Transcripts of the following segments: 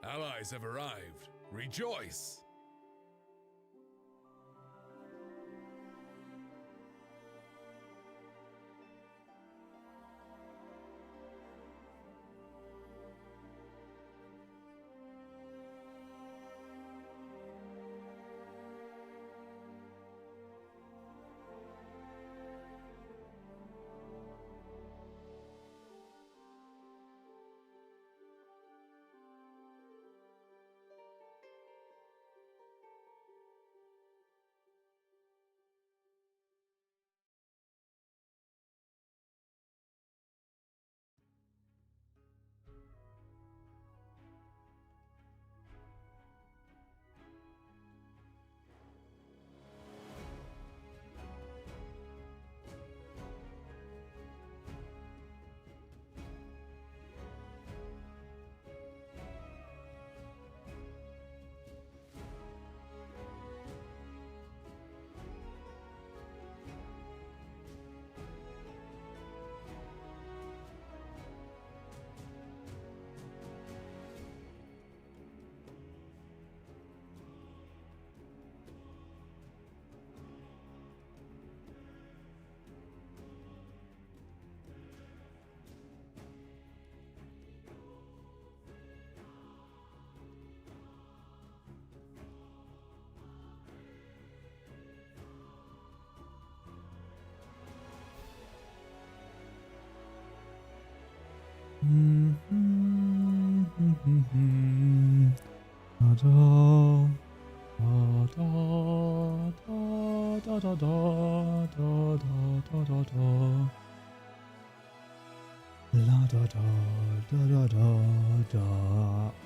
Allies have arrived. Rejoice!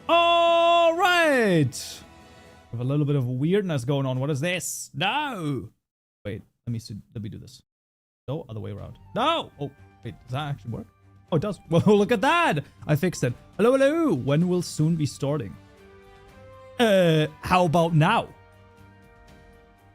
All right. We have a little bit of weirdness going on. What is this? No. Wait, let me do this. No, other way around. No. Oh, wait, does that actually work? Oh, it does. Well, look at that. I fixed it. Hello, hello. When will soon be starting? How about now?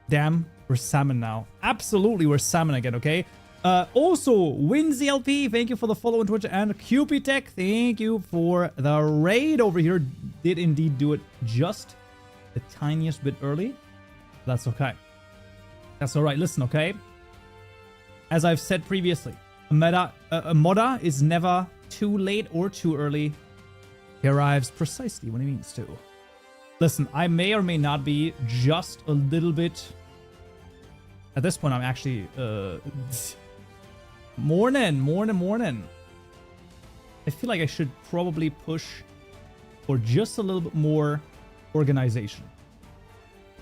Damn, we're salmon now. Absolutely, we're salmon again, okay? Also, WinZLP, thank you for the follow on Twitch, and QPTech, thank you for the raid over here. Did indeed do it just the tiniest bit early. That's okay. That's all right. Listen, okay? As I've said previously, a modder is never too late or too early. He arrives precisely when he means to. Listen, I may or may not be just a little bit... At this point, I'm actually... Morning. I feel like I should probably push for just a little bit more organization.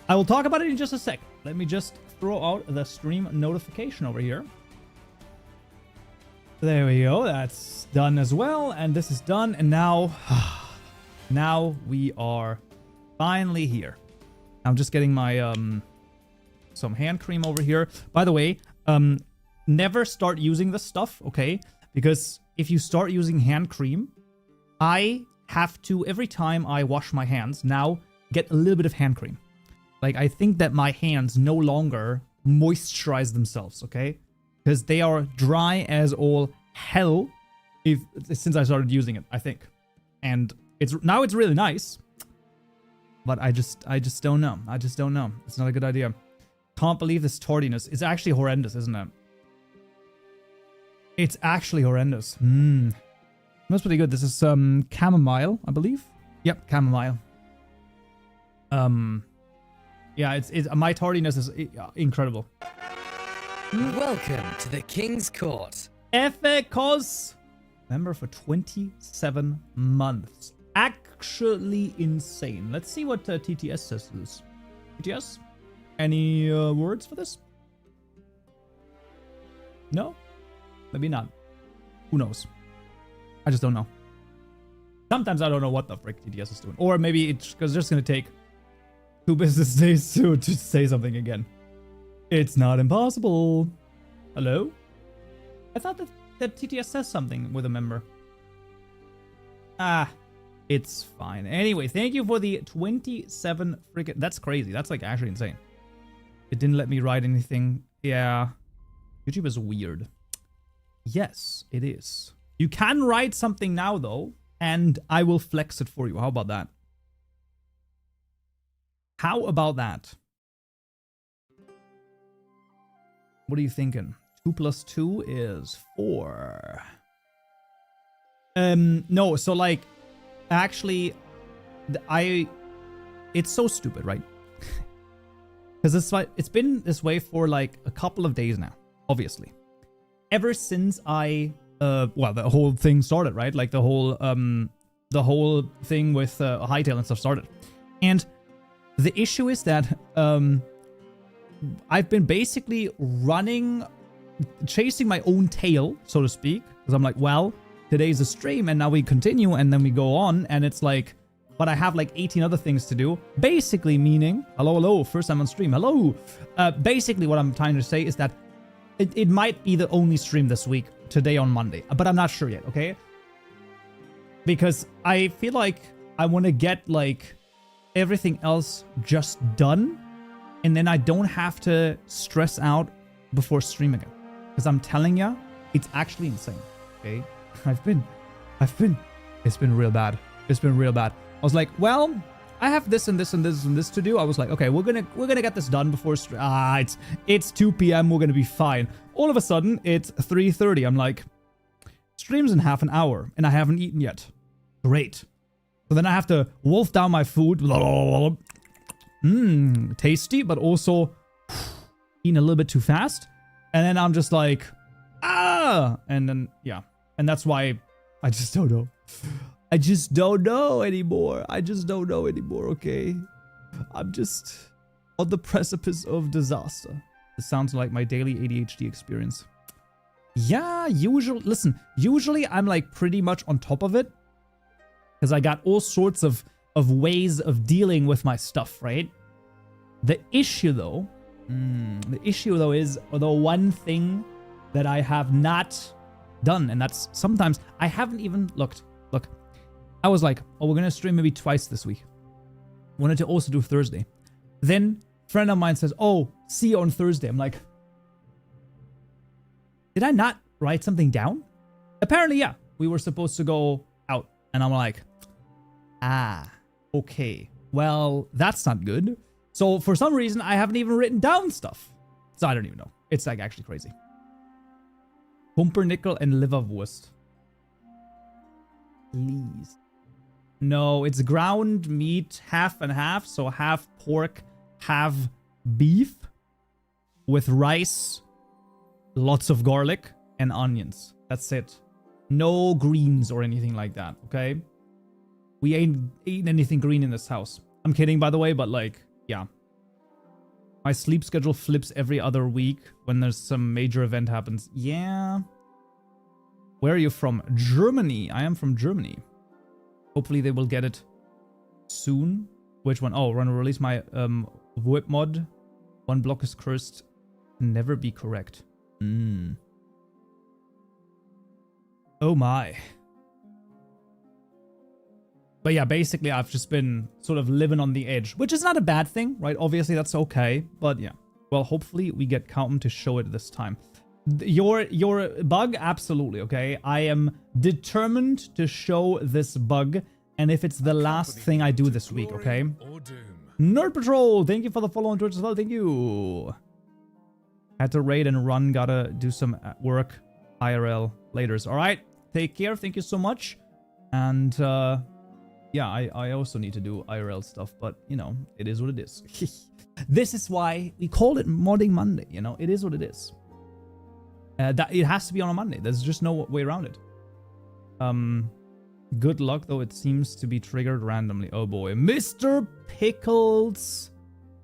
I will talk about it in just a sec. Let me just throw out the stream notification over here. There we go. That's done as well. And this is done. And now, now we are finally here. I'm just getting my some hand cream over here. By the way, never start using this stuff, okay? Because if you start using hand cream, I have to, every time I wash my hands, now get a little bit of hand cream. Like, I think that my hands no longer moisturize themselves, okay? Because they are dry as all hell since I started using it, I think. And now it's really nice. But I just don't know. I just don't know. It's not a good idea. Can't believe this tardiness. It's actually horrendous, isn't it? It's actually horrendous. That's pretty good. This is chamomile, I believe. Yep, chamomile. Yeah, it's my tardiness is incredible. Welcome to the King's Court. Efekos member for 27 months. Actually insane. Let's see what TTS says to this. TTS? Any words for this? No? Maybe not. Who knows? I just don't know. Sometimes I don't know what the frick TTS is doing. Or maybe it's because it's just going to take 2 business days to say something again. It's not impossible. Hello? I thought that TTS says something with a member. Ah, it's fine. Anyway, thank you for the 27 freaking... That's crazy. That's like actually insane. It didn't let me write anything. Yeah. YouTube is weird. Yes, it is. You can write something now, though, and I will flex it for you. How about that? How about that? What are you thinking? 2 plus 2 is 4. No, so like, actually, it's so stupid, right? Because it's been this way for like a couple of days now, obviously. Ever since well, the whole thing started, right? Like the whole thing with Hytale and stuff started. And the issue is that I've been basically chasing my own tail, so to speak. Because I'm like, well, today's a stream and now we continue and then we go on. And it's like, but I have like 18 other things to do. Basically meaning, hello, first time on stream, hello. Basically what I'm trying to say is that it might be the only stream this week, today on Monday. But I'm not sure yet, okay? Because I feel like I want to get like everything else just done. And then I don't have to stress out before stream again. Because I'm telling ya, it's actually insane, okay? It's been real bad. It's been real bad. I was like, well, I have this and this and this and this to do. I was like, okay, we're gonna get this done before it's 2 p.m. We're gonna be fine. All of a sudden, it's 3:30. I'm like, stream's in half an hour and I haven't eaten yet. Great. So then I have to wolf down my food. Tasty, but also eating a little bit too fast. And then I'm just like, and then yeah, and that's why I just don't know. I just don't know anymore. Okay? I'm just on the precipice of disaster. This sounds like my daily ADHD experience. Yeah, usually I'm like pretty much on top of it. Because I got all sorts of ways of dealing with my stuff, right? The issue though is the one thing that I have not done. And that's sometimes I haven't even looked. Look. I was like, oh, we're going to stream maybe twice this week. Wanted to also do Thursday. Then a friend of mine says, oh, see you on Thursday. I'm like, did I not write something down? Apparently, yeah. We were supposed to go out. And I'm like, okay. Well, that's not good. So for some reason, I haven't even written down stuff. So I don't even know. It's like actually crazy. Pumpernickel and liverwurst. Please. No, it's ground meat, half and half. So half pork, half beef with rice, lots of garlic and onions. That's it. No greens or anything like that, okay? We ain't eating anything green in this house. I'm kidding, by the way, but like, yeah. My sleep schedule flips every other week when there's some major event happens. Yeah. Where are you from? Germany. I am from Germany. Hopefully they will get it soon. Which one? Oh, run release my whip mod. One block is cursed. Can never be correct. Oh my. But yeah, basically I've just been sort of living on the edge, which is not a bad thing, right? Obviously that's okay, but yeah. Well, hopefully we get Count to show it this time. Your bug, absolutely, okay? I am determined to show this bug, and if it's the last thing I do this week, okay? Nerd Patrol, thank you for the follow on Twitch as well, thank you. Had to raid and run, gotta do some work, IRL, laters. All right, take care, thank you so much. And yeah, I also need to do IRL stuff, but you know, it is what it is. This is why we call it Modding Monday, you know? It is what it is. That it has to be on a Monday. There's just no way around it. Good luck, though. It seems to be triggered randomly. Oh boy. Mr. Pickles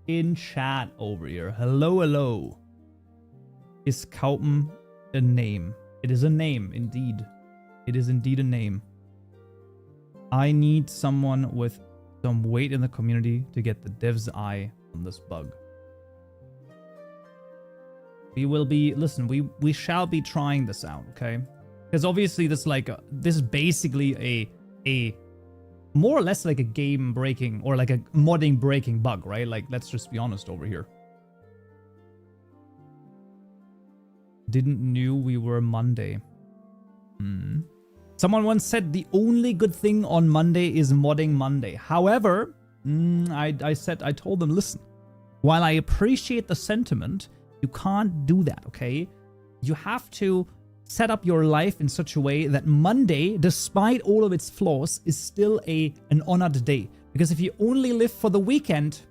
in chat over here. Hello, hello. Is Kaupen a name? It is a name, indeed. It is indeed a name. I need someone with some weight in the community to get the dev's eye on this bug. We will be, listen, we shall be trying this out, okay? Because obviously this this is basically a more or less like a game breaking or like a modding breaking bug, right? Like, let's just be honest over here. Didn't knew we were Monday. Someone once said the only good thing on Monday is Modding Monday. However, I told them, listen, while I appreciate the sentiment, you can't do that, okay? You have to set up your life in such a way that Monday, despite all of its flaws, is still an honored day. Because if you only live for the weekend,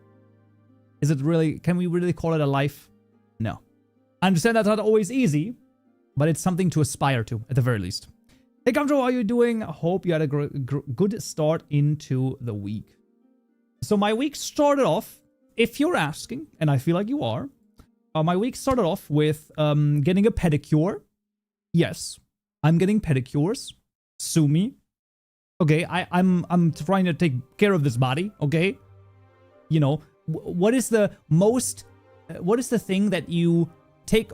can we really call it a life? No. I understand that's not always easy, but it's something to aspire to, at the very least. Hey, Kamjo, how are you doing? I hope you had a good start into the week. So my week started off, if you're asking, and I feel like you are, my week started off with getting a pedicure. Yes, I'm getting pedicures. Sue me. Okay, I'm trying to take care of this body, okay? You know, what is the thing that you take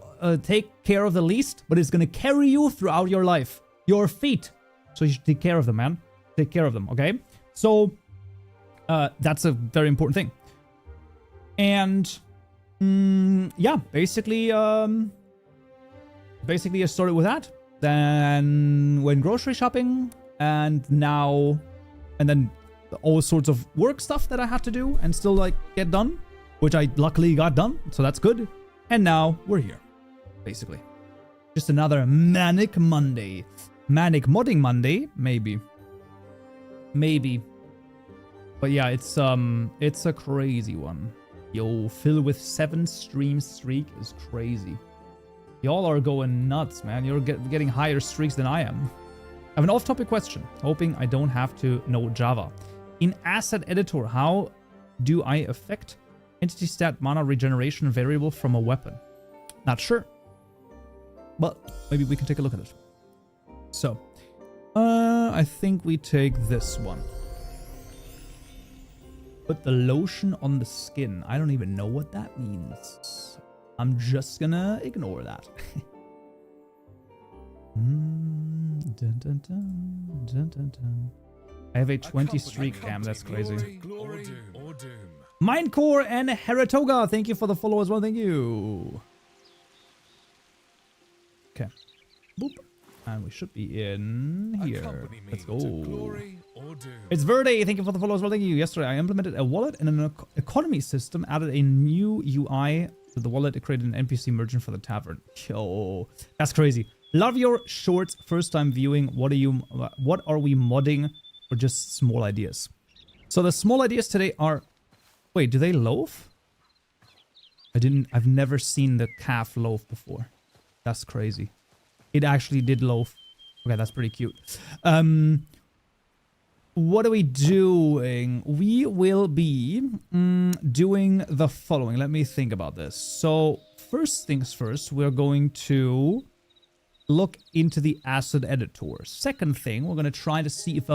care of the least, but it's gonna carry you throughout your life? Your feet. So you should take care of them, man. Take care of them, okay? So, that's a very important thing. And, yeah, basically I started with that. Then went grocery shopping, and then all sorts of work stuff that I had to do and still like get done, which I luckily got done, so that's good. And now we're here, basically. Just another manic Monday. Manic modding Monday, maybe. But yeah, it's a crazy one. Yo, Phil with 7 stream streak is crazy. Y'all are going nuts, man. You're getting higher streaks than I am. I have an off-topic question, hoping I don't have to know Java. In Asset Editor, how do I affect entity stat mana regeneration variable from a weapon? Not sure, but maybe we can take a look at it. So, I think we take this one. Put the lotion on the skin. I don't even know what that means. I'm just gonna ignore that. Dun, dun, dun, dun, dun, dun. I have a 20 streak. Damn, that's crazy. Mindcore and Heratoga, thank you for the follow as well. Thank you. Okay. Boop. And we should be in here. Let's go. It's Verde. Thank you for the follow as well. Thank you. Yesterday, I implemented a wallet and an economy system, added a new UI to the wallet. It created an NPC merchant for the tavern. Yo, that's crazy. Love your shorts. First time viewing. What are we modding, or just small ideas? So the small ideas today are... Wait, do they loaf? I've never seen the calf loaf before. That's crazy. It actually did loaf. Okay, that's pretty cute. What are we doing? We will be doing the following. Let me think about this. So first things first, we're going to look into the asset editor. Second thing, we're going to try to see if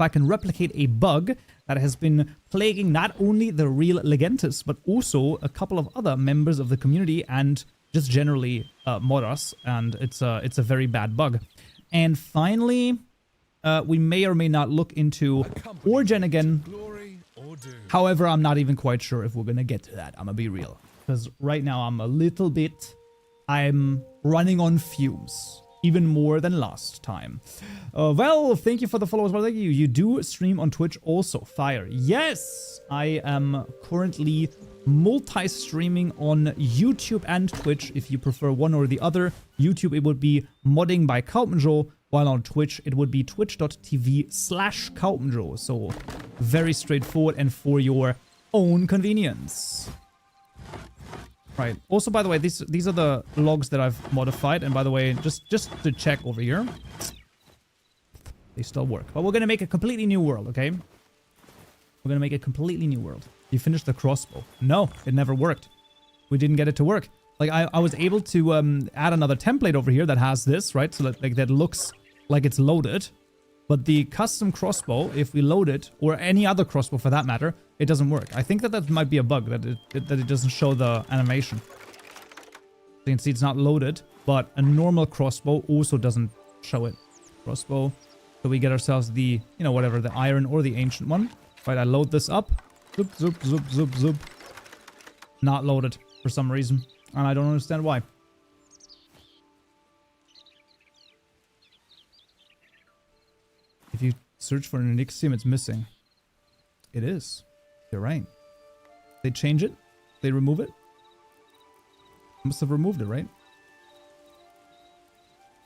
I can replicate a bug that has been plaguing not only the real Legentis, but also a couple of other members of the community and just generally modders, and it's a very bad bug. And finally, we may or may not look into Origin again. However, I'm not even quite sure if we're gonna get to that. I'm gonna be real, because right now I'm running on fumes, even more than last time. Well, thank you for the follow as well. Thank you. You do stream on Twitch also. Fire. Yes, I am currently multi-streaming on YouTube and Twitch. If you prefer one or the other, YouTube it would be modding by Kaupenjo, while on Twitch it would be twitch.tv/Kaupenjo. So very straightforward and for your own convenience. Right. Also, by the way, these are the logs that I've modified, and by the way, just to check over here, they still work. But we're gonna make a completely new world, okay? We're gonna make a completely new world. You finished the crossbow. No, it never worked. We didn't get it to work. Like, I was able to add another template over here that has this, right? So that, like, that looks like it's loaded. But the custom crossbow, if we load it, or any other crossbow for that matter, it doesn't work. I think that might be a bug, that it doesn't show the animation. You can see it's not loaded, but a normal crossbow also doesn't show it. Crossbow. So we get ourselves the, you know, whatever, the iron or the ancient one. Right, I load this up. Zoop, zoop, zoop, zoop, zoop. Not loaded for some reason. And I don't understand why. If you search for an Onyxium, it's missing. It is. You're right. They change it. They remove it. Must have removed it, right?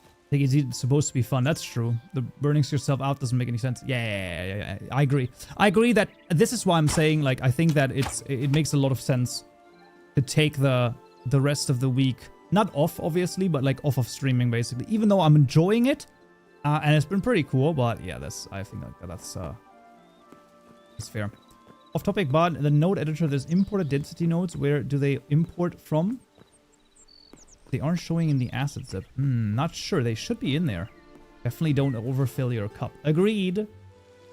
I think it's supposed to be fun. That's true. The burning yourself out doesn't make any sense. Yeah. I agree. I agree that this is why I'm saying, like, I think that it makes a lot of sense to take the rest of the week, not off, obviously, but like off of streaming, basically. Even though I'm enjoying it, and it's been pretty cool, but yeah, I think that's fair. Off topic, but the node editor, there's imported density nodes. Where do they import from? They aren't showing in the asset zip. Not sure. They should be in there. Definitely don't overfill your cup. Agreed.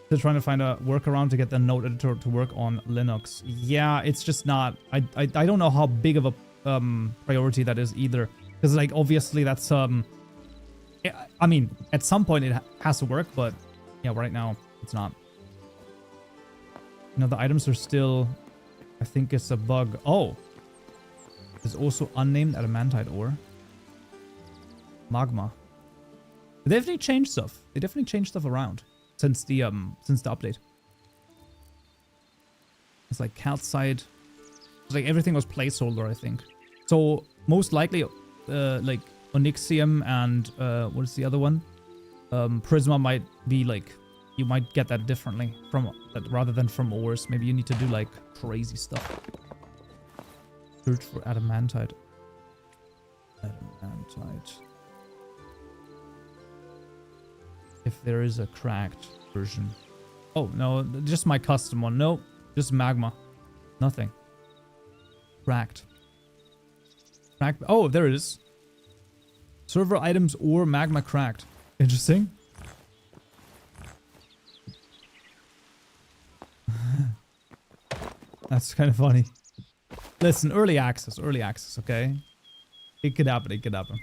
They're trying to find a workaround to get the node editor to work on Linux. Yeah, it's just not. I don't know how big of a priority that is either. Because, like, obviously that's I mean, at some point it has to work, but yeah, right now it's not. You know, the items are still. I think it's a bug. Oh. There's also unnamed adamantite ore. Magma. They definitely changed stuff. They definitely changed stuff around since the update. It's like calcite. It's like everything was placeholder, I think. So most likely, like onyxium and what is the other one? Prisma might be like, you might get that differently from that rather than from ores. Maybe you need to do like crazy stuff. Search for adamantite. Adamantite. If there is a cracked version. Oh, no, just my custom one. No, just magma. Nothing. Cracked. Cracked. Oh, there it is. Server items or magma cracked. Interesting. That's kind of funny. Listen, early access, okay? It could happen, it could happen.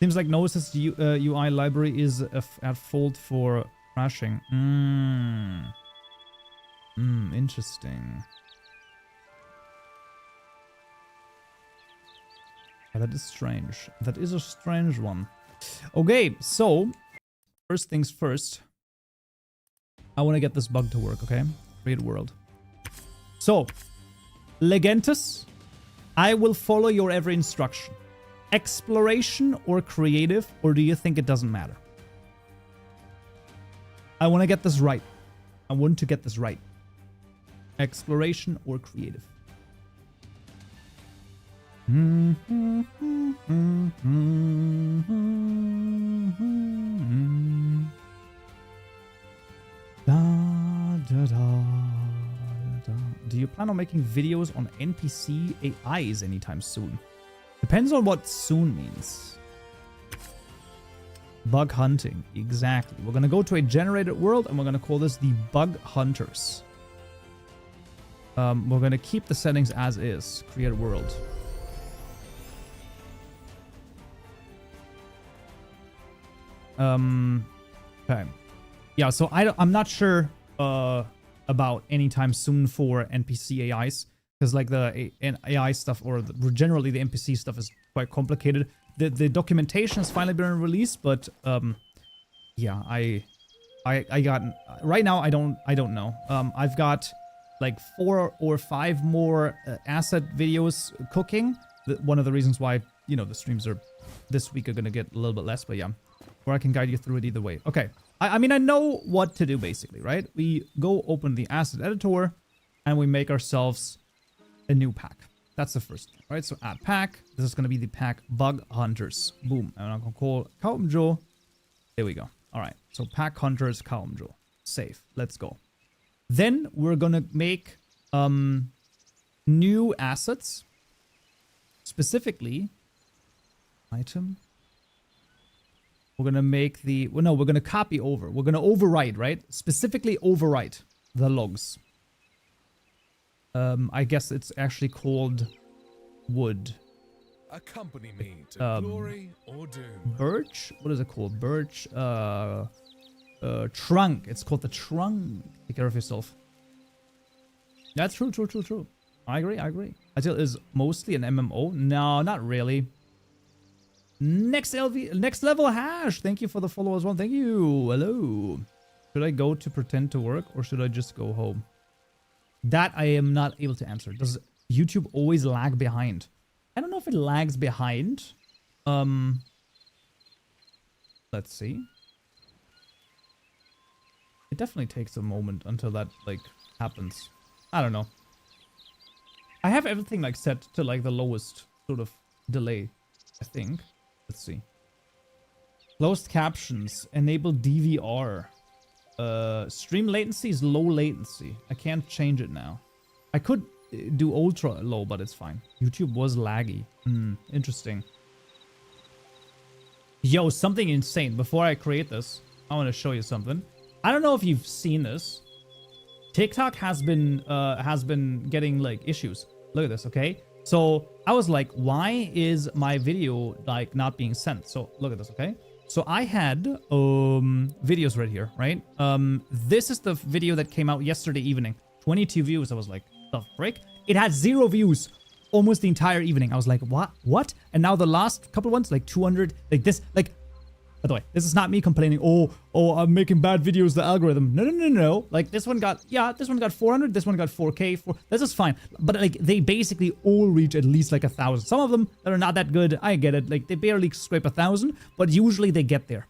Seems like Gnosis UI library is at fault for crashing. Interesting. Yeah, that is strange. That is a strange one. Okay, so first things first. I want to get this bug to work, okay? Create world. So, Legentus, I will follow your every instruction. Exploration or creative, or do you think it doesn't matter? I want to get this right. I want to get this right. Exploration or creative. Do you plan on making videos on NPC AIs anytime soon? Depends on what soon means. Bug hunting. Exactly. We're going to go to a generated world and we're going to call this the Bug Hunters. We're going to keep the settings as is. Create world. Okay. Yeah, so I'm not sure about anytime soon for NPC AIs, because like the AI stuff or generally the NPC stuff is quite complicated. The documentation has finally been released, but yeah, I got right now I don't know. I've got like 4 or 5 more asset videos cooking. One of the reasons why, you know, the streams are this week are gonna get a little bit less, but yeah, or I can guide you through it either way. Okay. I mean, I know what to do, basically, right? We go open the asset editor, and we make ourselves a new pack. That's the first thing, right? So add pack. This is going to be the pack Bug Hunters. Boom. And I'm going to call Kaumjo. There we go. All right. So pack Hunters Kaumjo. Save. Let's go. Then we're going to make new assets. Specifically, item. We're going to make the... Well, no, we're going to copy over. We're going to overwrite, right? Specifically overwrite the logs. I guess it's actually called wood. Accompany me to glory or doom. Birch? What is it called? Birch. Trunk. It's called the trunk. Take care of yourself. That's true. I agree. Hytale is mostly an MMO. No, not really. Next level hash. Thank you for the follow as well. Thank you. Hello. Should I go to pretend to work or should I just go home? That I am not able to answer. Does YouTube always lag behind? I don't know if it lags behind. Let's see. It definitely takes a moment until that, like, happens. I don't know. I have everything, like, set to, like, the lowest sort of delay, I think. Let's see. Closed captions. Enable DVR. Stream latency is low latency. I can't change it now. I could do ultra low, but it's fine. YouTube was laggy. Interesting. Yo, something insane. Before I create this, I want to show you something. I don't know if you've seen this. TikTok has been getting like issues. Look at this, okay? So I was like, why is my video like not being sent? So look at this, okay? So I had videos right here, right? This is the video that came out yesterday evening. 22 views. I was like, the frick? It had 0 views almost the entire evening. I was like, what? And now the last couple ones, like 200, like this, like, by the way, this is not me complaining, oh, I'm making bad videos, the algorithm. No. Like, this one got 400, this one got 4K, this is fine. But, like, they basically all reach at least, like, 1,000. Some of them that are not that good, I get it. Like, they barely scrape 1,000, but usually they get there.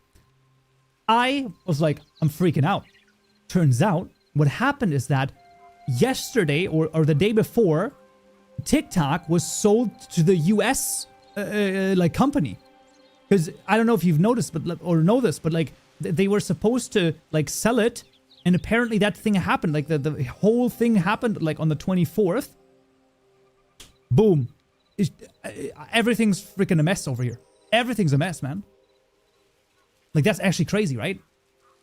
I was like, I'm freaking out. Turns out, what happened is that yesterday, or the day before, TikTok was sold to the US, like, company. Because I don't know if you've noticed, or know this, but like they were supposed to like sell it, and apparently that thing happened. Like the whole thing happened like on the 24th. Boom! Everything's freaking a mess over here. Everything's a mess, man. Like that's actually crazy, right?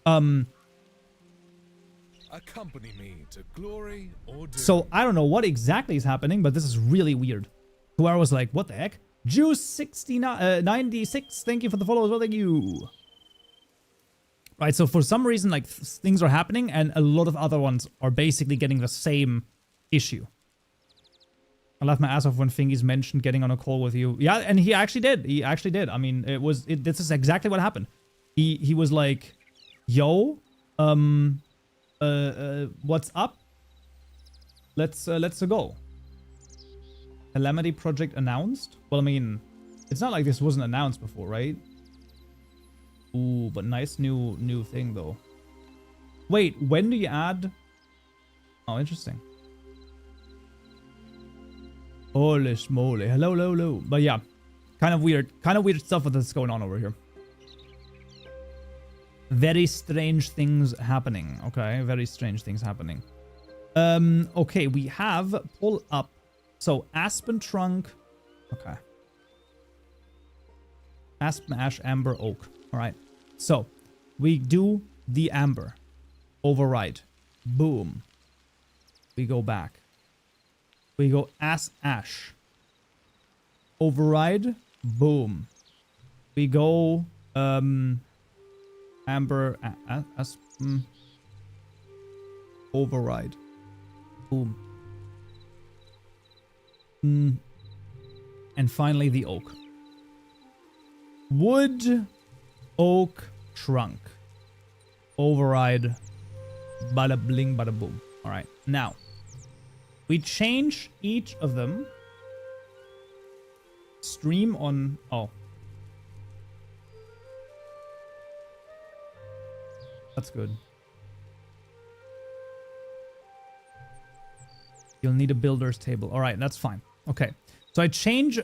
Accompany me to glory or doom. So I don't know what exactly is happening, but this is really weird. So I was like, what the heck? Juice 96, thank you for the follow as well, thank you. Right, so for some reason, like, things are happening, and a lot of other ones are basically getting the same issue. I laughed my ass off when Fingies mentioned getting on a call with you. Yeah, and he actually did. He actually did. I mean, this is exactly what happened. He was like, yo, what's up? Let's go. Calamity project announced? Well, I mean, it's not like this wasn't announced before, right? Ooh, but nice new thing though. Wait, when do you add? Oh, interesting. Holy smoly. Hello. But yeah, kind of weird stuff that's going on over here. Very strange things happening. Okay, very strange things happening. Okay, we have pull up. So, Aspen Trunk. Okay. Aspen, Ash, Amber, Oak. Alright. So, we do the Amber. Override. Boom. We go back. We go Ash. Override. Boom. We go Amber, Aspen. Override. Boom. And finally the oak. Wood, oak, trunk. Override. Bada bling, bada boom. Alright, now. We change each of them. Stream on... Oh. That's good. You'll need a builder's table. All right, that's fine. Okay. So I change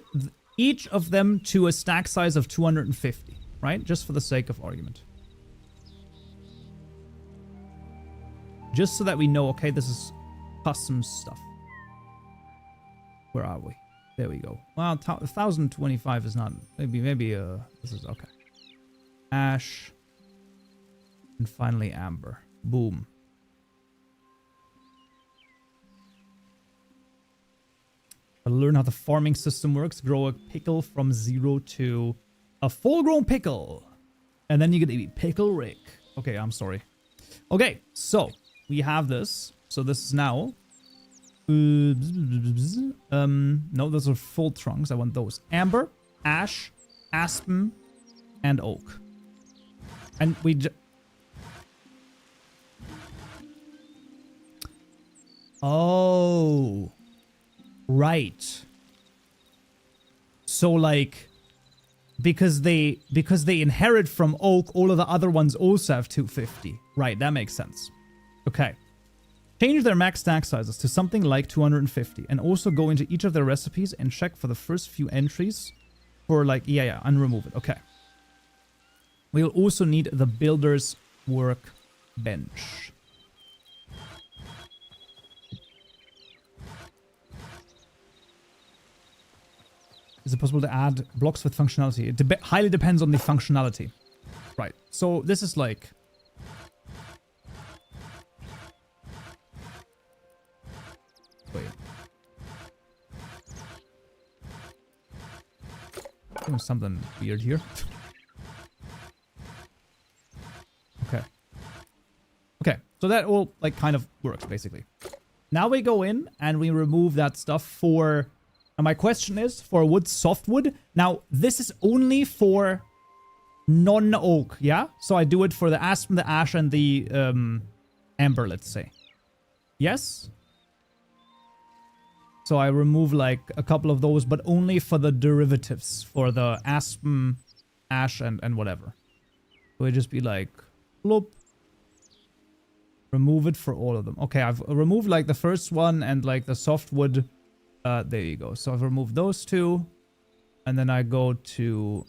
each of them to a stack size of 250, right? Just for the sake of argument. Just so that we know, okay, this is custom stuff. Where are we? There we go. Well, 1025 is not... Maybe, this is... Okay. Ash. And finally, Amber. Boom. Learn how the farming system works. Grow a pickle from 0 to a full-grown pickle. And then you get to be Pickle Rick. Okay, I'm sorry. Okay, so we have this. So this is now... no, those are full trunks. I want those. Amber, Ash, Aspen, and Oak. And we Oh. Right. So like because they inherit from oak, all of the other ones also have 250. Right, that makes sense. Okay. Change their max stack sizes to something like 250 and also go into each of their recipes and check for the first few entries for like, yeah, and remove it. Okay. We'll also need the builder's workbench. Is it possible to add blocks with functionality? It highly depends on the functionality. Right. So this is like... Wait. Doing something weird here. Okay. Okay. So that all like kind of works basically. Now we go in and we remove that stuff for... And my question is, for wood, softwood. Now, this is only for non-oak, yeah? So I do it for the aspen, the ash, and the amber, let's say. Yes? So I remove like a couple of those, but only for the derivatives, for the aspen, ash, and whatever. So it just be like, bloop. Remove it for all of them. Okay, I've removed like the first one and like the softwood. There you go. So I've removed those two. And then I go to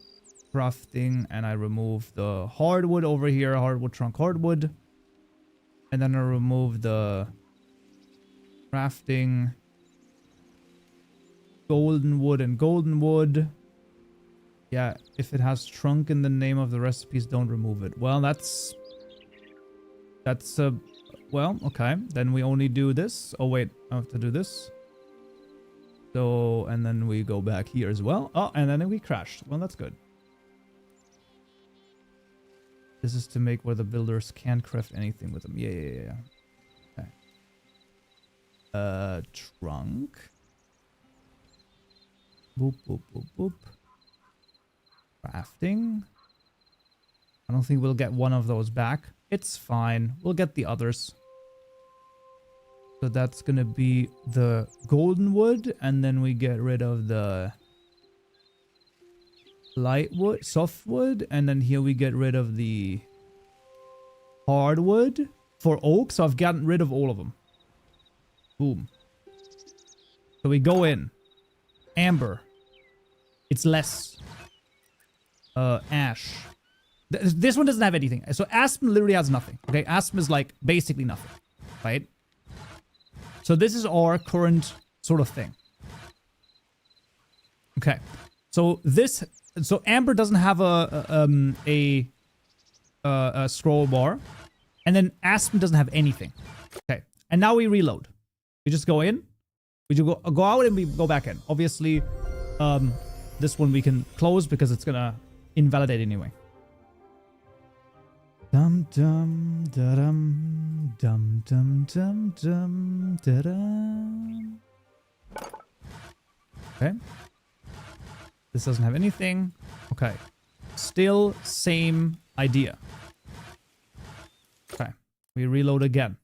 crafting and I remove the hardwood over here. Hardwood, trunk, hardwood. And then I remove the crafting golden wood and golden wood. Yeah, if it has trunk in the name of the recipes, don't remove it. Well, that's well, okay. Then we only do this. Oh, wait. I have to do this. So, and then we go back here as well. Oh, and then we crashed. Well, that's good. This is to make where the builders can't craft anything with them. Yeah. Okay. Trunk. Boop, boop, boop, boop. Crafting. I don't think we'll get one of those back. It's fine. We'll get the others. So that's going to be the golden wood. And then we get rid of the light wood, soft wood. And then here we get rid of the hardwood for oak. So I've gotten rid of all of them. Boom. So we go in. Amber. It's less. Ash. This one doesn't have anything. So aspen literally has nothing. Okay, aspen is like basically nothing. Right? So this is our current sort of thing. Okay. So amber doesn't have a scroll bar. And then aspen doesn't have anything. Okay. And now we reload. We just go in. We just go out and we go back in. Obviously, this one we can close because it's gonna invalidate anyway. Dum dum da dum dum dum dum dum da dum. Okay. This doesn't have anything. Okay. Still same idea. Okay. We reload again.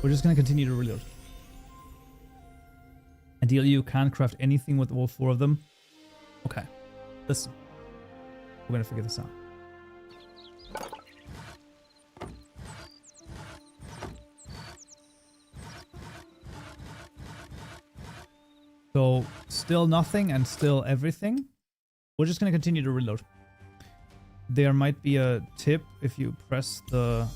We're just gonna continue to reload. Ideally, you can't craft anything with all four of them. Okay. Listen. We're gonna figure this out. So, still nothing and still everything. We're just gonna continue to reload. There might be a tip if you press the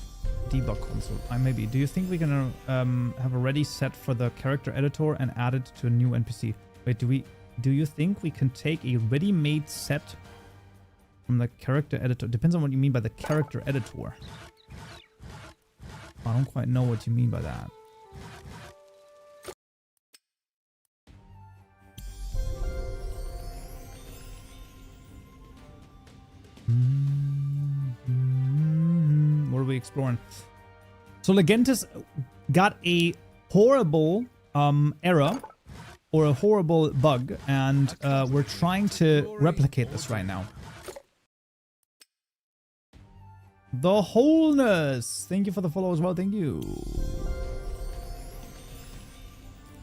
debug console. Maybe. Do you think we're gonna have a ready set for the character editor and add it to a new NPC? Wait, do you think we can take a ready-made set from the character editor? Depends on what you mean by the character editor. I don't quite know what you mean by that. What are we exploring? So Legentis got a horrible error or a horrible bug, and we're trying to replicate this right now. The Wholeness! Thank you for the follow as well, thank you.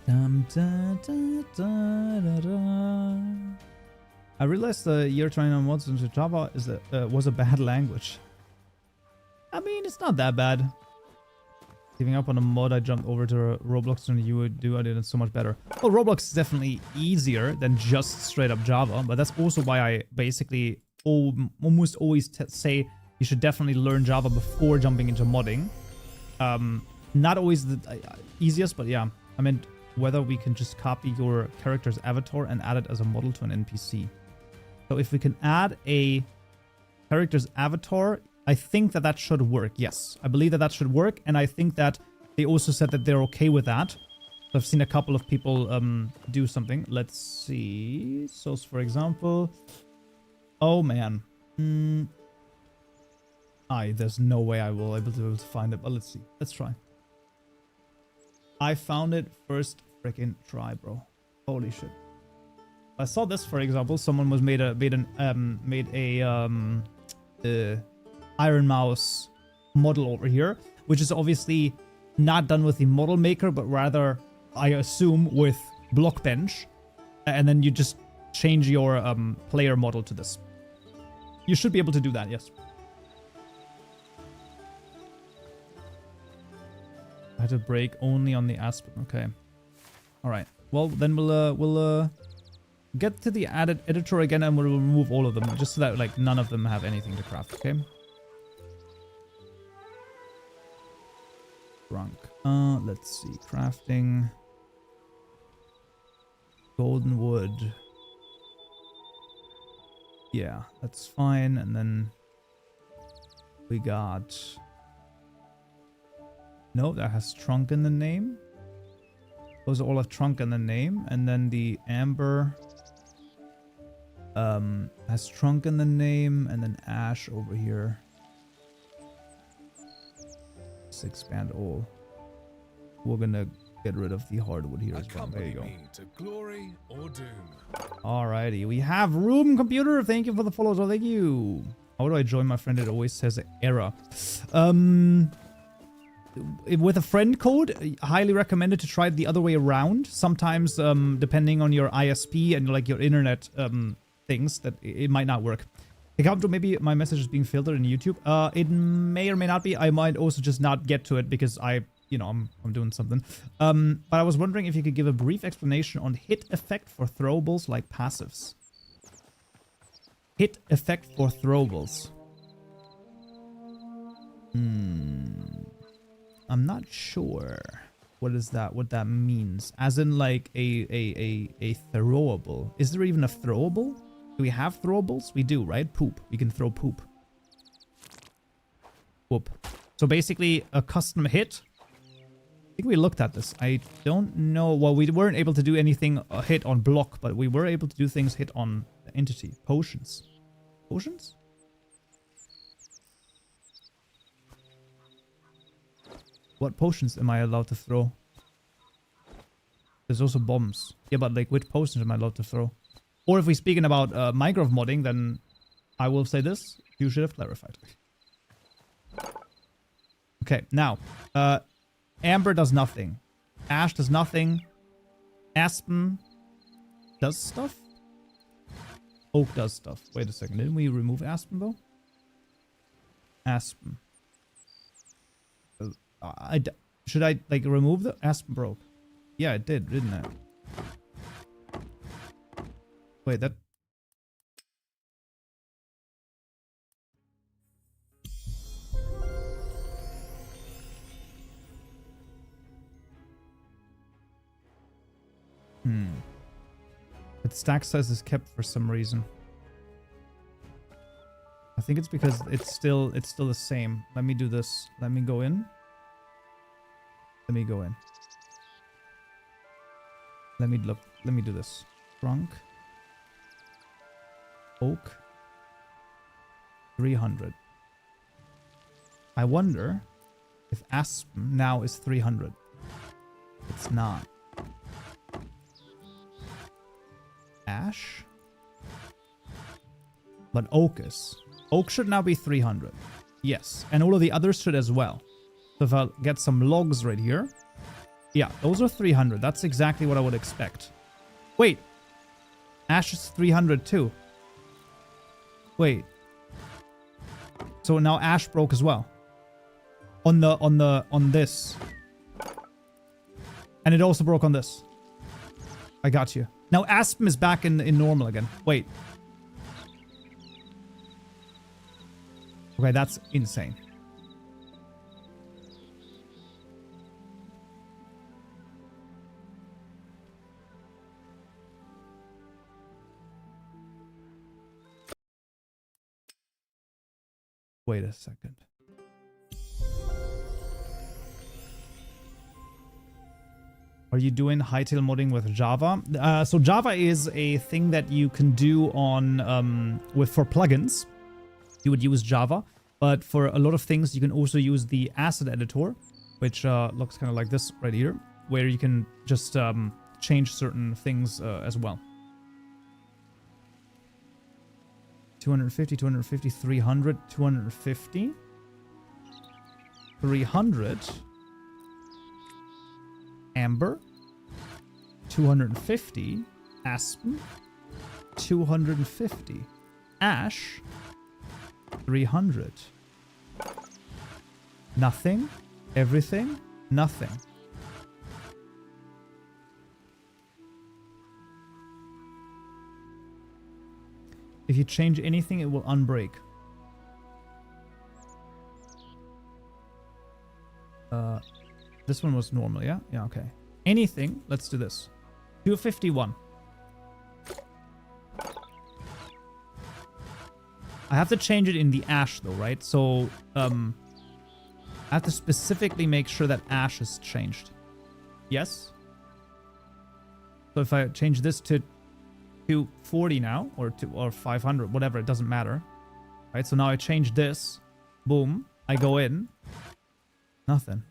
I realized the year trying on mods into Java was a bad language. I mean, it's not that bad. Giving up on a mod, I jumped over to Roblox than you would do. I did it so much better. Well, Roblox is definitely easier than just straight up Java, but that's also why I basically almost always say you should definitely learn Java before jumping into modding. Not always the easiest, but yeah. I meant whether we can just copy your character's avatar and add it as a model to an NPC. So if we can add a character's avatar, I think that should work. Yes, I believe that should work. And I think that they also said that they're okay with that. So I've seen a couple of people do something. Let's see. So for example, oh man. There's no way I will be able to find it, but let's see. Let's try. I found it first freaking try, bro. Holy shit. I saw this, for example. Someone was made a Iron Mouse model over here, which is obviously not done with the model maker, but rather, I assume, with Blockbench. And then you just change your player model to this. You should be able to do that, yes. I had to break only on the Aspen. Okay. All right. Well, then we'll get to the added editor again, and we'll remove all of them, just so that like none of them have anything to craft. Okay. Drunk. Let's see. Crafting. Golden wood. Yeah, that's fine. And then we got... No, that has trunk in the name. Those all have trunk in the name. And then the amber has trunk in the name. And then ash over here. Let's expand all. We're gonna get rid of the hardwood here as well. There you go. To glory or doom. Alrighty, we have Room Computer. Thank you for the follow. So thank you. How do I join my friend? It always says error. With a friend code, highly recommended to try it the other way around. Sometimes, depending on your ISP and like your internet things, that it might not work. Account to maybe my message is being filtered in YouTube. It may or may not be. I might also just not get to it because I'm doing something. But I was wondering if you could give a brief explanation on hit effect for throwables like passives. Hit effect for throwables. I'm not sure what that means. As in like a throwable. Is there even a throwable? Do we have throwables? We do, right? Poop. We can throw poop. Whoop. So basically a custom hit. I think we looked at this. I don't know. Well, we weren't able to do anything hit on block, but we were able to do things hit on entity. Potions. Potions? What potions am I allowed to throw? There's also bombs. Yeah, but like which potions am I allowed to throw? Or if we're speaking about Minecraft modding, then I will say this. You should have clarified. Okay, now. Amber does nothing. Ash does nothing. Aspen does stuff. Oak does stuff. Wait a second. Didn't we remove Aspen though? Aspen. Should I like remove the Aspen broke? Yeah, it did, didn't it? Wait, that... But stack size is kept for some reason. I think it's because it's still the same. Let me do this. Let me go in. Let me go in. Let me look. Let me do this. Trunk. Oak. 300. I wonder if Aspen now is 300. It's not. Ash. But Oak is. Oak should now be 300. Yes. And all of the others should as well. So if I get some logs right here. Yeah, those are 300. That's exactly what I would expect. Wait. Ash is 300 too. Wait. So now Ash broke as well. On this. And it also broke on this. I got you. Now Aspen is back in normal again. Wait. Okay, that's insane. Wait a second. Are you doing Hytale modding with Java? So Java is a thing that you can do on for plugins. You would use Java, but for a lot of things you can also use the asset editor, which looks kind of like this right here, where you can just change certain things as well. 250, 250, 300, 250, 300, Amber, 250, Aspen, 250, Ash, 300, nothing, everything, nothing. If you change anything, it will unbreak. This one was normal, yeah? Yeah, okay. Anything, let's do this. 251. I have to change it in the Ash though, right? So, I have to specifically make sure that Ash is changed. Yes? So if I change this to 240 now, or 500, whatever, it doesn't matter. Right, so now I change this. Boom. I go in. Nothing.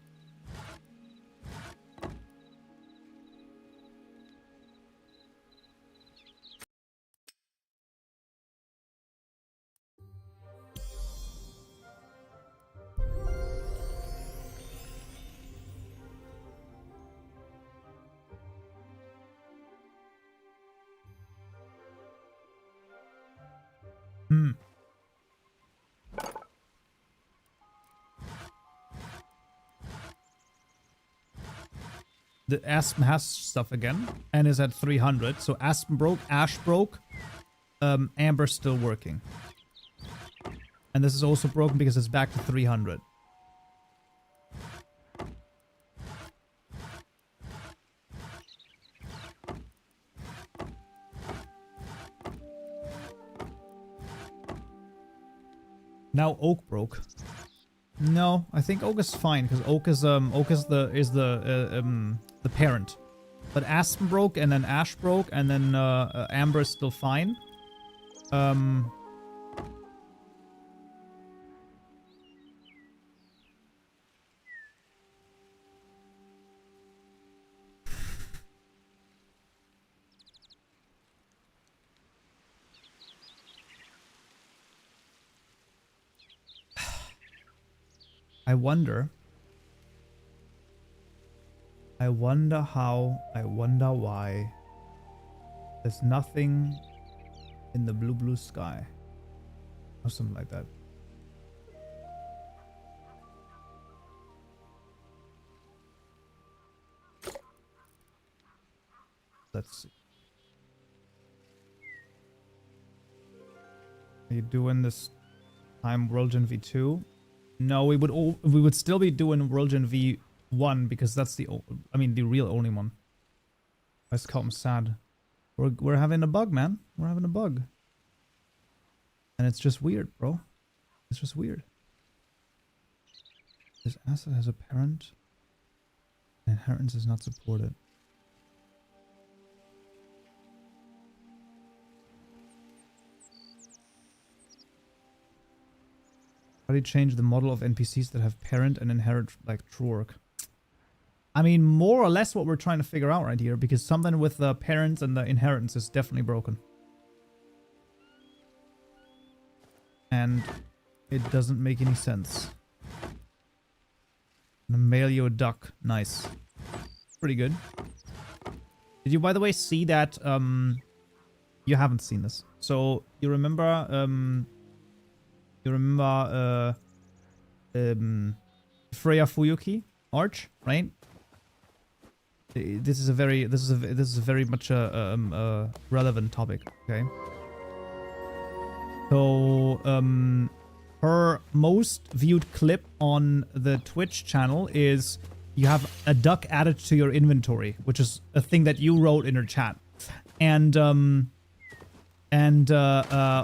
The Aspen has stuff again and is at 300. So Aspen broke, Ash broke, Amber's still working. And this is also broken because it's back to 300. Now Oak broke. No, I think Oak is fine because Oak is the parent. But Aspen broke and then Ash broke and then Amber is still fine. I wonder how, I wonder why there's nothing in the blue sky or something like that. Let's see. Are you doing this time WorldGen V2? No, we would still be doing WorldGen V1 because that's the real only one. Let's call him sad. We're having a bug, man. We're having a bug. And it's just weird, bro. It's just weird. This asset has a parent. Inheritance is not supported. How do you change the model of NPCs that have parent and inherit like Trork? I mean, more or less what we're trying to figure out right here, because something with the parents and the inheritance is definitely broken. And it doesn't make any sense. I'm gonna mail you a duck. Nice. Pretty good. Did you, by the way, see that? You haven't seen this. So you remember? Freya Fuyuki Arch, right? This is a very much a relevant topic. Okay. So her most viewed clip on the Twitch channel is you have a duck added to your inventory, which is a thing that you wrote in her chat. And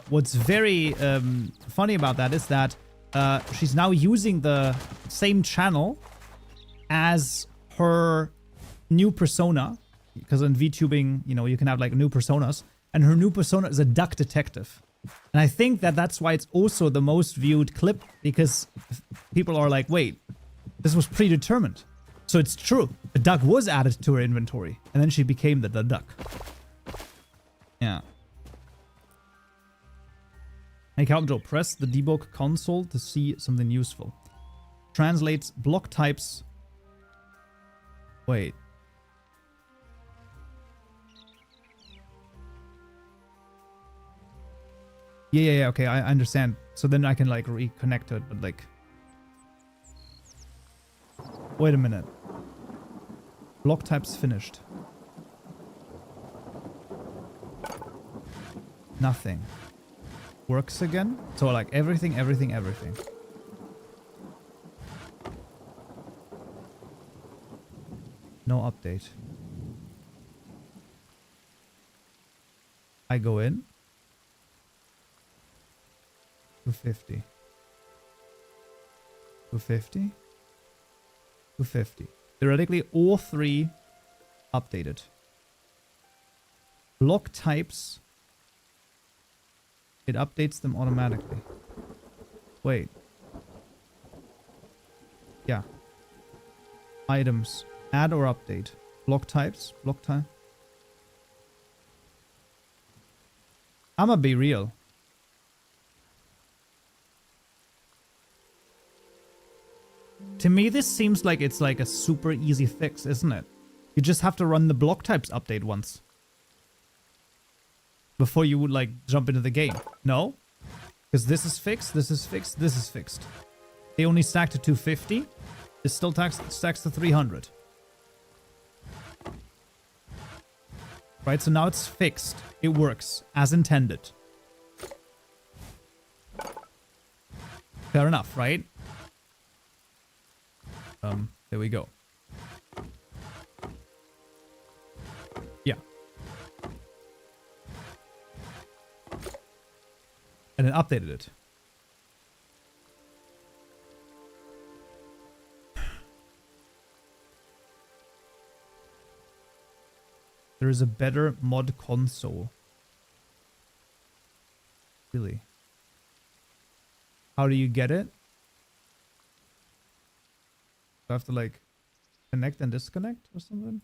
what's very funny about that is that she's now using the same channel as her new persona, because in VTubing, you know, you can have like new personas, and her new persona is a duck detective. And I think that that's why it's also the most viewed clip, because people are like, wait, this was predetermined. So it's true. A duck was added to her inventory, and then she became the duck. Yeah. Hey, Calvin, press the debug console to see something useful. Translates block types. Wait. Yeah, okay, I understand. So then I can, like, reconnect to it, but, like... Wait a minute. Block types finished. Nothing. Works again? So, like, everything. No update. I go in. 250. 250. 250. Theoretically, all three updated. Block types. It updates them automatically. Wait. Yeah. Items. Add or update. Block types. Block type. I'ma be real. To me, this seems like it's like a super easy fix, isn't it? You just have to run the block types update once. Before you would like jump into the game. No? Because this is fixed, this is fixed, this is fixed. They only stack to 250. This still stacks to 300. Right, so now it's fixed. It works as intended. Fair enough, right? There we go. Yeah. And then updated it. There is a better mod console. Really? How do you get it? Do I have to like connect and disconnect or something?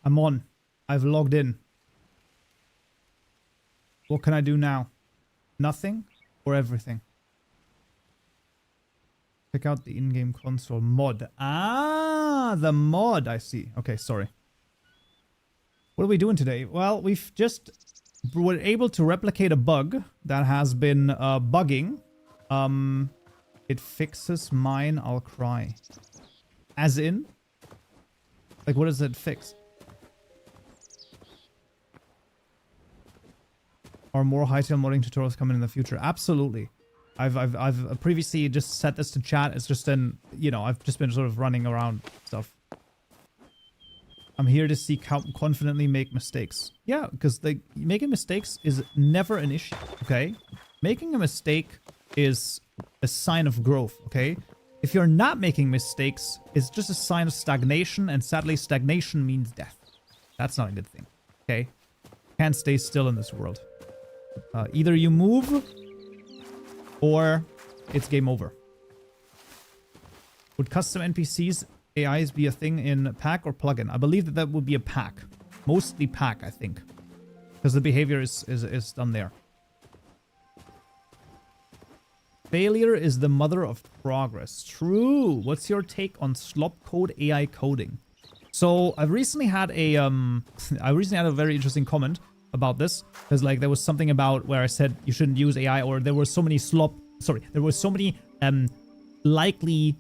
I'm on. I've logged in. What can I do now? Nothing or everything? Check out the in-game console mod. Ah, the mod. I see. Okay, sorry. What are we doing today? Well, we've just were able to replicate a bug that has been bugging. It fixes mine, I'll cry. As in? Like, what does it fix? Are more Hytale modding tutorials coming in the future? Absolutely. I've previously just set this to chat. It's just been, you know, I've just been sort of running around stuff. I'm here to see confidently make mistakes. Yeah, because like making mistakes is never an issue. Okay, making a mistake is a sign of growth. Okay, if you're not making mistakes, it's just a sign of stagnation, and sadly, stagnation means death. That's not a good thing. Okay. Can't stay still in this world. Either you move or it's game over. Would custom NPCs, AIs be a thing in pack or plugin? I believe that that would be a pack. Mostly pack, I think. Because the behavior is done there. Failure is the mother of progress. True. What's your take on slop code AI coding? So I've recently had a a very interesting comment about this, because like there was something about where I said you shouldn't use AI, or there were so many likely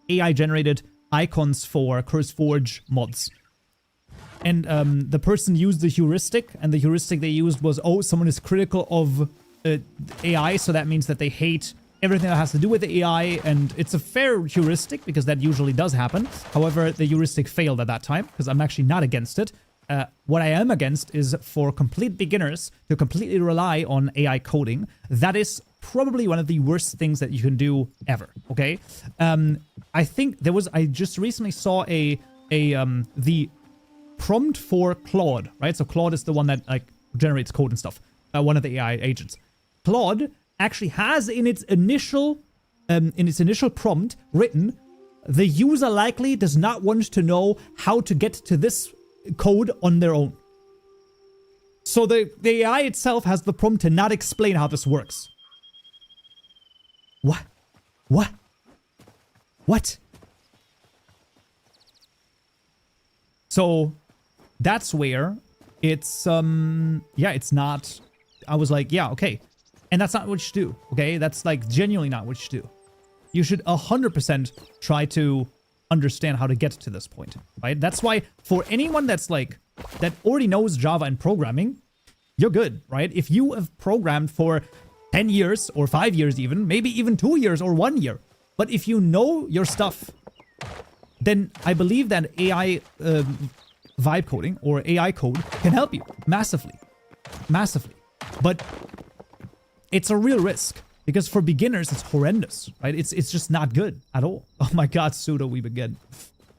AI generated icons for CurseForge mods. And the person used the heuristic, and the heuristic they used was, oh, someone is critical of AI, so that means that they hate everything that has to do with the AI, and it's a fair heuristic because that usually does happen. However, the heuristic failed at that time because I'm actually not against it. What I am against is for complete beginners to completely rely on AI coding. That is probably one of the worst things that you can do ever, okay? I think I just recently saw the prompt for Claude, right? So Claude is the one that like generates code and stuff. One of the AI agents. Claude actually has in its initial prompt written, the user likely does not want to know how to get to this code on their own. So the AI itself has the prompt to not explain how this works. What? What? What? So that's where it's it's not. I was like, yeah, okay. And that's not what you should do, okay? That's like genuinely not what you should do. You should 100% try to understand how to get to this point, right? That's why for anyone that's like, that already knows Java and programming, you're good, right? If you have programmed for 10 years or 5 years even, maybe even 2 years or 1 year, but if you know your stuff, then I believe that AI vibe coding or AI code can help you massively. Massively. But it's a real risk because for beginners, it's horrendous, right? It's just not good at all. Oh my God, pseudo, we begin.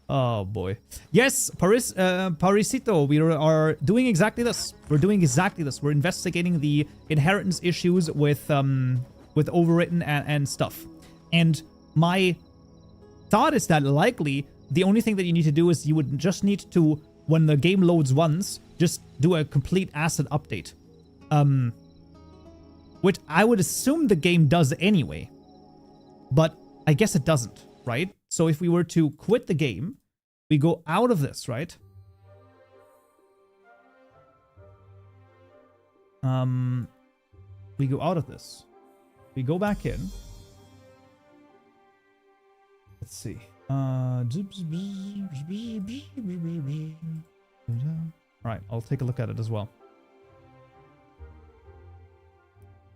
Oh boy. Yes, Parisito, we are doing exactly this. We're doing exactly this. We're investigating the inheritance issues with overwritten and stuff. And my thought is that likely the only thing that you need to do is you would just need to, when the game loads once, just do a complete asset update. Which I would assume the game does anyway. But I guess it doesn't, right? So if we were to quit the game, we go out of this, right? We go out of this. We go back in. Let's see. Alright, I'll take a look at it as well.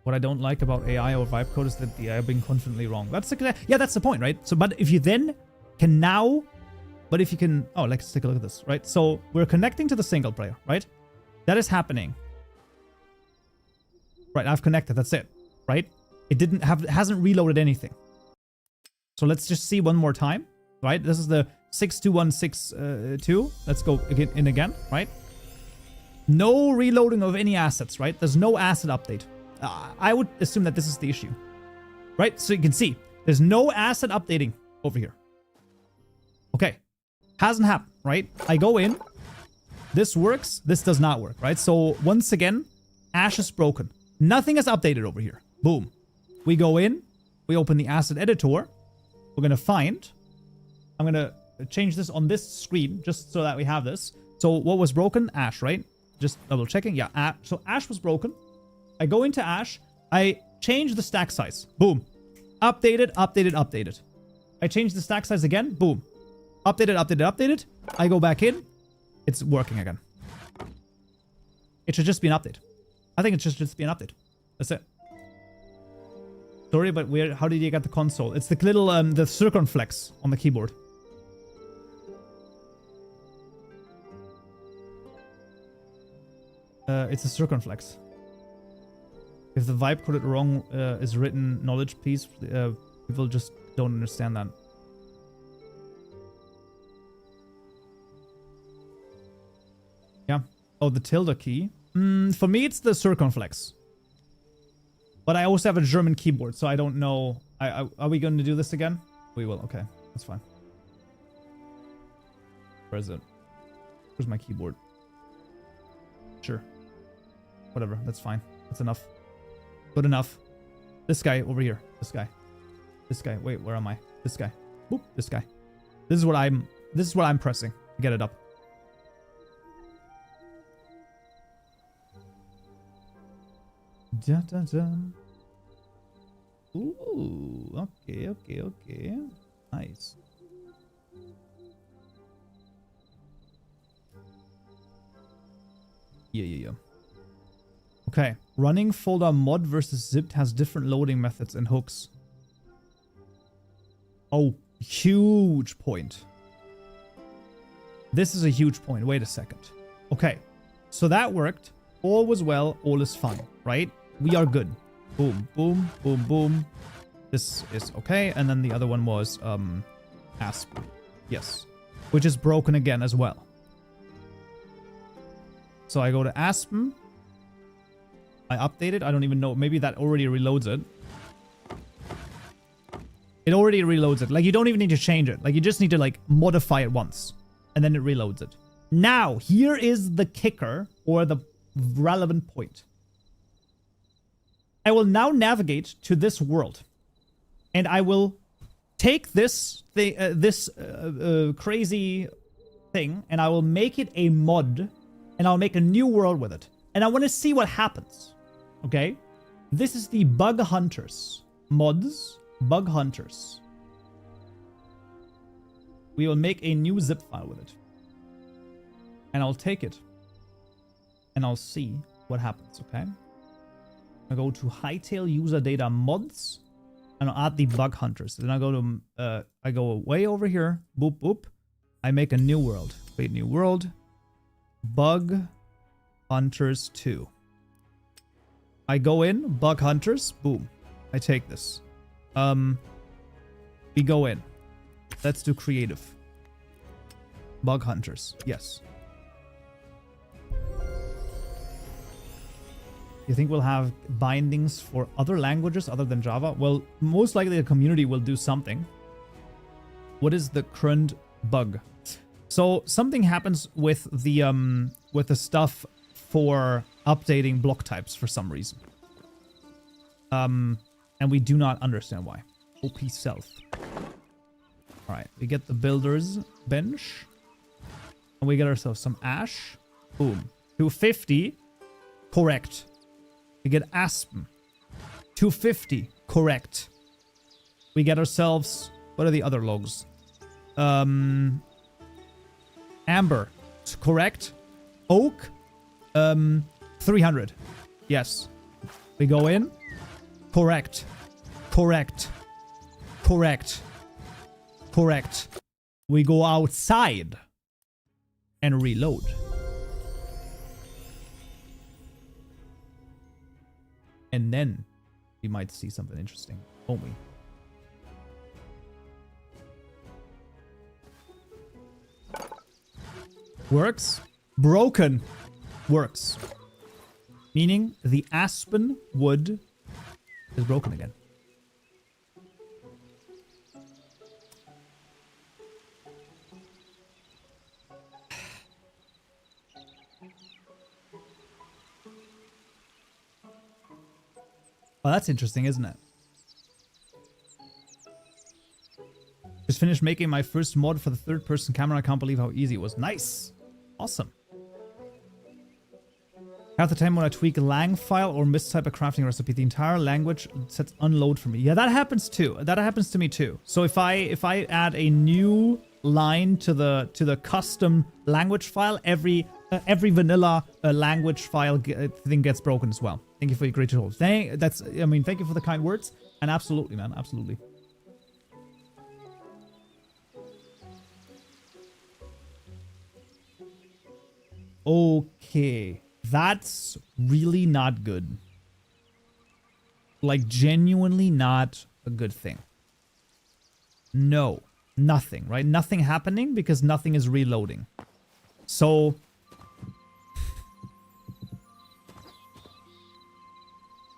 What I don't like about AI or vibe code is that the AI are being confidently wrong. That's the point, right? So, but if you then can now, but if you can, oh, let's take a look at this, right? So we're connecting to the single player, right? That is happening. Right, I've connected, that's it, right? It hasn't reloaded anything. So let's just see one more time, right? This is the 62162. Let's go again, right? No reloading of any assets, right? There's no asset update. I would assume that this is the issue, right? So you can see there's no asset updating over here. Okay. Hasn't happened, right? I go in. This works. This does not work, right? So once again, Ash is broken. Nothing is updated over here. Boom. We go in. We open the asset editor. We're going to find. I'm going to change this on this screen just so that we have this. So what was broken? Ash, right? Just double checking. Yeah. So Ash was broken. I go into Ash, I change the stack size. Boom. Updated, updated, updated. I change the stack size again. Boom. Updated, updated, updated. I go back in. It's working again. It should just be an update. I think it should just be an update. That's it. Sorry, but how did you get the console? It's the little, the circumflex on the keyboard. It's a circumflex. If the vibe coded wrong is written knowledge piece, people just don't understand that. Yeah. Oh, the tilde key. For me, it's the circumflex. But I also have a German keyboard, so I don't know. Are we going to do this again? We will. Okay, that's fine. Where is it? Where's my keyboard? Sure. Whatever, that's fine. That's enough. Good enough. This guy over here. This guy. This guy. Wait, where am I? This guy. Boop. This guy. This is what I'm pressing. Get it up. Da, da, da. Ooh, okay. Nice. Yeah. Okay, running folder mod versus zipped has different loading methods and hooks. Oh, huge point. This is a huge point. Wait a second. Okay, so that worked. All was well, all is fine, right? We are good. Boom, boom, boom, boom. This is okay. And then the other one was ASP. Yes. Which is broken again as well. So I go to Aspen. I update it. I don't even know. Maybe that already reloads it. It already reloads it. Like, you don't even need to change it. Like, you just need to, like, modify it once. And then it reloads it. Now, here is the kicker, or the relevant point. I will now navigate to this world. And I will take this crazy thing, and I will make it a mod, and I'll make a new world with it. And I want to see what happens. Okay? This is the Bug Hunters. Mods. Bug Hunters. We will make a new zip file with it. And I'll take it. And I'll see what happens, okay? I go to Hytale user data mods. And I'll add the Bug Hunters. Then I go to, I go way over here. Boop, boop. I make a new world. Create new world. Bug Hunters 2. I go in, Bug Hunters, boom. I take this. We go in. Let's do creative. Bug Hunters, yes. You think we'll have bindings for other languages other than Java? Well, most likely the community will do something. What is the current bug? So something happens with the stuff for updating block types for some reason. And we do not understand why. OP self. All right, we get the builders bench. And we get ourselves some ash. Boom. 250. Correct. We get aspen. 250. Correct. We get ourselves... What are the other logs? Amber. Correct. Oak. 300. Yes. We go in. Correct. Correct. Correct. Correct. We go outside. And reload. And then we might see something interesting, won't we? Works. Broken. Works. Meaning the aspen wood is broken again. Well, that's interesting, isn't it? Just finished making my first mod for the third-person camera. I can't believe how easy it was. Nice! Awesome. Half the time when I tweak a lang file or mistype a crafting recipe, the entire language sets unload for me. Yeah, that happens too. That happens to me too. So if I add a new line to the custom language file, every vanilla language file thing gets broken as well. Thank you for your great tools. Thank you for the kind words. And absolutely, man, absolutely. Okay, that's really not good. Like, genuinely not a good thing. No, nothing, right? Nothing happening because nothing is reloading. So...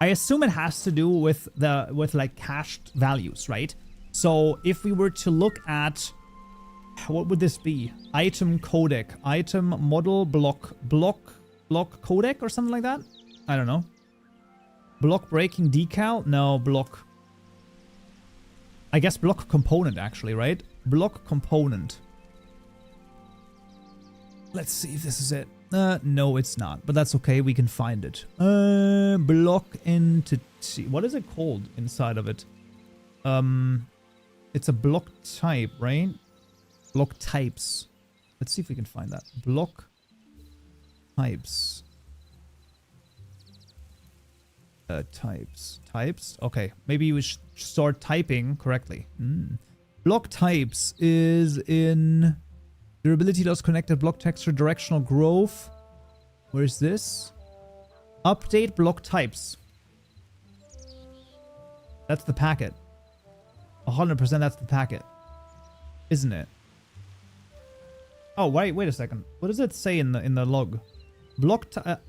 I assume it has to do with like cached values, right? So if we were to look at, what would this be? Item codec, item model block codec or something like that? I don't know. Block breaking decal? No, block. I guess block component actually, right? Block component. Let's see if this is it. No, it's not, but that's okay. We can find it. Block entity. What is it called inside of it? It's a block type, right? Block types. Let's see if we can find that. Block types. Types. Okay, maybe we should start typing correctly. Block types is in durability loss, connected block texture, directional growth. Where's this? Update block types. That's the packet. 100% that's the packet. Isn't it? Oh, wait a second. What does it say in the log? Block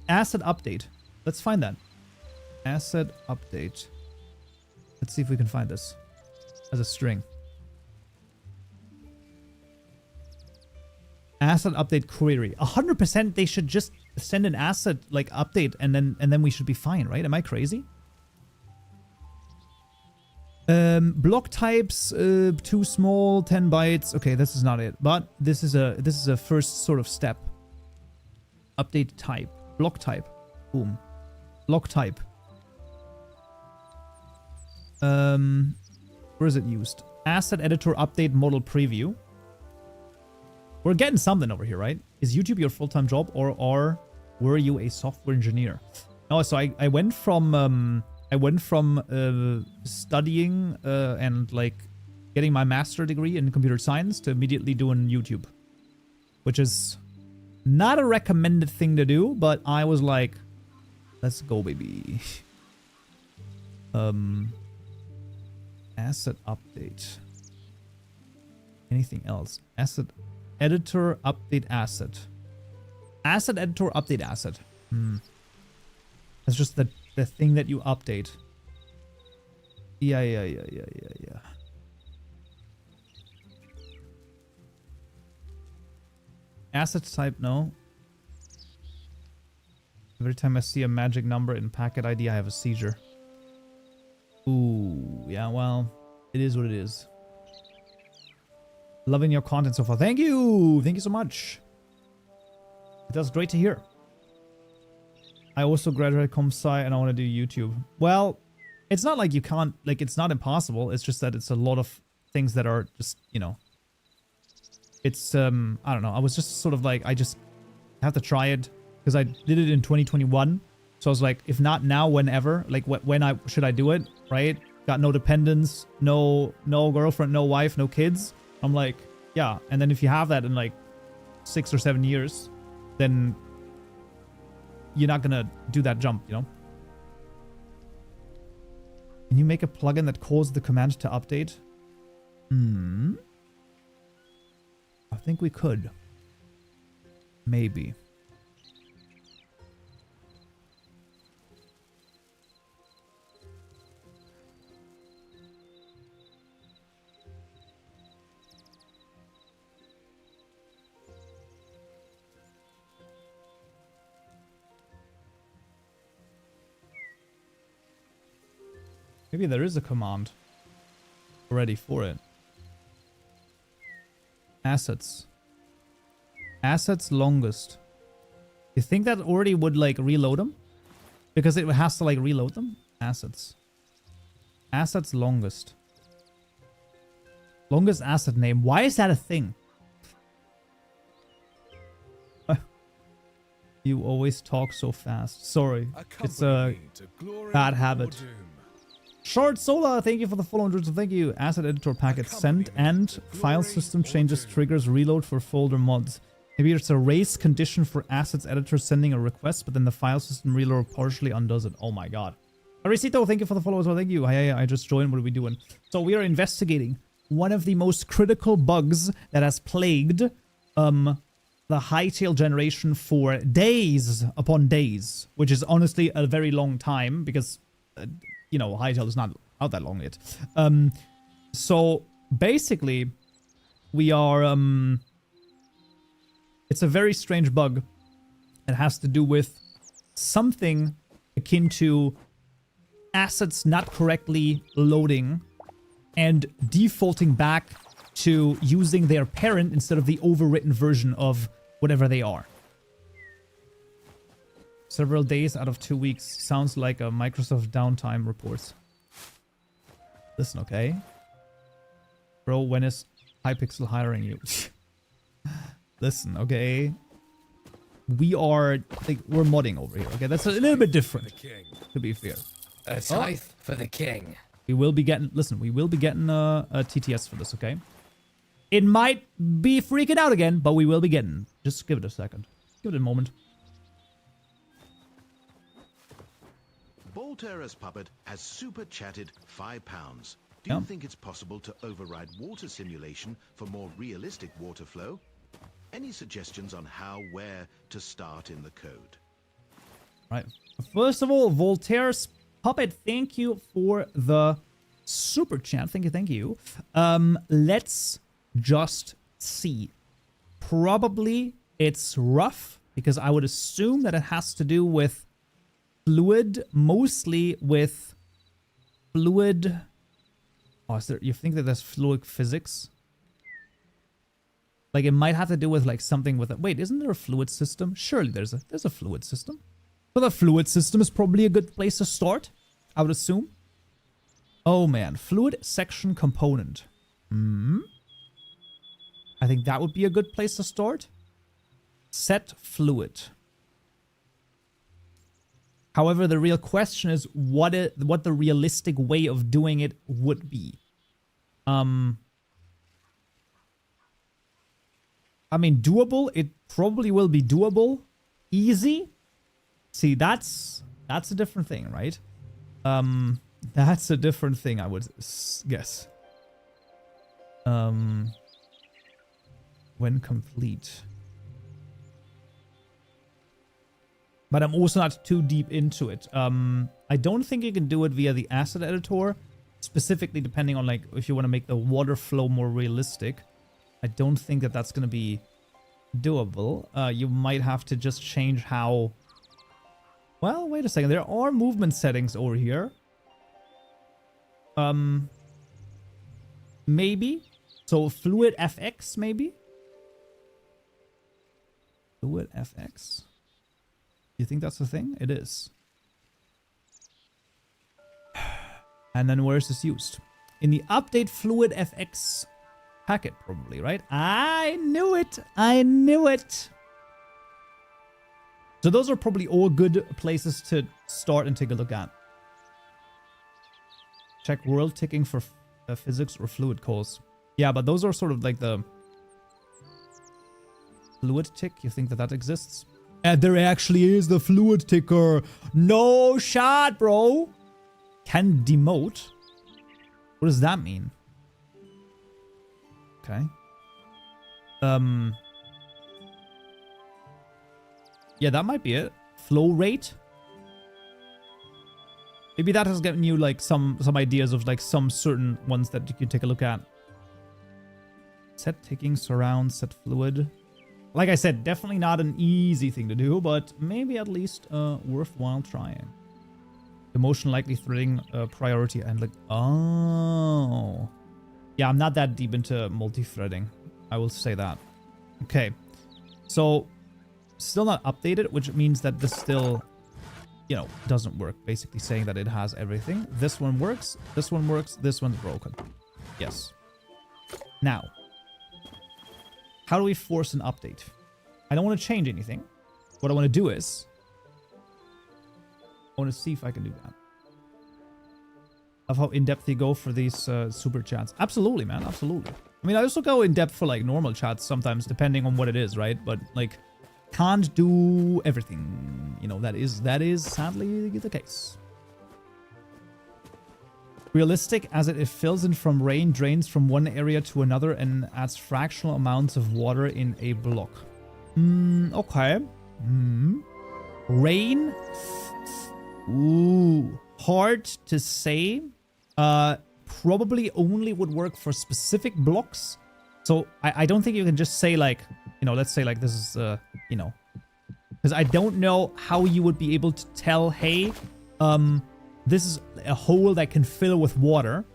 asset update. Let's find that. Asset update. Let's see if we can find this as a string. Asset update query. 100% they should just send an asset like update and then we should be fine, right? Am I crazy? Block types, too small, 10 bytes. Okay, this is not it, but this is a first sort of step. Update type, block type, boom, block type. Where is it used? Asset editor update model preview. We're getting something over here, right? Is YouTube your full-time job, or were you a software engineer? No, so I went from studying and like getting my master degree in computer science to immediately doing YouTube, which is not a recommended thing to do, but I was like, let's go, baby. Asset update. Anything else? Asset editor update asset. Asset editor update asset. That's just the thing that you update. Yeah. Asset type, no. Every time I see a magic number in packet ID, I have a seizure. Ooh, yeah, well, it is what it is. Loving your content so far. Thank you! Thank you so much. That's great to hear. I also graduated comp sci and I want to do YouTube. Well, it's not like you can't, like, it's not impossible. It's just that it's a lot of things that are just, you know, it's, I don't know. I was just sort of like, I just have to try it because I did it in 2021. So I was like, if not now, whenever, like when should I do it? Right? Got no dependents, no girlfriend, no wife, no kids. I'm like, yeah. And then if you have that in like 6 or 7 years, then you're not gonna do that jump, you know? Can you make a plugin that calls the command to update? I think we could. Maybe. Maybe there is a command already for it. Assets. Assets longest. You think that already would like reload them? Because it has to like reload them? Assets. Assets longest. Longest asset name. Why is that a thing? You always talk so fast. Sorry. It's a bad habit. Short Solar, thank you for the follow, thank you. Asset editor packet sent and file system changes triggers reload for folder mods. Maybe it's a race condition for assets editor sending a request, but then the file system reload partially undoes it. Oh my god. Arisito, thank you for the follow as well, thank you. I just joined, what are we doing? So we are investigating one of the most critical bugs that has plagued the Hytale generation for days upon days, which is honestly a very long time because you know, Hytale is not out that long yet. So basically, we are, it's a very strange bug. It has to do with something akin to assets not correctly loading and defaulting back to using their parent instead of the overwritten version of whatever they are. Several days out of 2 weeks. Sounds like a Microsoft downtime reports. Listen, okay? Bro, when is Hypixel hiring you? Listen, okay? We're modding over here, okay? That's a little bit different, to be fair. A tithe for the king. We will be getting, listen, we will be getting a TTS for this, okay? It might be freaking out again, but we will be getting. Just give it a second. Give it a moment. Volterra's puppet has super chatted £5. Do you think it's possible to override water simulation for more realistic water flow? Any suggestions on how, where to start in the code? Right. First of all, Voltaire's puppet, thank you for the super chat. Thank you. Let's just see. Probably it's rough because I would assume that it has to do with fluid, mostly with fluid. Oh, is there, you think that there's fluid physics? Like it might have to do with like something with it. Wait, isn't there a fluid system? Surely there's a fluid system. So the fluid system is probably a good place to start, I would assume. Oh man, fluid section component. I think that would be a good place to start. Set fluid. However, the real question is what the realistic way of doing it would be. I mean, doable. It probably will be doable. Easy. See, that's a different thing, right? That's a different thing, I would guess. When complete. But I'm also not too deep into it. I don't think you can do it via the asset editor, specifically depending on like if you want to make the water flow more realistic. I don't think that that's going to be doable. You might have to just change how... Well, wait a second. There are movement settings over here. Maybe. So fluid FX, maybe? Fluid FX? You think that's the thing? It is. And then where is this used? In the update fluid FX packet, probably, right? I knew it. I knew it. So those are probably all good places to start and take a look at. Check world ticking for physics or fluid calls. Yeah, but those are sort of like the fluid tick. You think that exists? And there actually is the fluid ticker. No shot, bro. Can demote. What does that mean? Okay. Yeah, that might be it. Flow rate. Maybe that has given you like some ideas of like some certain ones that you can take a look at. Set ticking, surround, set fluid. Like I said, definitely not an easy thing to do, but maybe at least worthwhile trying. Emotion likely threading priority and like, oh. Yeah, I'm not that deep into multi-threading. I will say that. Okay. So, still not updated, which means that this still, you know, doesn't work. Basically saying that it has everything. This one works, this one's broken. Yes. Now, how do we force an update? I don't want to change anything. What I want to do is, I want to see if I can do that. Of how in-depth you go for these super chats. Absolutely, man. Absolutely. I mean, I also go in-depth for like normal chats sometimes, depending on what it is, right? But like, can't do everything. You know, that is sadly the case. Realistic as it fills in from rain, drains from one area to another, and adds fractional amounts of water in a block. Okay. Rain. Ooh. hard to say. Probably only would work for specific blocks. So I don't think you can just say like, you know, let's say like this is, you know, because I don't know how you would be able to tell, hey, this is a hole that can fill with water.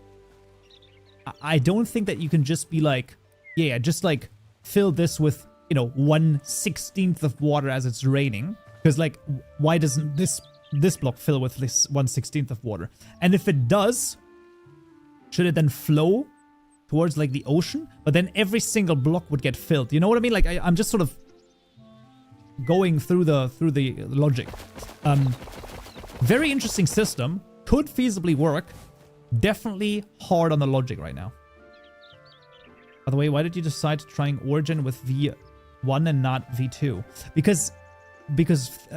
I don't think that you can just be like, yeah, just like fill this with, you know, 1/16 of water as it's raining. Because like, why doesn't this block fill with this 1/16 of water? And if it does, should it then flow towards like the ocean? But then every single block would get filled. You know what I mean? Like I'm just sort of going through the logic. Very interesting system. Could feasibly work. Definitely hard on the logic right now. By the way, why did you decide trying Origin with V1 and not V2? Because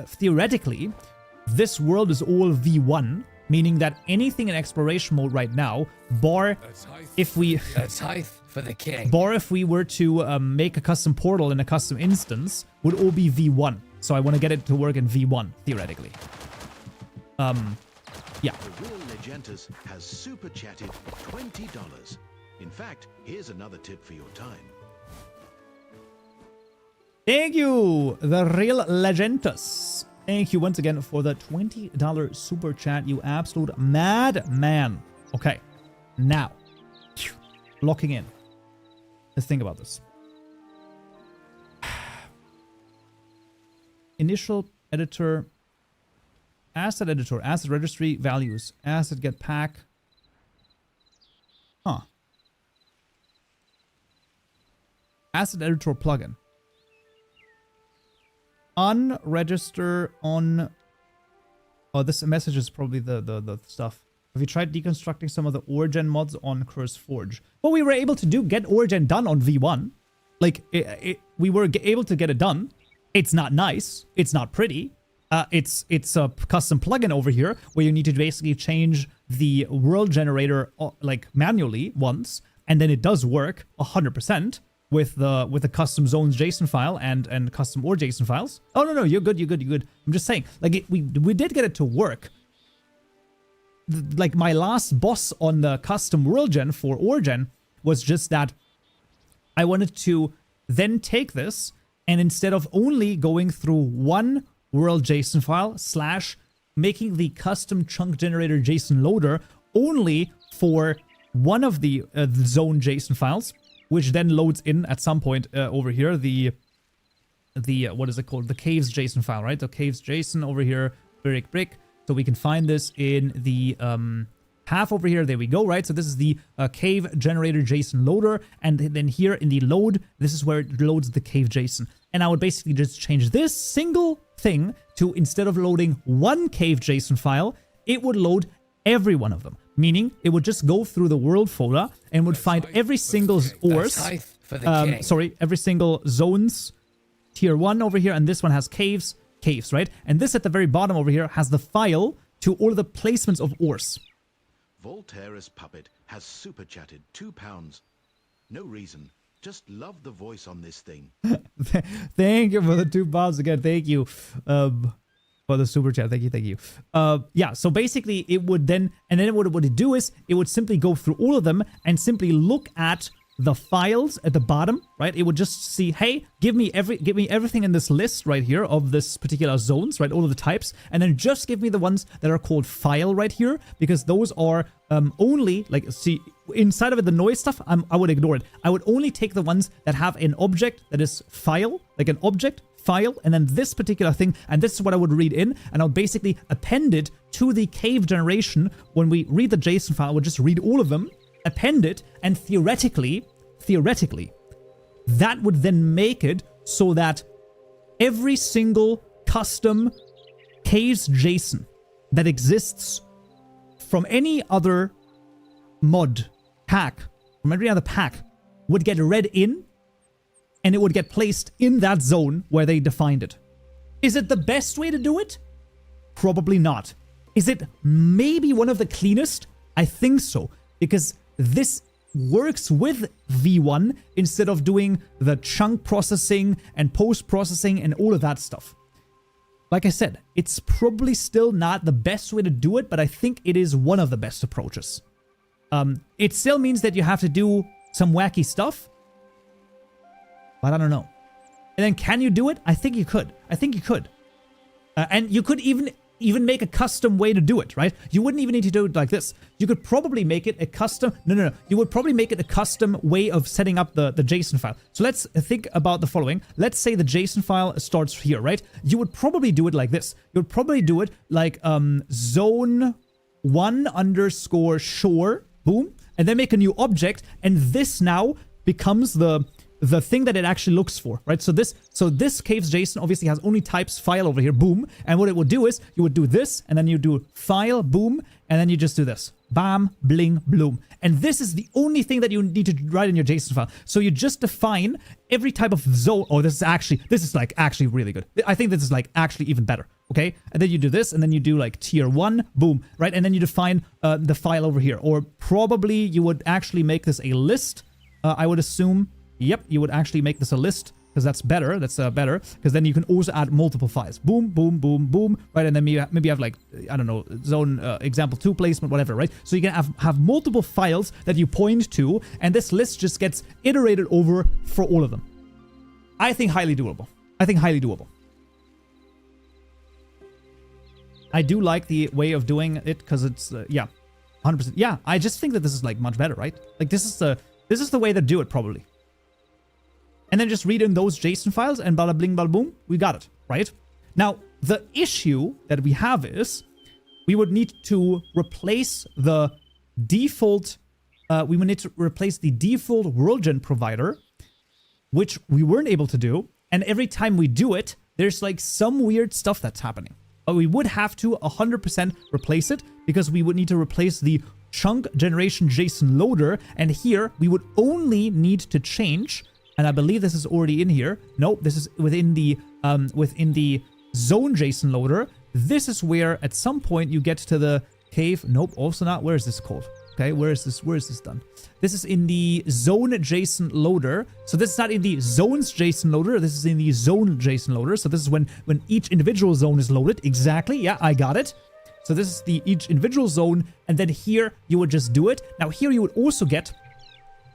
theoretically, this world is all V1, meaning that anything in exploration mode right now, bar if we for the king. Bar if we were to make a custom portal in a custom instance, would all be V1. So I want to get it to work in V1 theoretically. Yeah. The Real Legentus has super chatted $20. In fact, here's another tip for your time. Thank you, the Real Legentus. Thank you once again for the $20 super chat, you absolute madman. Okay, now, locking in. Let's think about this. Initial editor, asset editor, asset registry values, asset get pack. Huh. Asset editor plugin. Unregister on... Oh, this message is probably the stuff. Have you tried deconstructing some of the Origin mods on CurseForge? Well, we were able to get Origin done on V1. Like, we were able to get it done. It's not nice. It's not pretty. It's a custom plugin over here where you need to basically change the world generator like manually once, and then it does work 100%. With the custom zones JSON file and custom OR JSON files. Oh, no, you're good. I'm just saying, like, we did get it to work. Like, my last boss on the custom world gen for Origin was just that I wanted to then take this, and instead of only going through one world JSON file / making the custom chunk generator JSON loader only for one of the zone JSON files, which then loads in at some point over here, the what is it called? The caves JSON file, right? The caves JSON over here, brick. So we can find this in the path over here. There we go, right? So this is the cave generator JSON loader. And then here in the load, this is where it loads the cave JSON. And I would basically just change this single thing to, instead of loading one cave JSON file, it would load every one of them. Meaning, it would just go through the world folder and would find every single ores, every single zones, tier 1 over here, and this one has caves, right? And this at the very bottom over here has the file to all of the placements of ores. Voltaire's Puppet has super chatted £2. No reason, just love the voice on this thing. Thank you for the £2 again, thank you. For the super chat, thank you. Yeah, so basically it would then, and then what it would do is, it would simply go through all of them and simply look at the files at the bottom, right? It would just see, hey, give me everything in this list right here of this particular zones, right? All of the types, and then just give me the ones that are called file right here, because those are only, like, see, inside of it, the noise stuff, I would ignore it. I would only take the ones that have an object that is file, like an object, file, and then this particular thing, and this is what I would read in, and I would basically append it to the cave generation. When we read the JSON file, I would just read all of them, append it, and theoretically, that would then make it so that every single custom caves JSON that exists from any other mod pack, from every other pack, would get read in, and it would get placed in that zone where they defined it. Is it the best way to do it? Probably not. Is it maybe one of the cleanest? I think so, because this works with V1 instead of doing the chunk processing and post-processing and all of that stuff. like I said, it's probably still not the best way to do it, but I think it is one of the best approaches. It still means that you have to do some wacky stuff, but I don't know. And then can you do it? I think you could. I think you could. And you could even make a custom way to do it, right? You wouldn't even need to do it like this. You could probably make it a custom... No. You would probably make it a custom way of setting up the JSON file. So let's think about the following. Let's say the JSON file starts here, right? You would probably do it like this. You would probably do it like zone 1 underscore shore, boom, and then make a new object, and this now becomes the thing that it actually looks for, right? So this caves JSON obviously has only types file over here, boom. And what it would do is you would do this, and then you do file, boom, and then you just do this, bam, bling, bloom. And this is the only thing that you need to write in your JSON file. So you just define every type of zone. Oh, this is like actually really good. I think this is like actually even better. Okay, and then you do this, and then you do like tier 1, boom, right? And then you define the file over here. Or probably you would actually make this a list, I would assume. Yep, you would actually make this a list, because that's better. That's better, because then you can also add multiple files. Boom, boom, boom, boom, right? And then maybe you have like, I don't know, zone example 2 placement, whatever, right? So you can have multiple files that you point to, and this list just gets iterated over for all of them. I think highly doable. I do like the way of doing it, because it's, yeah, 100%. Yeah, I just think that this is like much better, right? Like this is the way to do it, probably. And then just read in those JSON files and bada bling bada boom, we got it, right? Now, the issue that we have is we would need to replace the default, WorldGen provider, which we weren't able to do. And every time we do it, there's like some weird stuff that's happening. But we would have to 100% replace it, because we would need to replace the chunk generation JSON loader. And here we would only need to change, and I believe this is already in here. Nope, this is within the zone JSON loader. This is where at some point you get to the cave. Nope, also not. Where is this called? Okay, where is this done? This is in the zone JSON loader. So this is not in the zones JSON loader. This is in the zone JSON loader. So this is when each individual zone is loaded. Exactly. Yeah, I got it. So this is each individual zone. And then here you would just do it. Now here you would also get,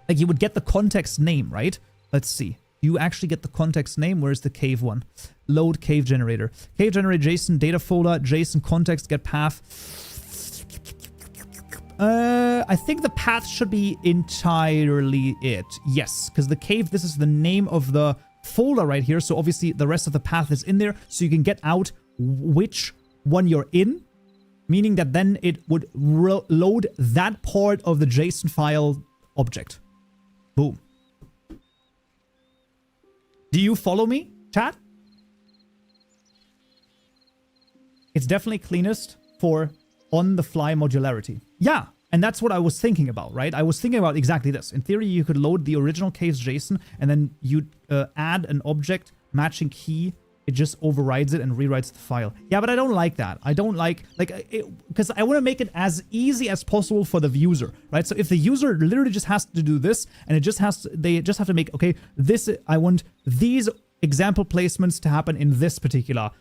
like, you would get the context name, right? Let's see. You actually get the context name. Where's the cave one? Load cave generator. Cave generator JSON data folder JSON context get path. I think the path should be entirely it. Yes, because the cave, this is the name of the folder right here. So obviously the rest of the path is in there. So you can get out which one you're in, meaning that then it would load that part of the JSON file object. Boom. Do you follow me, chat? It's definitely cleanest for on-the-fly modularity. Yeah, and that's what I was thinking about, right? I was thinking about exactly this. In theory, you could load the original cave's JSON, and then you'd add an object matching key. It just overrides it and rewrites the file. Yeah, but I don't like that. I don't like because I want to make it as easy as possible for the user, right? So if the user literally just has to do this, and they just have to make, okay, I want these example placements to happen in this particular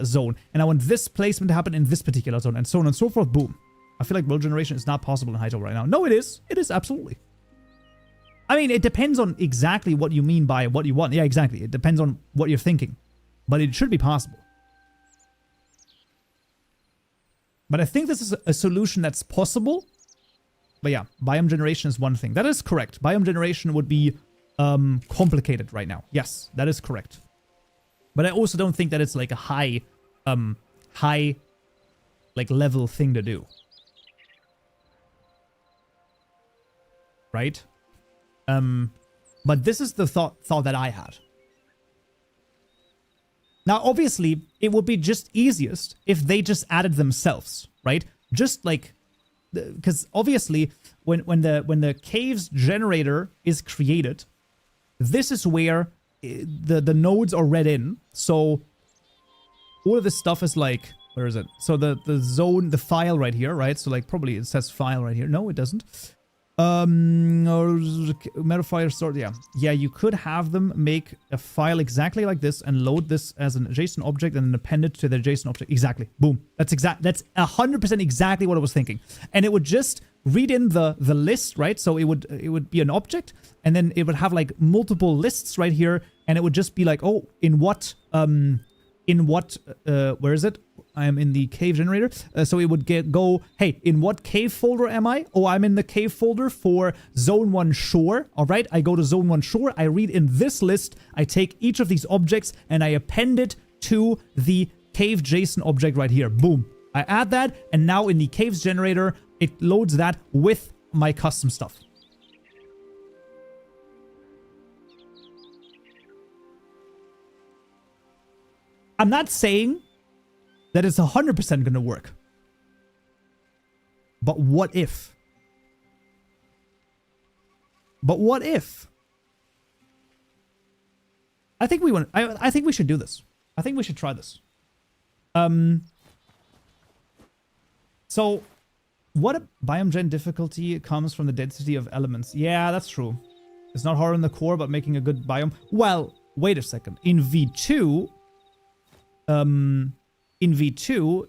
zone, and I want this placement to happen in this particular zone, and so on and so forth. Boom. I feel like world generation is not possible in Hytale right now. No, it is. It is absolutely. I mean, it depends on exactly what you mean by what you want. Yeah, exactly. It depends on what you're thinking. But it should be possible. But I think this is a solution that's possible. But yeah, biome generation is one thing. That is correct. Biome generation would be complicated right now. Yes, that is correct. But I also don't think that it's like a high like level thing to do. Right? But this is the thought that I had. Now, obviously, it would be just easiest if they just added themselves, right? Just like, because obviously, when the cave's generator is created, this is where the nodes are read in. So all of this stuff is like, where is it? So the zone, the file right here, right? So like probably it says file right here. No, it doesn't. Metaphor sort, yeah, you could have them make a file exactly like this and load this as an JSON object and then append it to the JSON object. Exactly. Boom. That's 100% exactly what I was thinking. And it would just read in the list, right? So it would be an object, and then it would have like multiple lists right here, and it would just be like, oh, where is it? I am in the cave generator. So it would go, hey, in what cave folder am I? Oh, I'm in the cave folder for zone 1 shore. All right, I go to zone 1 shore. I read in this list. I take each of these objects and I append it to the cave JSON object right here. Boom. I add that, and now in the caves generator, it loads that with my custom stuff. I'm not saying that it's 100% going to work. But what if? But what if? I think I think we should do this. I think we should try this. So what biome gen difficulty comes from the density of elements? Yeah, that's true. It's not hard in the core, but making a good biome. Well, wait a second. In V2,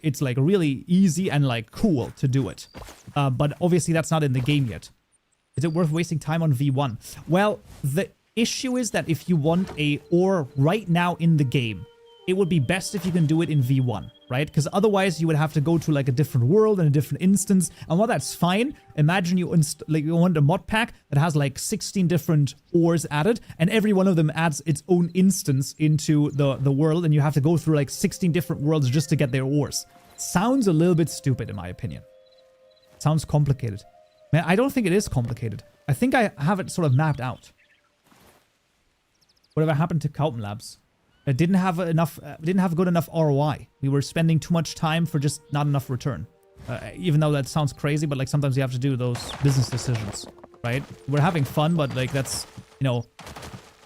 it's like really easy and like cool to do it. But obviously that's not in the game yet. Is it worth wasting time on V1? Well, the issue is that if you want a ore right now in the game, it would be best if you can do it in V1, right? Because otherwise you would have to go to like a different world and a different instance. And while that's fine, imagine you want a mod pack that has like 16 different ores added, and every one of them adds its own instance into the world, and you have to go through like 16 different worlds just to get their ores. Sounds a little bit stupid in my opinion. Sounds complicated. Man, I don't think it is complicated. I think I have it sort of mapped out. Whatever happened to Kaupen Labs? It didn't have good enough ROI. We were spending too much time for just not enough return. Even though that sounds crazy, but like sometimes you have to do those business decisions, right? We're having fun, but like that's, you know,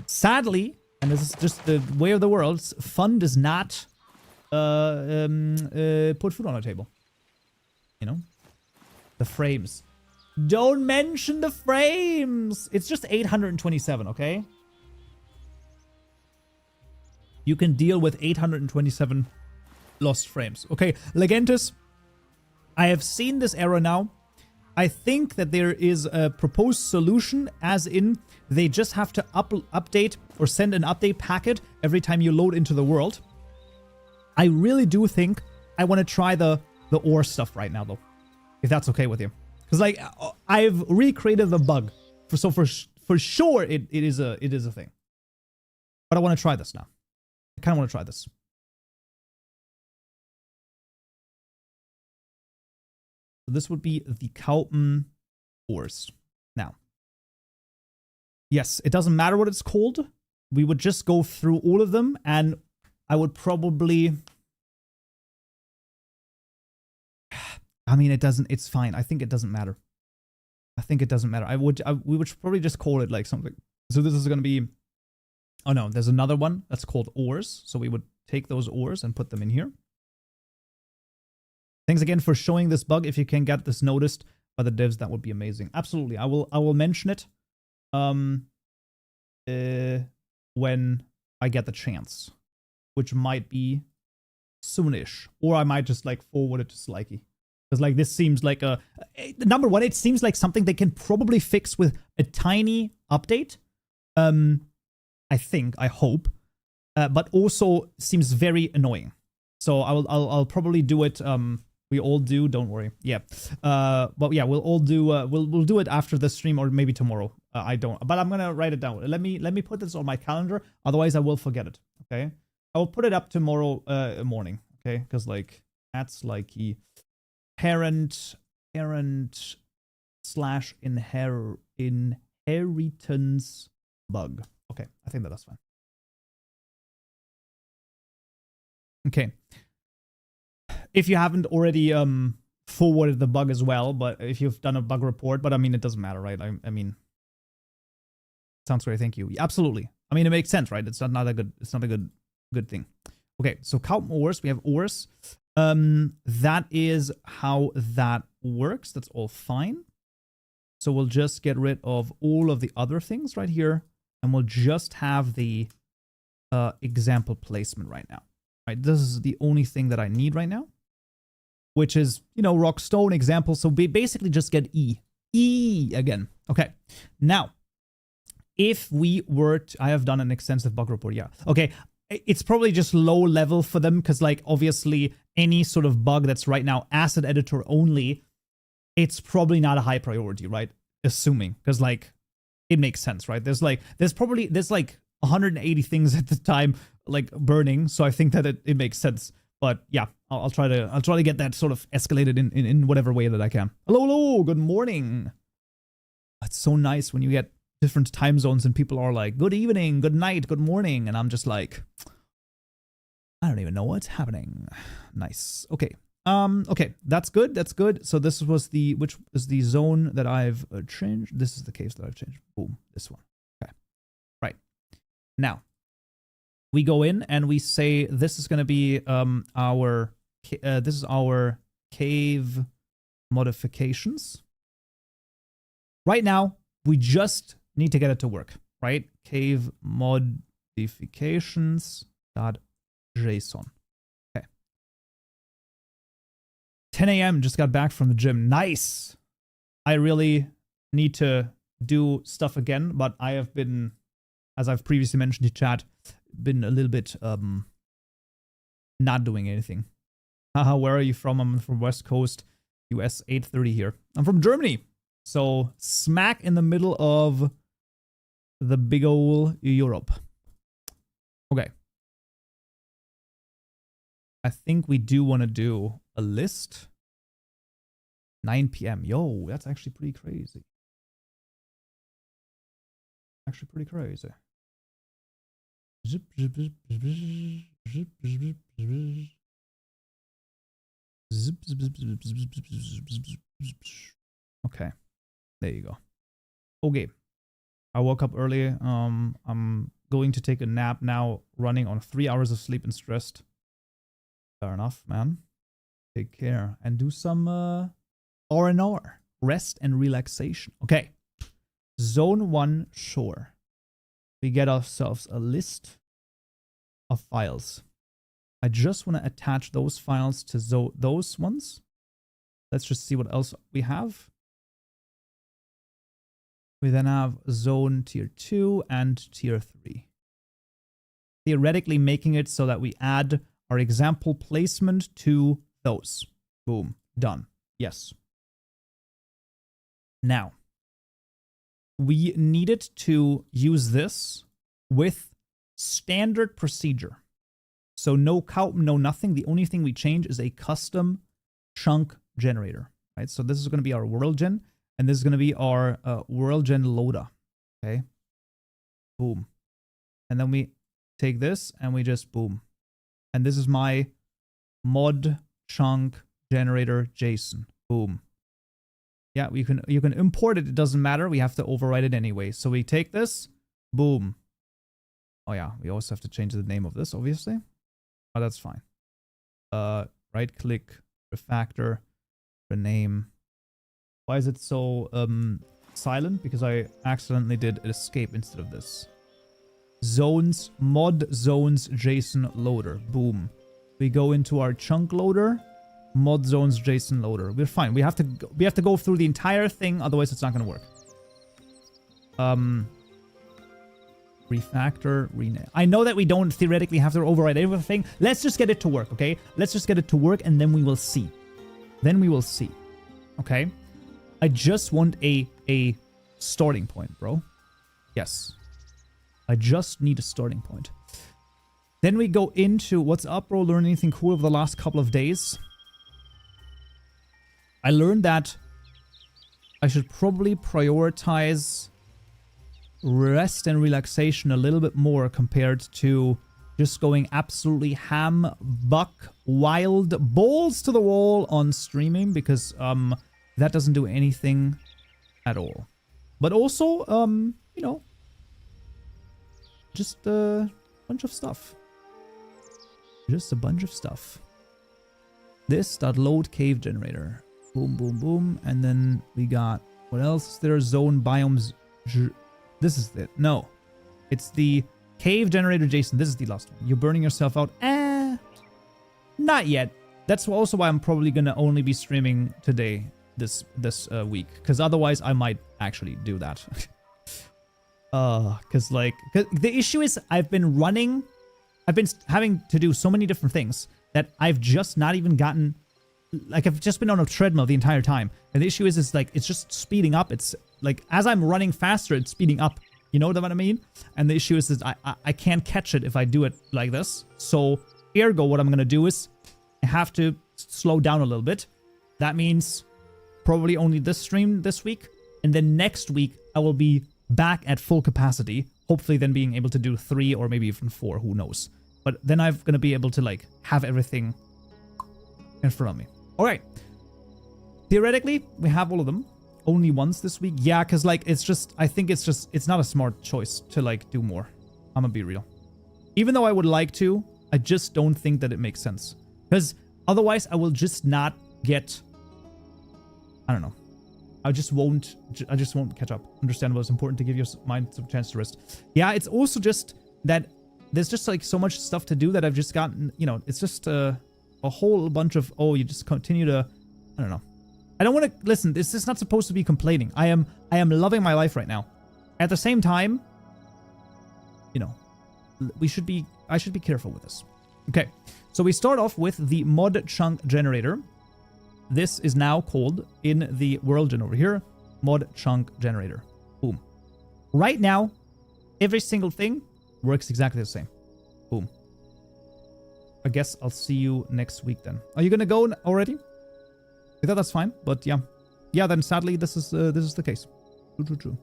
sadly, and this is just the way of the world, fun does not put food on the table. You know? The frames. Don't mention the frames! It's just 827, okay? You can deal with 827 lost frames. Okay, Legentis, I have seen this error now. I think that there is a proposed solution, as in they just have to update or send an update packet every time you load into the world. I really do think I want to try the ore stuff right now, though, if that's okay with you. Because like I've recreated the bug, so for sure it is a thing. But I want to try this now. I kind of want to try this. So this would be the Kaupen ores. Now, yes, it doesn't matter what it's called. We would just go through all of them, and I would probably... I mean, it doesn't... It's fine. I think it doesn't matter. I think it doesn't matter. We would probably just call it like something. So this is going to be... Oh no, there's another one that's called ores. So we would take those ores and put them in here. Thanks again for showing this bug. If you can get this noticed by the devs, that would be amazing. Absolutely. I will mention it when I get the chance, which might be soonish, or I might just like forward it to Slikey. Because like this seems like number one, it seems like something they can probably fix with a tiny update. I hope, but also seems very annoying. So I'll probably do it. We all do. Don't worry. Yeah. But yeah, we'll all do. We'll do it after the stream or maybe tomorrow. I don't. But I'm gonna write it down. Let me put this on my calendar. Otherwise, I will forget it. Okay. I will put it up tomorrow morning. Okay. Because like that's like parent / inheritance bug. Okay, I think that's fine. Okay. If you haven't already forwarded the bug as well, but if you've done a bug report, but I mean, it doesn't matter, right? I mean, sounds great. Thank you. Absolutely. I mean, it makes sense, right? It's not a good thing. Okay, so Kaupen ores, we have ores. That is how that works. That's all fine. So we'll just get rid of all of the other things right here, and we'll just have the example placement right now. Right, this is the only thing that I need right now, which is, you know, rock, stone, example. So we basically just get E again. Okay, now, if we were to, I have done an extensive bug report, yeah. Okay, it's probably just low level for them because, like, obviously any sort of bug that's right now asset editor only, it's probably not a high priority, right? Assuming, because, like, it makes sense, right? There's like 180 things at the time, like, burning, so I think that it makes sense. But yeah, I'll try to get that sort of escalated in whatever way that I can. Hello, good morning. It's so nice when you get different time zones and people are like, good evening, good night, good morning, and I'm just like, I don't even know what's happening. Nice. Okay. Okay, that's good. That's good. So this was which is the zone that I've changed. This is the case that I've changed. Boom, this one. Okay, right. Now, we go in and we say this is going to be this is our cave modifications. Right now, we just need to get it to work, right? Cave modifications.json. 10 a.m. just got back from the gym. Nice. I really need to do stuff again, but I have been, as I've previously mentioned in chat, been a little bit not doing anything. Haha, where are you from? I'm from West Coast, US 8:30 here. I'm from Germany. So smack in the middle of the big ol' Europe. Okay. I think we do want to do a list. 9 p.m. Yo, that's actually pretty crazy. Actually pretty crazy. Zip, zip, zip, zip, zip, zip, zip, zip. Zip, zip, zip, zip, zip, zip, zip, zip, zip. Okay. There you go. Okay. I woke up early. I'm going to take a nap now, running on 3 hours of sleep and stressed. Fair enough, man. Take care and do some R&R, rest and relaxation. Okay. Zone 1 shore. We get ourselves a list of files. I just want to attach those files to those ones. Let's just see what else we have. We then have zone tier 2 and tier 3. Theoretically making it so that we add our example placement to those. Boom. Done. Yes. Now, we needed to use this with standard procedure. So no count, no nothing. The only thing we change is a custom chunk generator, right? So this is going to be our world gen, and this is going to be our world gen loader. Okay. Boom. And then we take this and we just boom. And this is my mod chunk generator JSON. Boom. Yeah, you can import it. It doesn't matter. We have to override it anyway. So we take this. Boom. Oh yeah, we also have to change the name of this, obviously. Oh, that's fine. Right click, refactor, rename. Why is it so silent? Because I accidentally did escape instead of this. Zones, mod zones JSON loader. Boom. We go into our chunk loader, mod zones JSON loader. We're fine. We have to go through the entire thing, otherwise it's not going to work. Refactor, rename. I know that we don't theoretically have to override everything. Let's just get it to work, okay? Let's just get it to work and then we will see. Then we will see. Okay? I just want a starting point, bro. Yes. I just need a starting point. Then we go into what's up, bro. Learn anything cool over the last couple of days? I learned that I should probably prioritize rest and relaxation a little bit more compared to just going absolutely ham, buck, wild, balls to the wall on streaming, because that doesn't do anything at all. But also, you know, just a bunch of stuff. Just a bunch of stuff. This.load cave generator. Boom, boom, boom. And then we got What else is there? Zone biomes. This is it. No. It's the cave generator, Jason. This is the last one. You're burning yourself out. Not yet. That's also why I'm probably going to only be streaming today, this week. Because otherwise, I might actually do that. Because the issue is I've been having to do so many different things that I've just not even gotten, like I've just been on a treadmill the entire time. And the issue is like, it's just speeding up. It's like, as I'm running faster, it's speeding up. You know what I mean? And the issue is I can't catch it if I do it like this. So ergo, what I'm going to do is I have to slow down a little bit. That means probably only this stream this week. And then next week, I will be back at full capacity. Hopefully then being able to do 3 or maybe even 4, who knows. But then I'm going to be able to like have everything in front of me. All right. Theoretically, we have all of them. Only once this week. Yeah, because like it's just, I think it's not a smart choice to like do more. I'm going to be real. Even though I would like to, I just don't think that it makes sense. Because otherwise I will just not get, I don't know. I just won't catch up. Understandable. It's important to give your mind some chance to rest. Yeah, it's also just that there's just like so much stuff to do that I've just gotten, you know, it's just a whole bunch of, oh, you just continue to, I don't know. I don't want to, listen, this is not supposed to be complaining. I am loving my life right now. At the same time, you know, I should be careful with this. Okay, so we start off with the mod chunk generator. This is now called in the world gen over here, mod chunk generator. Boom. Right now, every single thing works exactly the same. Boom. I guess I'll see you next week then. Are you gonna go already? I thought that's fine, but yeah. Yeah, then sadly this is the case. True.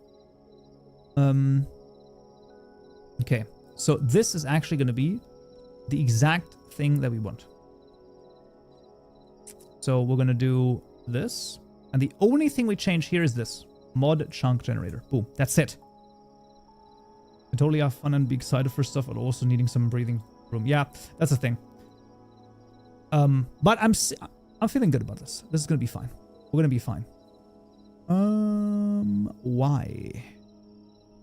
Okay. So this is actually gonna be the exact thing that we want. So we're going to do this. And the only thing we change here is this. Mod chunk generator. Boom. That's it. I totally have fun and be excited for stuff, but also needing some breathing room. Yeah, that's the thing. But I'm feeling good about this. This is going to be fine. We're going to be fine. Why?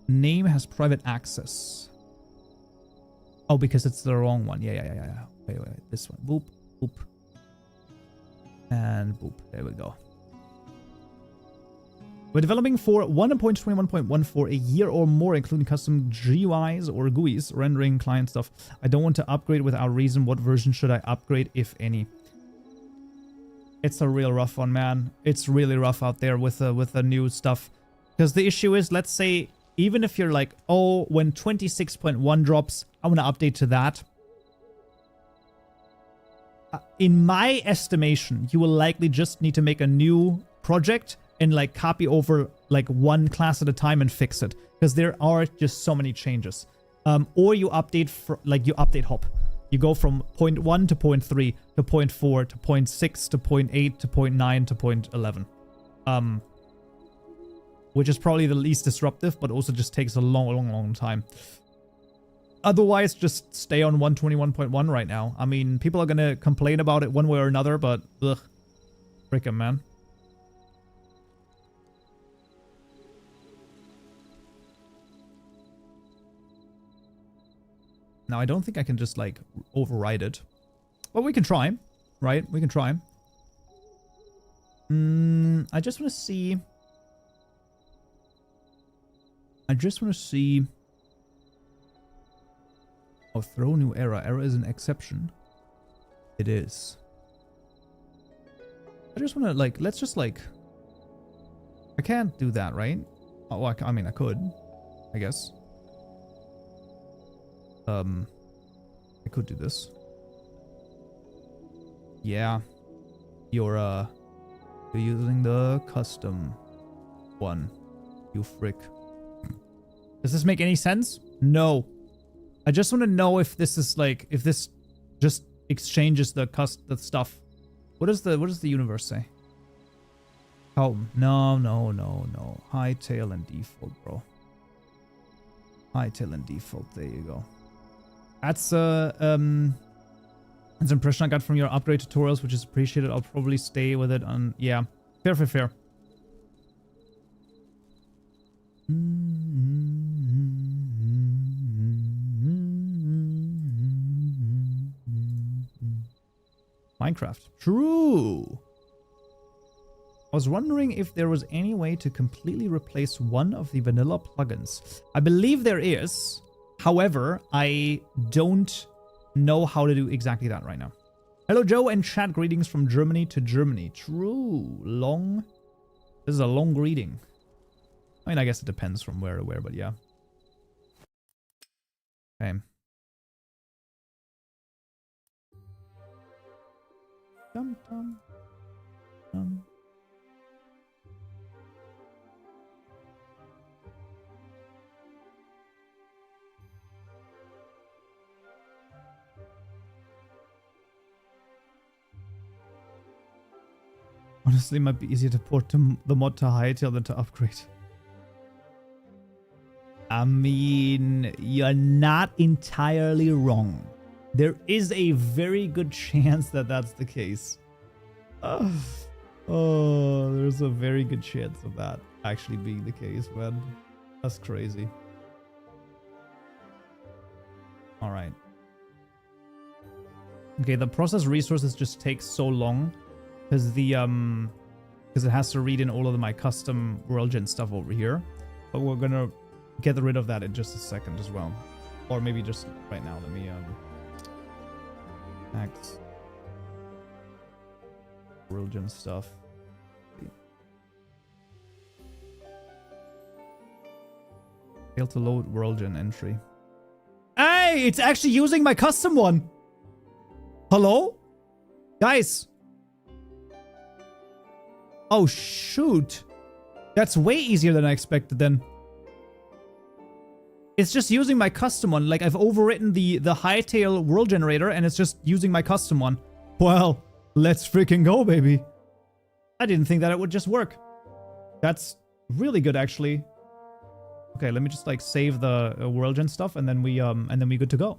Name has private access. Oh, because it's the wrong one. Yeah. Wait. This one. Boop. Boop. And boop. There we go. We're developing for 1.21.1 for a year or more, including custom GUIs or GUIs, rendering client stuff. I don't want to upgrade without reason. What version should I upgrade, if any? It's a real rough one, man. It's really rough out there with the new stuff. Because the issue is, let's say, even if you're like, oh, when 26.1 drops, I want to update to that. In my estimation, you will likely just need to make a new project and like copy over like one class at a time and fix it, because there are just so many changes. Or you update you update hop. You go from 0.1 to 0.3 to 0.4 to 0.6 to 0.8 to 0.9 to 0.11. Which is probably the least disruptive, but also just takes a long time. Otherwise, just stay on 121.1 right now. I mean, people are gonna complain about it one way or another, but ugh. Frickin' man. Now, I don't think I can just, like, override it. But we can try, right? We can try. I just want to see... Oh, throw new error. Error is an exception. It is. I just want to, like, let's just, like... I can't do that, right? Oh, I mean, I could. I guess. I could do this. Yeah. You're using the custom one. You frick. Does this make any sense? No. I just want to know if this is like, if this just exchanges the stuff. What does the universe say? Oh, no. Hytale and default, bro. Hytale and default. There you go. That's an impression I got from your upgrade tutorials, which is appreciated. I'll probably stay with it on, yeah. Fair. Minecraft. True. I was wondering if there was any way to completely replace one of the vanilla plugins. I believe there is. However, I don't know how to do exactly that right now. Hello, Joe, and chat greetings from Germany to Germany. True. Long. This is a long greeting. I mean, I guess it depends from where to where, but yeah. Okay. Dum, dum, dum. Honestly, it might be easier to port the mod to Hytale than to upgrade. I mean, you're not entirely wrong. There is a very good chance that that's the case. Oh, there's a very good chance of that actually being the case, man. That's crazy. All right. Okay, the process resources just takes so long because because it has to read in all of my custom WorldGen stuff over here. But we're gonna get rid of that in just a second as well, or maybe just right now. Let me act WorldGen stuff. Failed to load WorldGen entry. Hey, it's actually using my custom one. Hello, guys. Oh, shoot. That's way easier than I expected then. It's just using my custom one. Like, I've overwritten the Hytale world generator, and it's just using my custom one. Well, let's freaking go, baby. I didn't think that it would just work. That's really good, actually. Okay, let me just, like, save the WorldGen stuff, and then we good to go.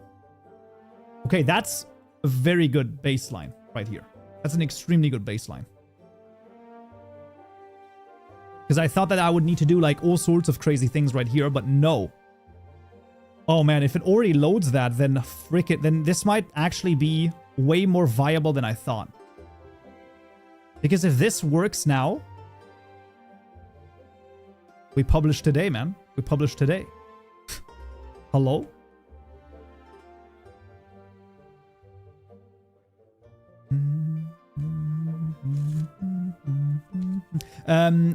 Okay, that's a very good baseline right here. That's an extremely good baseline. Because I thought that I would need to do like all sorts of crazy things right here, but no. Oh man, if it already loads that, then frick it, then this might actually be way more viable than I thought. Because if this works now, we publish today, man. We publish today. Hello?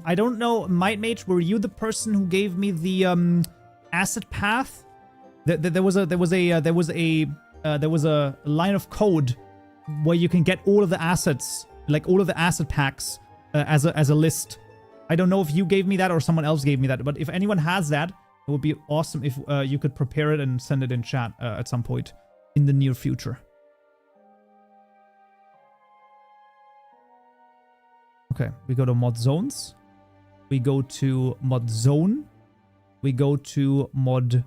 I don't know, Might Mage, were you the person who gave me the asset path? There was a line of code where you can get all of the assets, like all of the asset packs, as a list. I don't know if you gave me that or someone else gave me that, but if anyone has that, it would be awesome if you could prepare it and send it in chat at some point in the near future. Okay, we go to mod zones. We go to mod zone. We go to mod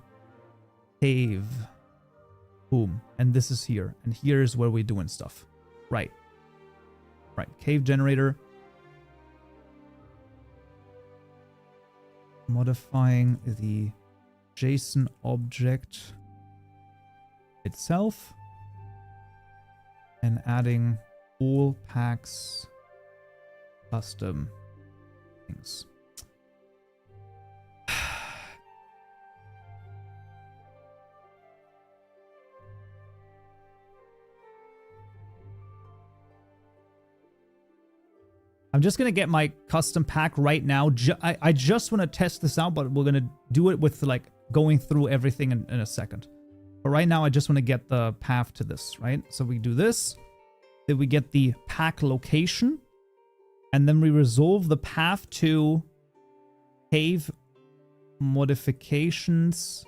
cave. Boom. And this is here. And here's where we're doing stuff. Right. Right. Cave generator. Modifying the JSON object itself. And adding all packs custom things. I'm just going to get my custom pack right now. I just want to test this out, but we're going to do it with like going through everything in a second. But right now, I just want to get the path to this, right? So we do this. Then we get the pack location. And then we resolve the path to cave modifications.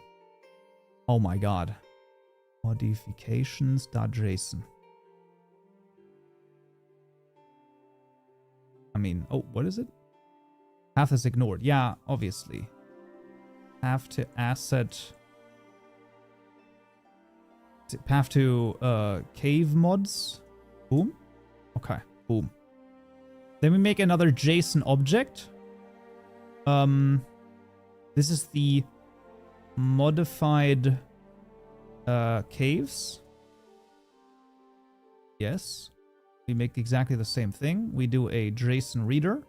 Oh my god. Modifications.json. I mean, oh, what is it? Path is ignored. Yeah, obviously. Path to asset. Path to cave mods. Boom. Okay, boom. Then we make another JSON object. This is the modified caves. Yes. We make exactly the same thing. We do a JSON reader.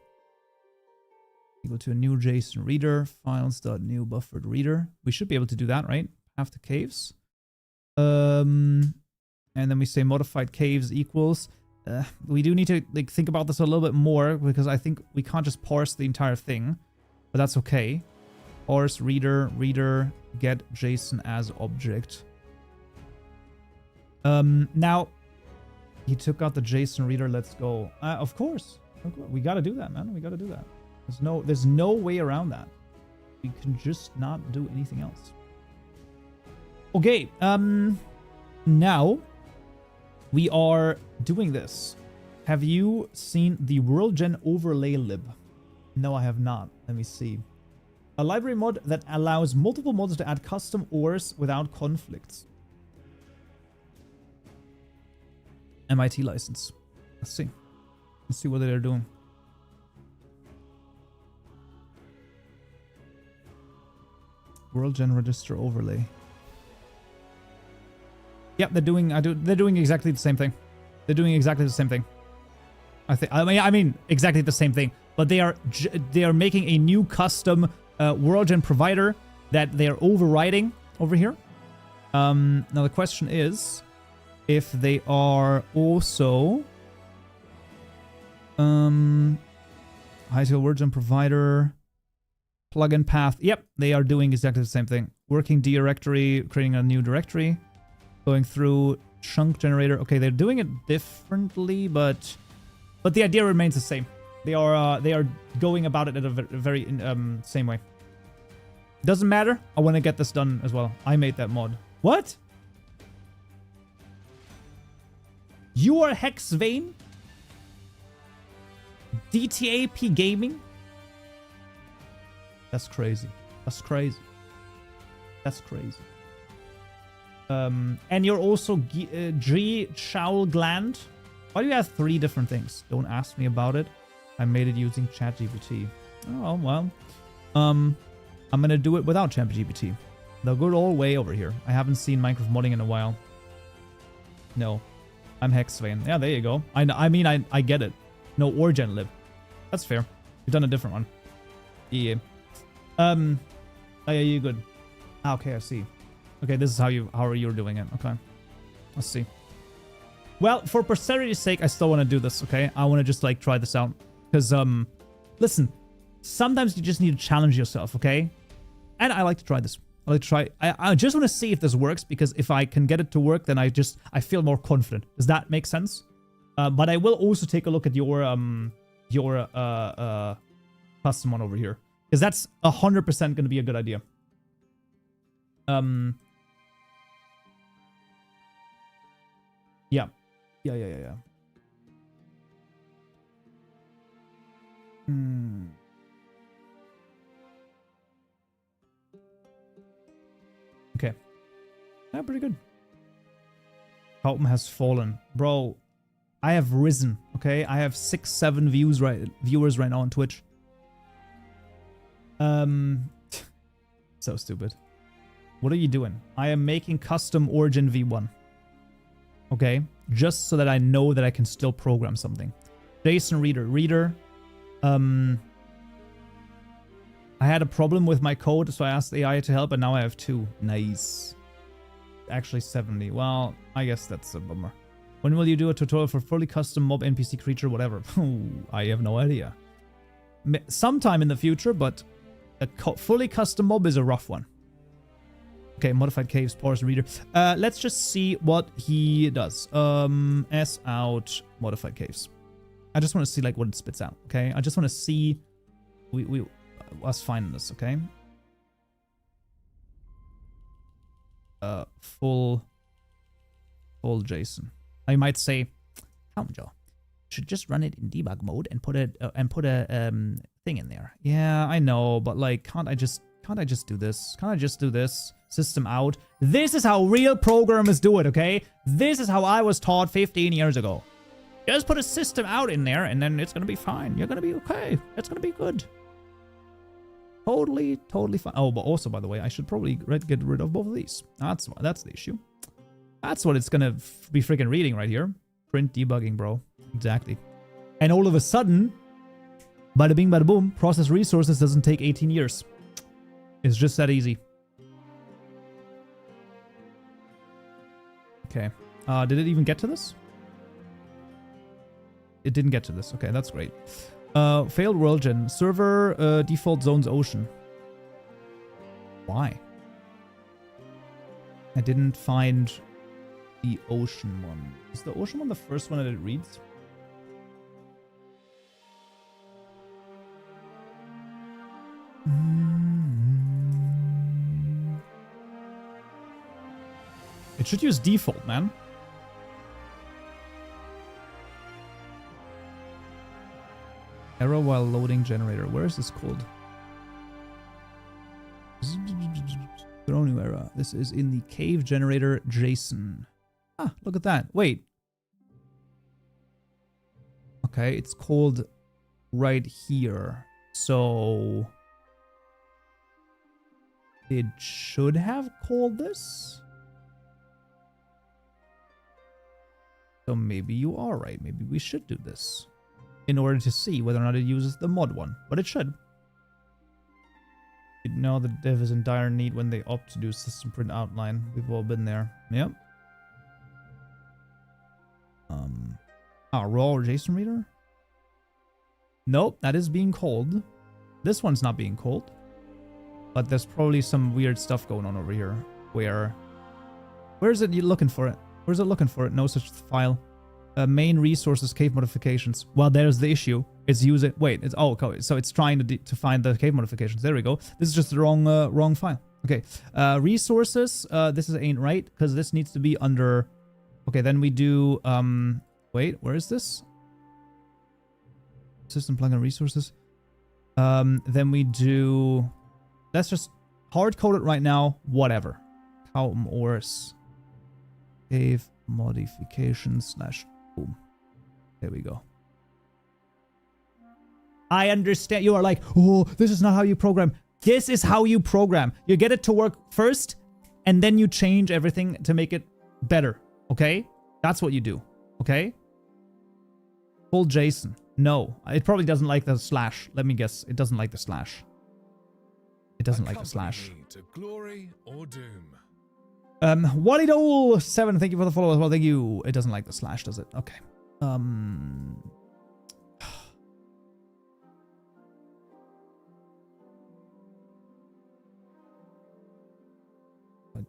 We go to a new JSON reader, files.new buffered reader. We should be able to do that, right? Path to caves. And then we say modified caves equals. We do need to like think about this a little bit more because I think we can't just parse the entire thing, but that's okay. Parse reader get JSON as object. Now he took out the JSON reader. Let's go. Of course, we got to do that, man. We got to do that. There's no way around that. We can just not do anything else. Okay. Now we are doing this. Have you seen the WorldGen overlay lib? No, I have not. Let me see. A library mod that allows multiple mods to add custom ores without conflicts. MIT license. Let's see. Let's see what they're doing. WorldGen register overlay. Yep, they're doing exactly the same thing. They're doing exactly the same thing. I mean exactly the same thing. But they are making a new custom WorldGen provider that they are overriding over here. Now the question is if they are also Hytale WorldGen provider plugin path. Yep, they are doing exactly the same thing. Working directory, creating a new directory. Going through chunk generator. Okay, they're doing it differently, but the idea remains the same. They are going about it in a very same way. Doesn't matter. I want to get this done as well. I made that mod. What? You are Hexvane? DTAP Gaming? That's crazy. That's crazy. That's crazy. And you're also G Chowl Gland. Why do you have 3 different things? Don't ask me about it. I made it using ChatGPT. Oh, well. I'm gonna do it without ChatGPT. The good old way over here. I haven't seen Minecraft modding in a while. No. I'm Hexvane. Yeah, there you go. I mean, I get it. No, Origin lib. That's fair. You've done a different one. Yeah. Oh, yeah, you're good. Okay, I see. Okay, this is how you're doing it. Okay. Let's see. Well, for posterity's sake, I still want to do this, okay? I want to just, like, try this out. Because, listen, sometimes you just need to challenge yourself, okay? And I like to try this. I like to try... I just want to see if this works, because if I can get it to work, then I feel more confident. Does that make sense? But I will also take a look at your custom one over here. Because that's 100% going to be a good idea. Yeah. Yeah. Okay. Yeah, pretty good. Houghton has fallen. Bro, I have risen, okay? I have 6-7 viewers right now on Twitch. So stupid. What are you doing? I am making custom Origin V1. Okay? Just so that I know that I can still program something. JSON reader. I had a problem with my code, so I asked AI to help, and now I have 2. Nice. Actually 70. Well, I guess that's a bummer. When will you do a tutorial for fully custom mob NPC creature, whatever? I have no idea. Sometime in the future, but a fully custom mob is a rough one. Okay, modified caves, parse reader. Let's just see what he does. S out modified caves. I just want to see like what it spits out. Okay, I just want to see we us finding this. Okay. Full JSON. I might say, Joe, should just run it in debug mode and put a thing in there. Yeah, I know, but like, can't I just do this? Can't I just do this? System out. This is how real programmers do it, okay? This is how I was taught 15 years ago. Just put a system out in there, and then it's gonna be fine. You're gonna be okay. It's gonna be good. Totally fine. Oh, but also, by the way, I should probably get rid of both of these. That's the issue. That's what it's gonna be freaking reading right here. Print debugging, bro. Exactly. And all of a sudden, bada bing, bada boom, process resources doesn't take 18 years. It's just that easy. Okay. Did it even get to this? It didn't get to this. Okay, that's great. Failed world gen. Server default zones ocean. Why? I didn't find the ocean one. Is the ocean one the first one that it reads? It should use default, man. Error while loading generator. Where is this called? Throw new error. This is in the cave generator JSON. Ah, look at that. Wait. Okay, it's called right here. So it should have called this. So maybe you are right. Maybe we should do this in order to see whether or not it uses the mod one. But it should. You know the dev is in dire need when they opt to do system print outline. We've all been there. Yep. Raw JSON reader? Nope, that is being called. This one's not being called. But there's probably some weird stuff going on over here. Where is it? You looking for it? Where's it looking for it? No such file. Main resources, cave modifications. Well, there's the issue. It's using. Wait. It's okay. So it's trying to find the cave modifications. There we go. This is just the wrong file. Okay. Resources. This ain't right because this needs to be under. Okay. Then we do. Wait. Where is this? System plugin resources. Then we do. Let's just hard code it right now. Whatever. Cowm ors. Cave modifications / boom. There we go. I understand. You are like, oh, this is not how you program. This is how you program. You get it to work first, and then you change everything to make it better. Okay? That's what you do. Okay? Full JSON. No. It probably doesn't like the slash. Let me guess. It doesn't like the slash. It doesn't like the slash. To glory or doom. Walidol7, thank you for the follow as well. Thank you. It doesn't like the slash, does it? Okay.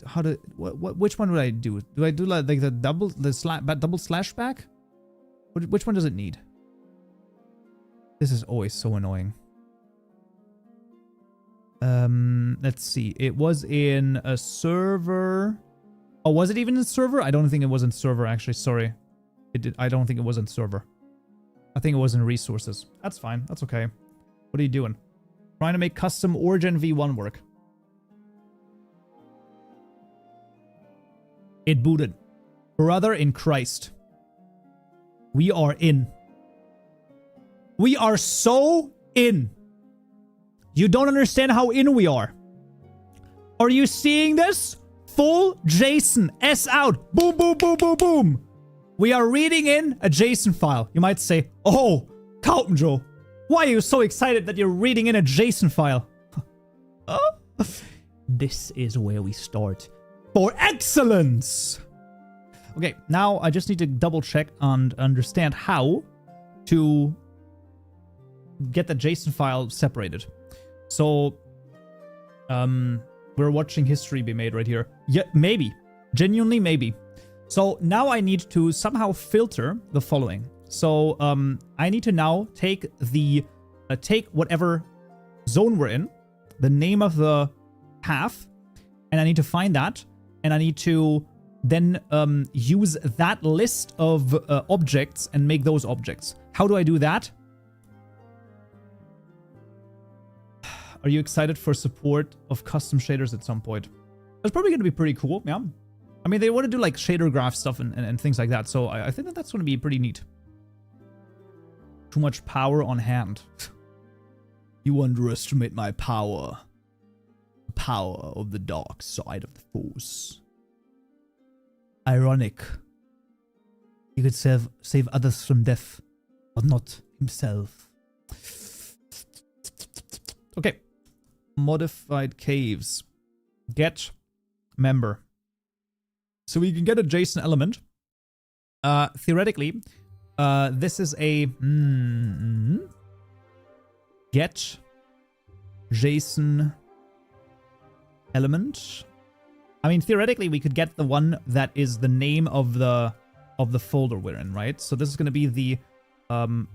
How do which one would I do? Do I do like the double slash back? Which one does it need? This is always so annoying. Let's see. It was in a server. Oh, was it even in server? I don't think it was in server, actually. Sorry. I don't think it was in server. I think it was in resources. That's fine. That's okay. What are you doing? Trying to make custom Origin V1 work. It booted. Brother in Christ. We are in. We are so in. You don't understand how in we are. Are you seeing this? Full JSON. S out. Boom, boom, boom, boom, boom. We are reading in a JSON file. You might say, oh, Joe, why are you so excited that you're reading in a JSON file? This is where we start. For excellence. Okay, now I just need to double check and understand how to get the JSON file separated. So, we're watching history be made right here. Yeah, maybe. Genuinely, maybe. So now I need to somehow filter the following. So, I need to now take the, take whatever zone we're in, the name of the path, and I need to find that, and I need to then use that list of objects and make those objects. How do I do that? Are you excited for support of custom shaders at some point? That's probably going to be pretty cool, yeah. I mean, they want to do like shader graph stuff and things like that, so I think that that's going to be pretty neat. Too much power on hand. You underestimate my power. The power of the dark side of the force. Ironic. He could save others from death, but not himself. Okay. Modified caves. Get member. So we can get a JSON element. Theoretically, this is a get JSON element. I mean, theoretically, we could get the one that is the name of the folder we're in, right? So this is going to be the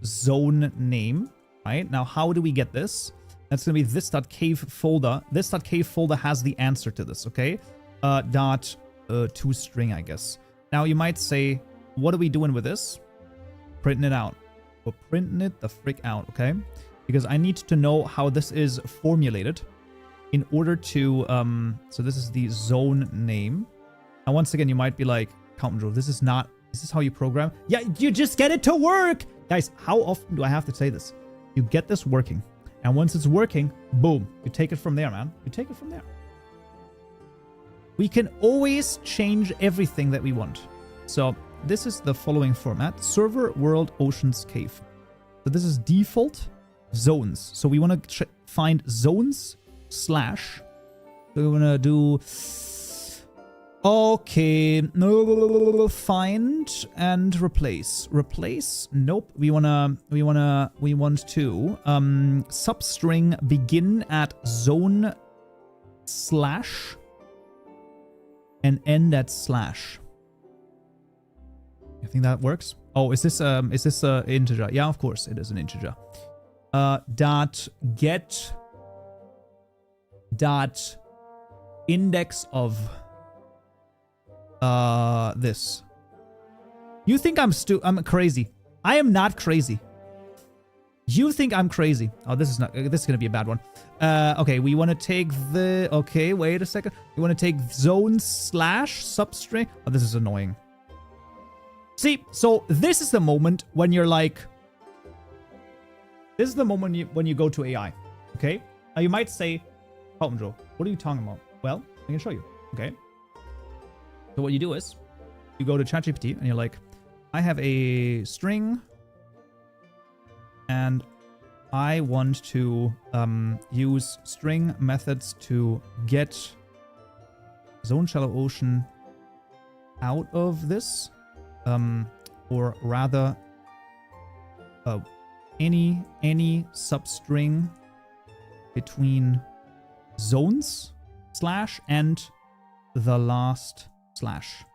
zone name, right? Now, how do we get this? That's going to be this.cave folder. This.cave folder has the answer to this, okay? ToString, I guess. Now, you might say, what are we doing with this? Printing it out. We're printing it the frick out, okay? Because I need to know how this is formulated in order to, so this is the zone name. And once again, you might be like, Count, this is how you program? Yeah, you just get it to work! Guys, how often do I have to say this? You get this working. And once it's working, boom, you take it from there, man. You take it from there. We can always change everything that we want. So this is the following format. Server, world, oceans, cave. So this is default zones. So we want to find zones / So we want to do... Okay, no, find and replace. Replace? Nope. We want to substring begin at zone / and end at /. I think that works. Oh, is this integer? Yeah, of course it is an integer. Dot get dot index of this. You think I'm crazy. I am not crazy. You think I'm crazy. Oh, this is gonna be a bad one. Okay, we want to take the, okay, wait a second. We want to take zone / substring. Oh, this is annoying. See, so this is the moment when you're like, this is the moment when you go to AI, okay? Now you might say, oh, Joe, what are you talking about? Well, I can show you, okay? So what you do is, you go to ChatGPT and you're like, I have a string and I want to use string methods to get zone shallow ocean out of this, or rather any substring between zones / and the last /.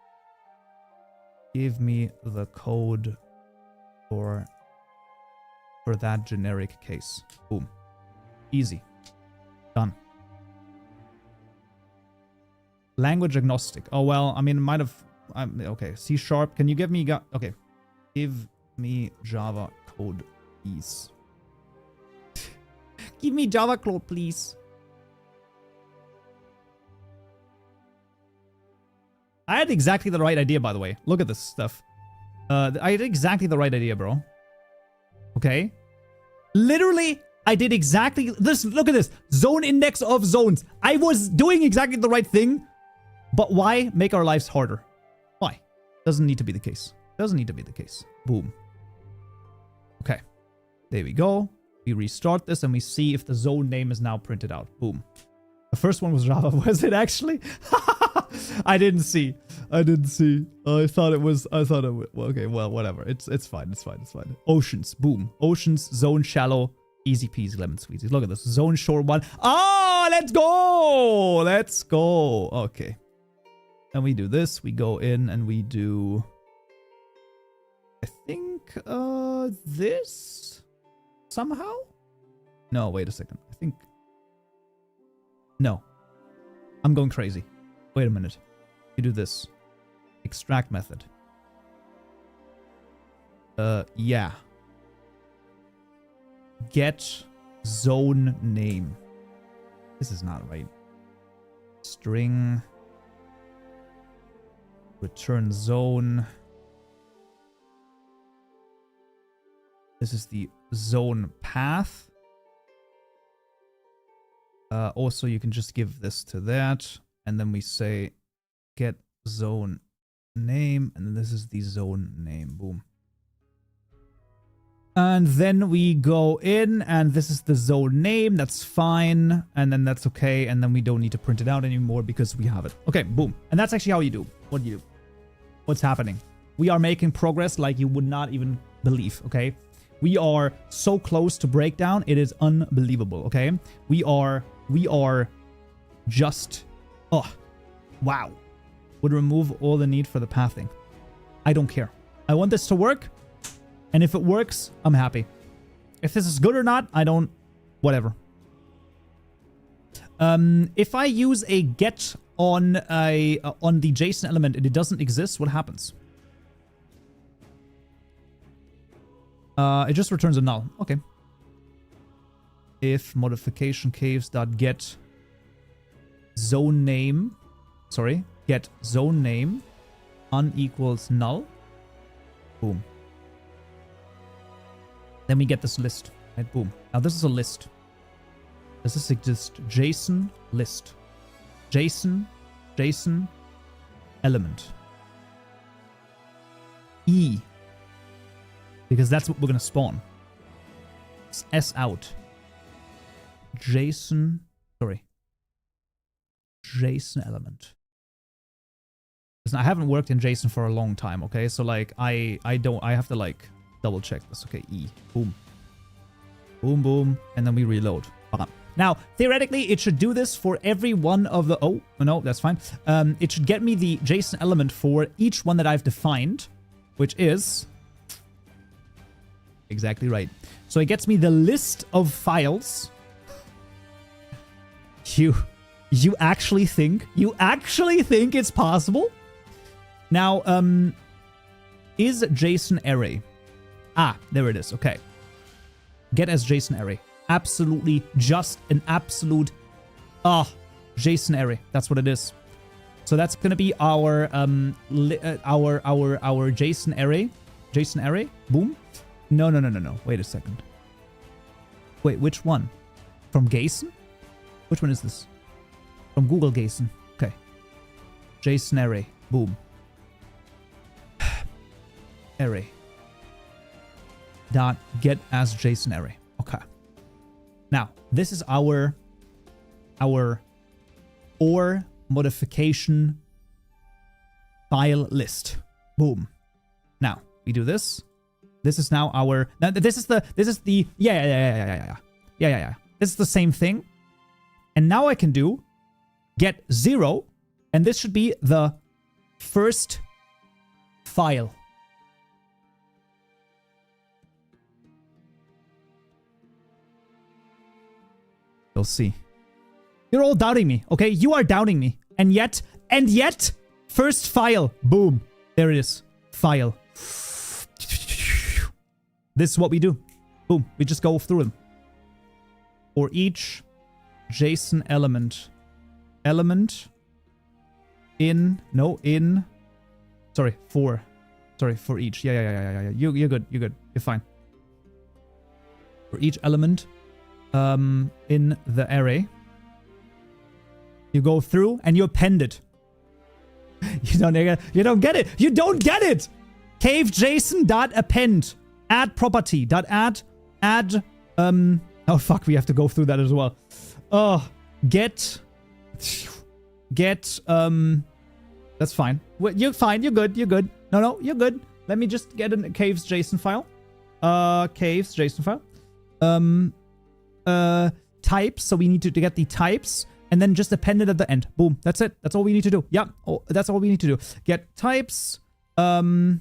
Give me the code for that generic case. Boom. Easy. Done. Language agnostic. Oh, well, I mean, it might have... okay, C#. Can you give me... Okay. Give me Java code, please. Give me Java code, please. I had exactly the right idea, by the way. Look at this stuff. I had exactly the right idea, bro. Okay. Literally, I did exactly this. Look at this. Zone index of zones. I was doing exactly the right thing. But why make our lives harder? Why? Doesn't need to be the case. Doesn't need to be the case. Boom. Okay. There we go. We restart this and we see if the zone name is now printed out. Boom. The first one was Java. Was it actually? I didn't see. I thought it was. Well, okay, well, whatever. It's fine. It's fine. Oceans. Boom. Oceans. Zone shallow. Easy peasy lemon squeezy. Look at this. Zone shore 1. Oh, let's go. Let's go. Okay. And we do this. We go in and we do... I think this somehow? No, wait a second. I think... No. I'm going crazy. Wait a minute. You do this. Extract method. Yeah. Get zone name. This is not right. String. Return zone. This is the zone path. Also, you can just give this to that. And then we say get zone name, and then this is the zone name. Boom. And then we go in, and this is the zone name. That's fine. And then that's okay. And then we don't need to print it out anymore because we have it. Okay, boom. And that's actually how you do. What do you do? What's happening? We are making progress like you would not even believe, okay? We are so close to breakdown. It is unbelievable, okay? We are just, oh, wow. Would remove all the need for the pathing. I don't care. I want this to work. And if it works, I'm happy. If this is good or not, I don't... Whatever. If I use a get on the JSON element and it doesn't exist, what happens? It just returns a null. Okay. If modification caves.get zone name... Sorry. Get zone name unequals null. Boom. Then we get this list, right? Boom. Now this is a list. Does this exist? JSON list. JSON element. E. Because that's what we're going to spawn. It's S out. JSON element. Listen, I haven't worked in JSON for a long time, okay? So like I have to like double check this. Okay, E. Boom. Boom, boom. And then we reload. Now, theoretically, it should do this for every one of the... Oh, no, that's fine. It should get me the JSON element for each one that I've defined, which is... Exactly right. So it gets me the list of files. You actually think it's possible? Now, is JSON array... Ah, there it is. Okay. Get as JSON array. Absolutely, just an absolute... JSON array. That's what it is. So that's going to be our JSON array. JSON array. Boom. No. Wait a second. Wait, which one? From JSON? Which one is this? From Google JSON. Okay. JSON array. Boom. Array. Dot get as JSON array. Okay. Now, this is our OR modification file list. Boom. Now, we do this. This is now our... Now, this is the... Yeah. This is the same thing. And now I can do get 0. And this should be the first file. You'll see. You're all doubting me, okay? You are doubting me. And yet, first file. Boom. There it is. File. This is what we do. Boom. We just go through them. For each JSON element. For each. Yeah. You're good. You're fine. For each element in the array, you go through and you append it. You don't get it. You don't get it. Cave JSON.append. Add property. Add. Oh fuck, we have to go through that as well. Get. That's fine. You're fine. You're good. No, you're good. Let me just get a caves JSON file. Caves JSON file. Types. So we need to get the types and then just append it at the end. Boom. That's it. That's all we need to do. Yeah. Oh, that's all we need to do. Get types as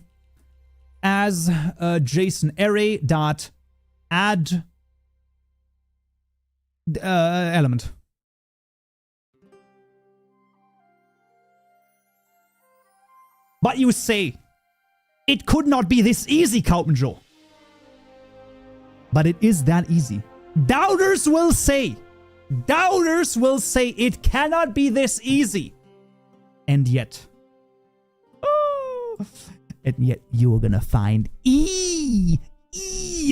JSON array dot add element. But you say it could not be this easy, Kaupenjo. But it is that easy. Doubters will say it cannot be this easy. And yet you're gonna find E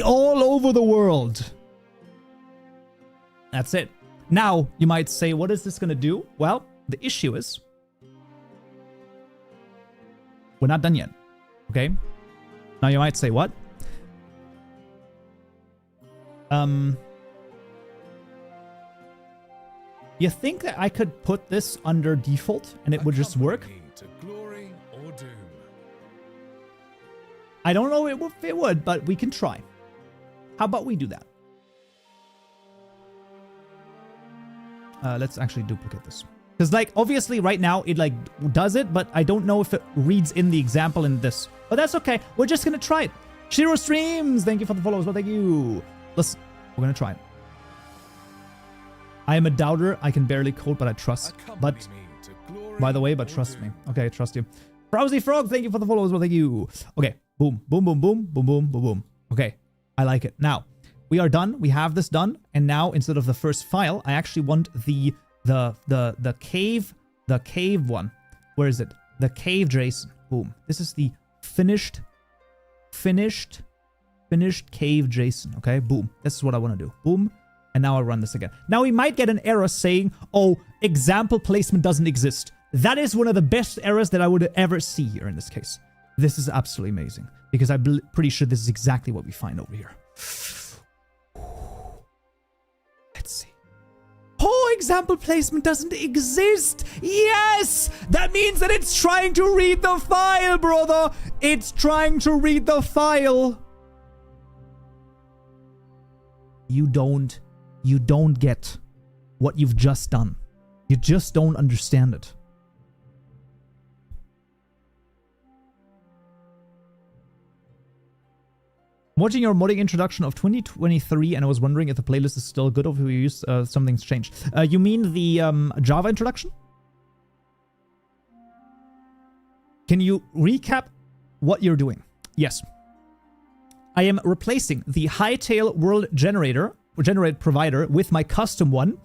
all over the world. That's it. Now, you might say, what is this gonna do? Well, the issue is, We're not done yet. Okay? Now you might say, what? You think that I could put this under default and it would just work? To glory or doom. I don't know if it would, but we can try. How about we do that? Let's actually duplicate this. Because, like, obviously right now it, like, does it, but I don't know if it reads in the example in this. But that's okay. We're just going to try it. Shiro Streams, thank you for the follows. Well, thank you. Listen, we're going to try it. I am a doubter. I can barely code, but I trust. But, by the way, but trust me. Okay, trust you. Frowsy Frog, thank you for the follows. Well, thank you. Okay, boom, boom, boom, boom, boom, boom, boom, boom. Okay, I like it. Now, we are done. We have this done. And now, instead of the first file, I actually want the cave one. Where is it? The cave JSON. Boom. This is the finished cave JSON. Okay, boom. This is what I want to do. Boom. And now I'll run this again. Now we might get an error saying, oh, example placement doesn't exist. That is one of the best errors that I would ever see here in this case. This is absolutely amazing because I'm pretty sure this is exactly what we find over here. Let's see. Oh, example placement doesn't exist. Yes! That means that it's trying to read the file, brother. It's trying to read the file. You don't get what you've just done. You just don't understand it. Watching your modding introduction of 2023, and I was wondering if the playlist is still good or if we use something's changed. You mean the Java introduction? Can you recap what you're doing? Yes. I am replacing the Hytale world generator provider with my custom one,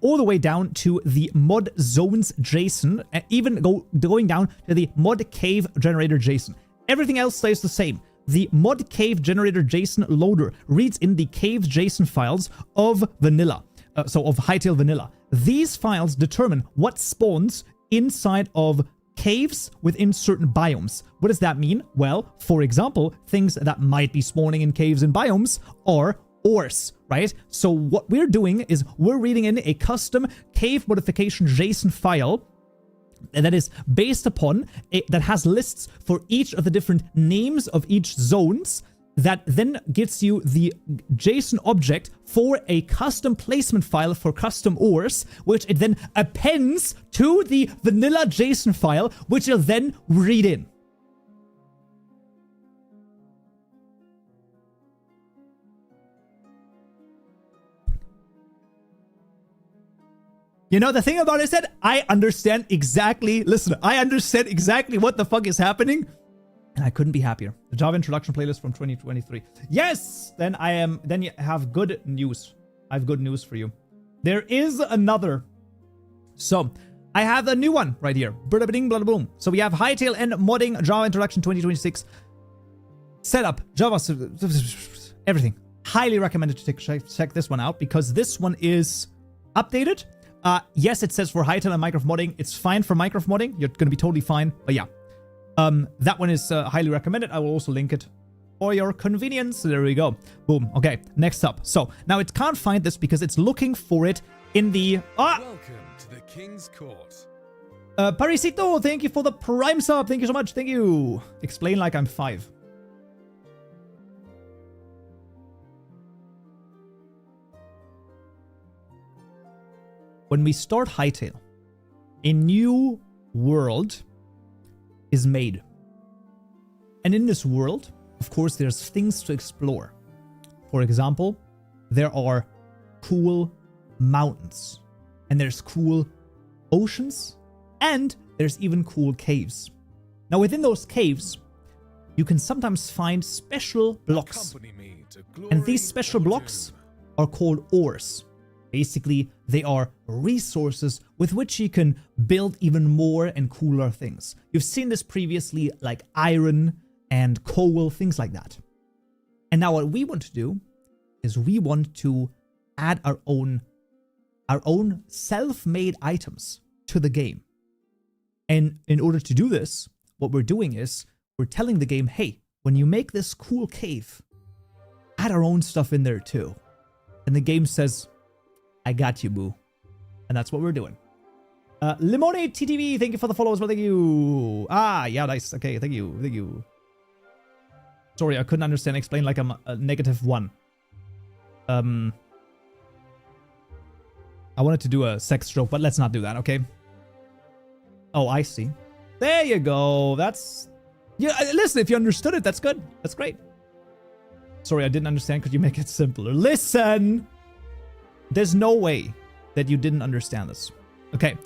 all the way down to the mod zones JSON, even going down to the mod cave generator JSON. Everything else stays the same. The mod cave generator JSON loader reads in the cave JSON files of vanilla, of Hytale vanilla. These files determine what spawns inside of caves within certain biomes. What does that mean? Well, for example, things that might be spawning in caves and biomes are ores, right? So what we're doing is we're reading in a custom cave modification JSON file that is based upon that has lists for each of the different names of each zones, that then gives you the JSON object for a custom placement file for custom ores, which it then appends to the vanilla JSON file, which you'll then read in. You know, the thing about it is that I understand exactly, listen, I understand exactly what the fuck is happening, and I couldn't be happier. The Java introduction playlist from 2023. Yes! Then you have good news. I have good news for you. There is another. So, I have a new one right here. Bada bing, bada boom. So we have Hytale and modding Java introduction 2026. Setup, Java, everything. Highly recommended to check this one out because this one is updated. Yes, it says for Hytale and Minecraft modding. It's fine for Minecraft modding. You're going to be totally fine. But yeah, that one is highly recommended. I will also link it for your convenience. There we go. Boom. Okay, next up. So now it can't find this because it's looking for it in the... Welcome to the King's Court. Parisito, thank you for the Prime sub. Thank you so much. Thank you. Explain like I'm 5. When we start Hytale, a new world is made. And in this world, of course, there's things to explore. For example, there are cool mountains, and there's cool oceans, and there's even cool caves. Now, within those caves, you can sometimes find special blocks. And these special blocks are called ores. Basically, they are resources with which you can build even more and cooler things. You've seen this previously, like iron and coal, things like that. And now what we want to do is we want to add our own self-made items to the game. And in order to do this, what we're doing is we're telling the game, hey, when you make this cool cave, add our own stuff in there too. And the game says, I got you, boo. And that's what we're doing. Lemonade TTV, thank you for the follow as well. Thank you. Ah, yeah, nice. Okay, thank you. Thank you. Sorry, I couldn't understand. Explain like I'm a -1. I wanted to do a sex joke, but let's not do that, okay? Oh, I see. There you go. That's... Yeah, listen, if you understood it, that's good. That's great. Sorry, I didn't understand. Could you make it simpler? Listen! There's no way that you didn't understand this. Okay.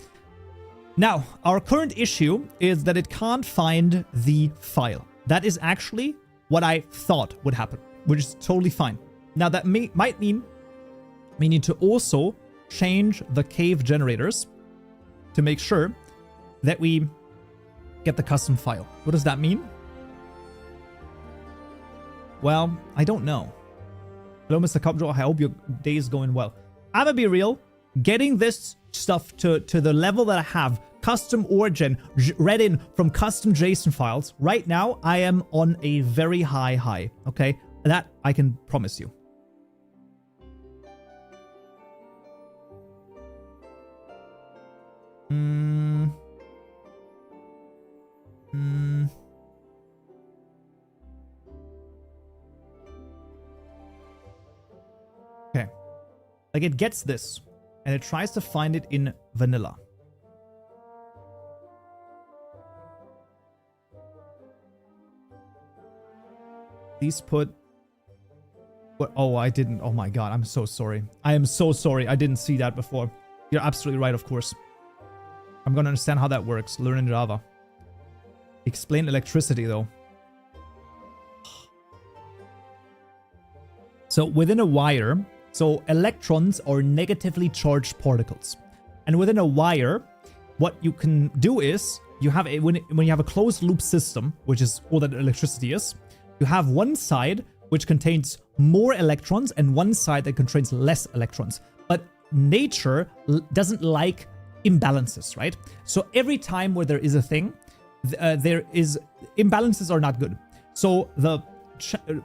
Now, our current issue is that it can't find the file. That is actually what I thought would happen, which is totally fine. Now, that might mean we need to also change the cave generators to make sure that we get the custom file. What does that mean? Well, I don't know. Hello, Mr. Cupjo. I hope your day is going well. I'm gonna be real. Getting this stuff to the level that I have, custom origin, read in from custom JSON files, right now, I am on a very high, okay? That I can promise you. Okay. Like it gets this, and it tries to find it in vanilla. Please put... What? Oh, I didn't. Oh my god, I'm so sorry. I am so sorry. I didn't see that before. You're absolutely right, of course. I'm gonna understand how that works. Learn in Java. Explain electricity, though. So within a wire, so electrons are negatively charged particles. And within a wire, what you can do is, you have a, when you have a closed loop system, which is all that electricity is, you have one side which contains more electrons and one side that contains less electrons. But nature doesn't like imbalances, right? So every time where there is a thing, imbalances are not good. So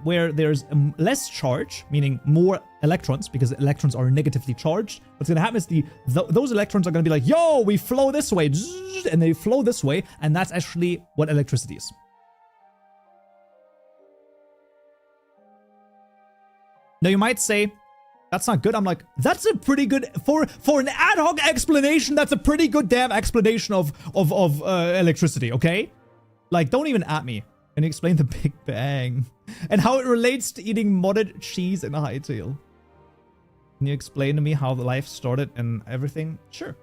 where there's less charge, meaning more electrons, because electrons are negatively charged, what's going to happen is those electrons are going to be like, yo, we flow this way, and they flow this way, and that's actually what electricity is. Now you might say, that's not good. I'm like, that's a pretty good, for an ad hoc explanation, that's a pretty good damn explanation of electricity, okay? Like, don't even at me. And explain the Big Bang and how it relates to eating modded cheese in a Hytale. Can you explain to me how the life started and everything? Sure.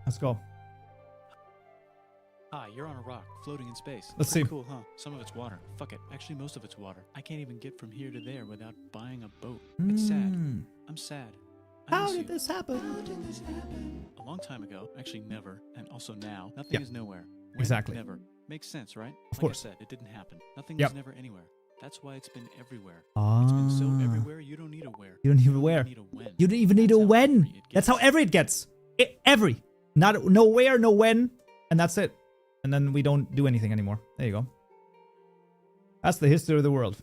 Let's go. Ah, you're on a rock, floating in space. Let's see. Cool, huh? Some of it's water. Fuck it. Actually, most of it's water. I can't even get from here to there without buying a boat. It's sad. I'm sad. How did this happen? How did this happen? A long time ago. Actually, never. And also now. Nothing is nowhere. When? Exactly. Never. Makes sense, right? Of course. Like I said, it didn't happen. Nothing was never anywhere. That's why it's been everywhere. Ah. It's been so everywhere, you don't need a where. You don't even where. You don't even need a when. That's how every it gets. Every. Not no where, no when. And that's it. And then we don't do anything anymore. There you go. That's the history of the world.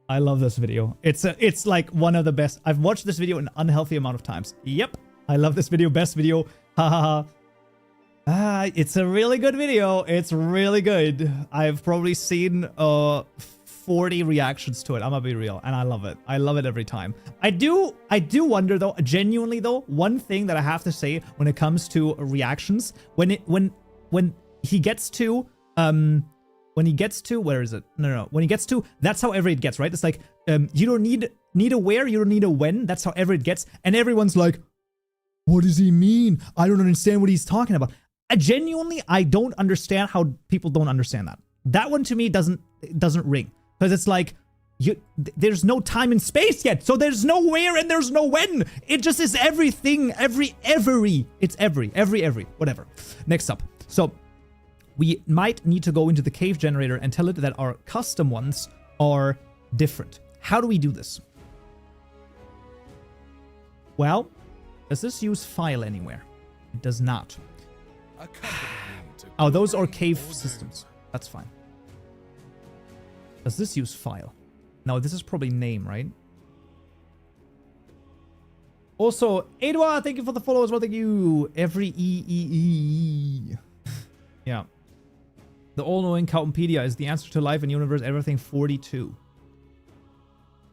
I love this video. It's like one of the best. I've watched this video an unhealthy amount of times. Yep. I love this video. Best video. Ha ha ha. It's a really good video. It's really good. I've probably seen 40 reactions to it. I'm gonna be real. And I love it. I love it every time. I do wonder though, genuinely though, one thing that I have to say when it comes to reactions, when he gets to where is it? No. When he gets to, that's how ever it gets, right? It's like, you don't need a where, you don't need a when. That's how ever it gets. And everyone's like, what does he mean? I don't understand what he's talking about. I don't understand how people don't understand that. That one to me doesn't ring. Because it's like, There's no time and space yet, so there's no where and there's no when. It just is everything, it's every, whatever. Next up. So we might need to go into the cave generator and tell it that our custom ones are different. How do we do this? Well, does this use file anywhere? It does not. Oh, those are cave systems. That's fine. Does this use file? No, this is probably name, right? Also, Edouard, thank you for the follow as well. Thank you. Every E. Yeah. The all-knowing Cowpedia is the answer to life and universe, everything 42.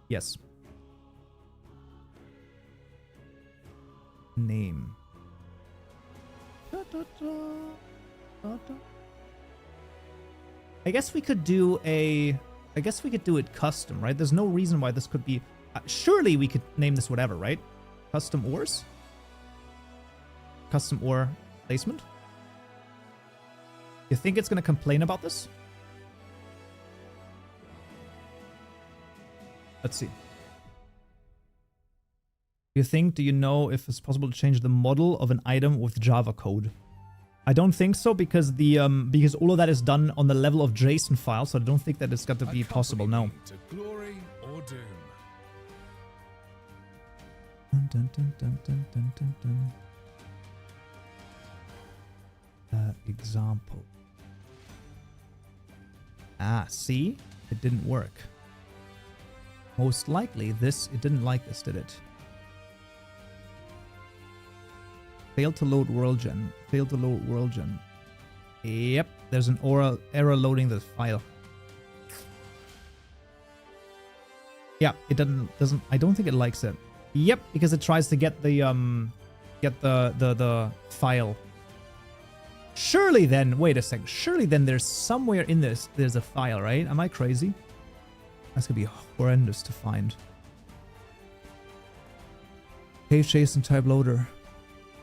Yes. Name. I guess we could do it custom, right? There's no reason why this could be... surely we could name this whatever, right? Custom ores? Custom ore placement? You think it's going to complain about this? Let's see. Do you know if it's possible to change the model of an item with Java code? I don't think so, because because all of that is done on the level of JSON file, so I don't think that it's got to be possible. No. To glory or doom. Dun, dun, dun, dun, dun, dun, dun. Example. Ah, see? It didn't work. Most likely it didn't like this, did it? Failed to load world gen. Failed to load world gen. Yep, there's an error loading the file. Yeah, it doesn't. I don't think it likes it. Yep, because it tries to get the file. Surely then, wait a second. Surely then there's somewhere in this there's a file, right? Am I crazy? That's gonna be horrendous to find. Cave JSON type loader.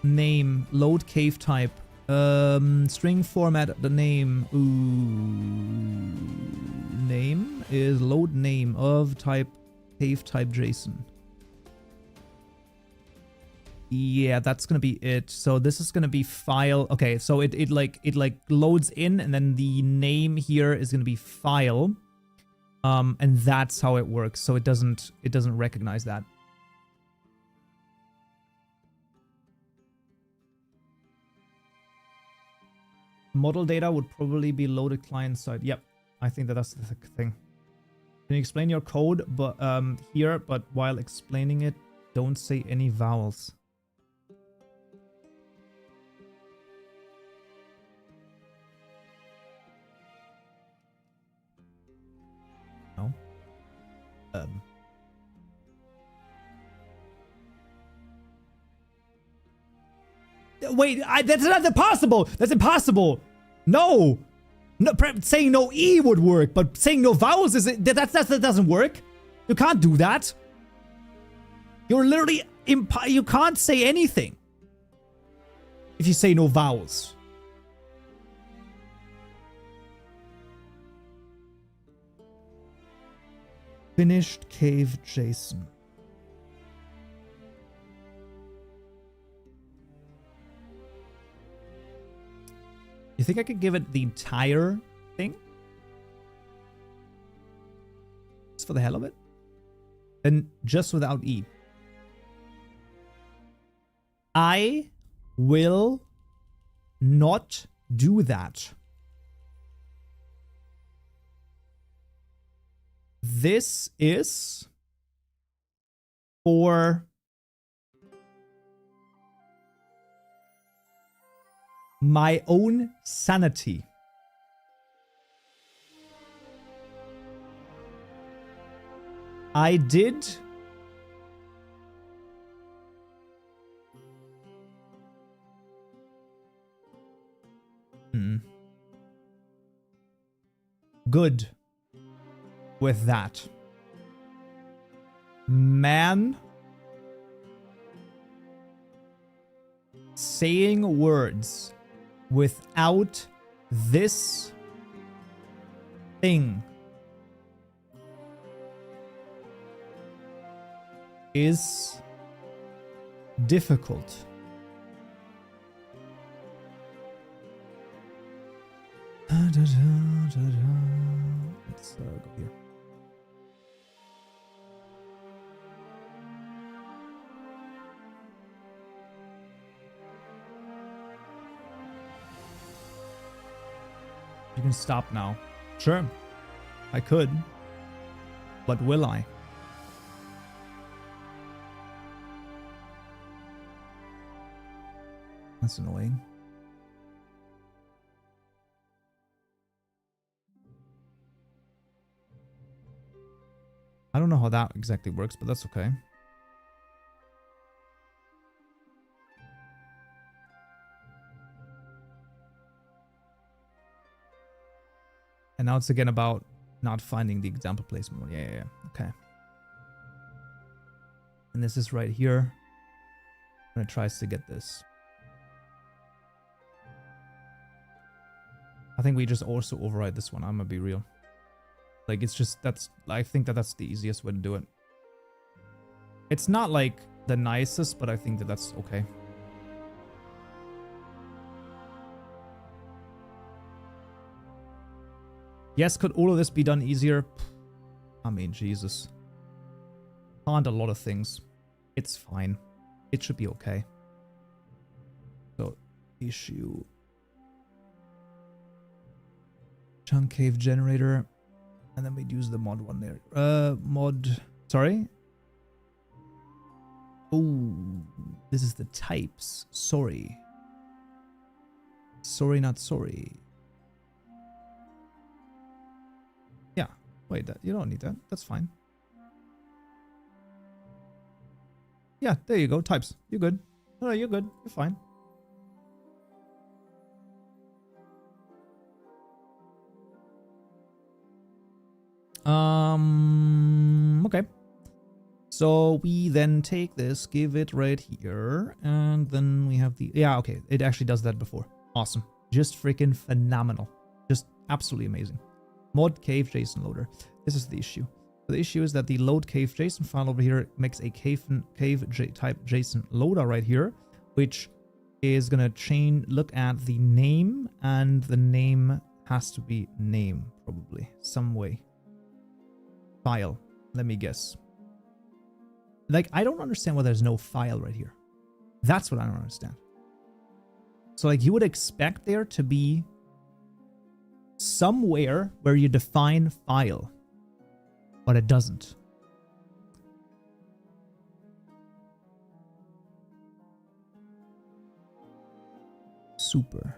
Name, load cave type, string format, the name, name is load name of type, cave type JSON. Yeah, that's gonna be it. So this is gonna be file. Okay, so it like loads in, and then the name here is gonna be file, and that's how it works. So it doesn't recognize that. Model data would probably be loaded client side. Yep, I think that's the thing. Can you explain your code, but here, but while explaining it, don't say any vowels. No. Wait, that's not possible. That's impossible. No. No, saying no E would work, but saying no vowels that doesn't work. You can't do that. You're literally you can't say anything if you say no vowels. Finished cave JSON. You think I could give it the entire thing? Just for the hell of it? Then just without E. I will not do that. This is for my own sanity. I did good with that. Man saying words without this thing is difficult. Let's go here. You can stop now. Sure, I could, but will I? That's annoying. I don't know how that exactly works, but that's okay. And now it's again about not finding the example placement. Yeah. Okay. And this is right here. And it tries to get this. I think we just also override this one. I'm gonna be real. Like, it's just, I think that's the easiest way to do it. It's not like the nicest, but I think that's okay. Yes, could all of this be done easier? I mean, Jesus. Can't a lot of things. It's fine. It should be okay. So, issue. Chunk cave generator. And then we'd use the mod one there. Sorry? Oh, this is the types. Sorry. Sorry, not sorry. Yeah. Wait, you don't need that. That's fine. Yeah, there you go. Types. You're good. No, you're good. You're fine. Okay. So we then take this, give it right here, and then we have the, yeah, okay. It actually does that before. Awesome. Just freaking phenomenal. Just absolutely amazing. Mod cave JSON loader. This is the issue. So the issue is that the load cave JSON file over here makes a cave type JSON loader right here, which is gonna look at the name, and the name has to be name, probably some way. File. Let me guess. Like, I don't understand why there's no file right here. That's what I don't understand. So, like, you would expect there to be somewhere where you define file, but it doesn't. Super.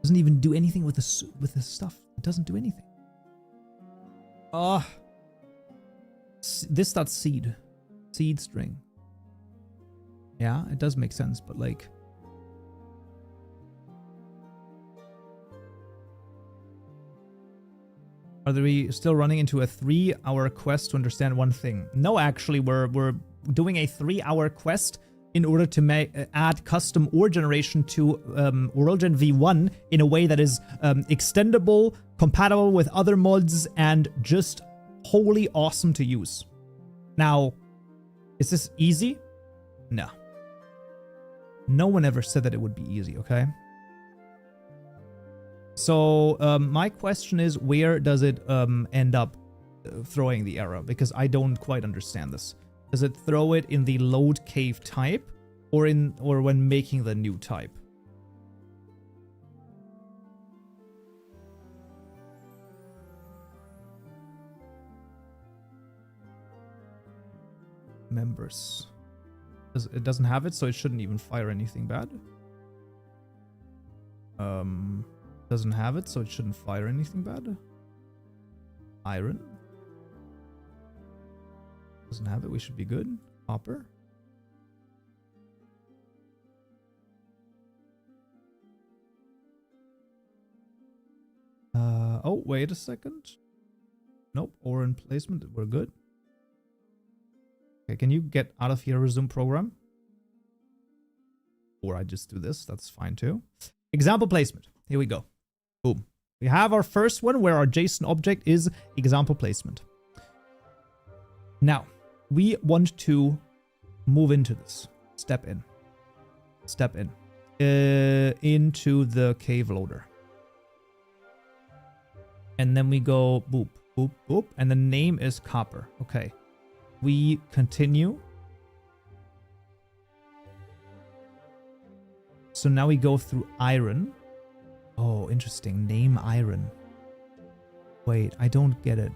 Doesn't even do anything with the stuff. It doesn't do anything. This dot seed string. Yeah, it does make sense, but like, are we still running into a 3-hour quest to understand one thing? No, actually, we're doing a 3-hour quest in order to add custom ore generation to Worldgen V1 in a way that is extendable, compatible with other mods, and just wholly awesome to use. Now, is this easy? No. No one ever said that it would be easy, okay? So, my question is, where does it end up throwing the error? Because I don't quite understand this. Does it throw it in the load cave type, or when making the new type? Members. It doesn't have it, so it shouldn't even fire anything bad. Doesn't have it, so it shouldn't fire anything bad. Iron. Doesn't have it, we should be good. Copper. Oh, wait a second. Nope, ore in placement, we're good. Okay, can you get out of here, resume program? Or I just do this, that's fine too. Example placement, here we go. Boom. We have our first one where our JSON object is example placement. Now, we want to move into this. Step in. Step in. Into the cave loader. And then we go boop, boop, boop. And the name is copper. Okay. We continue. So now we go through iron. Oh, interesting. Name iron. Wait, I don't get it.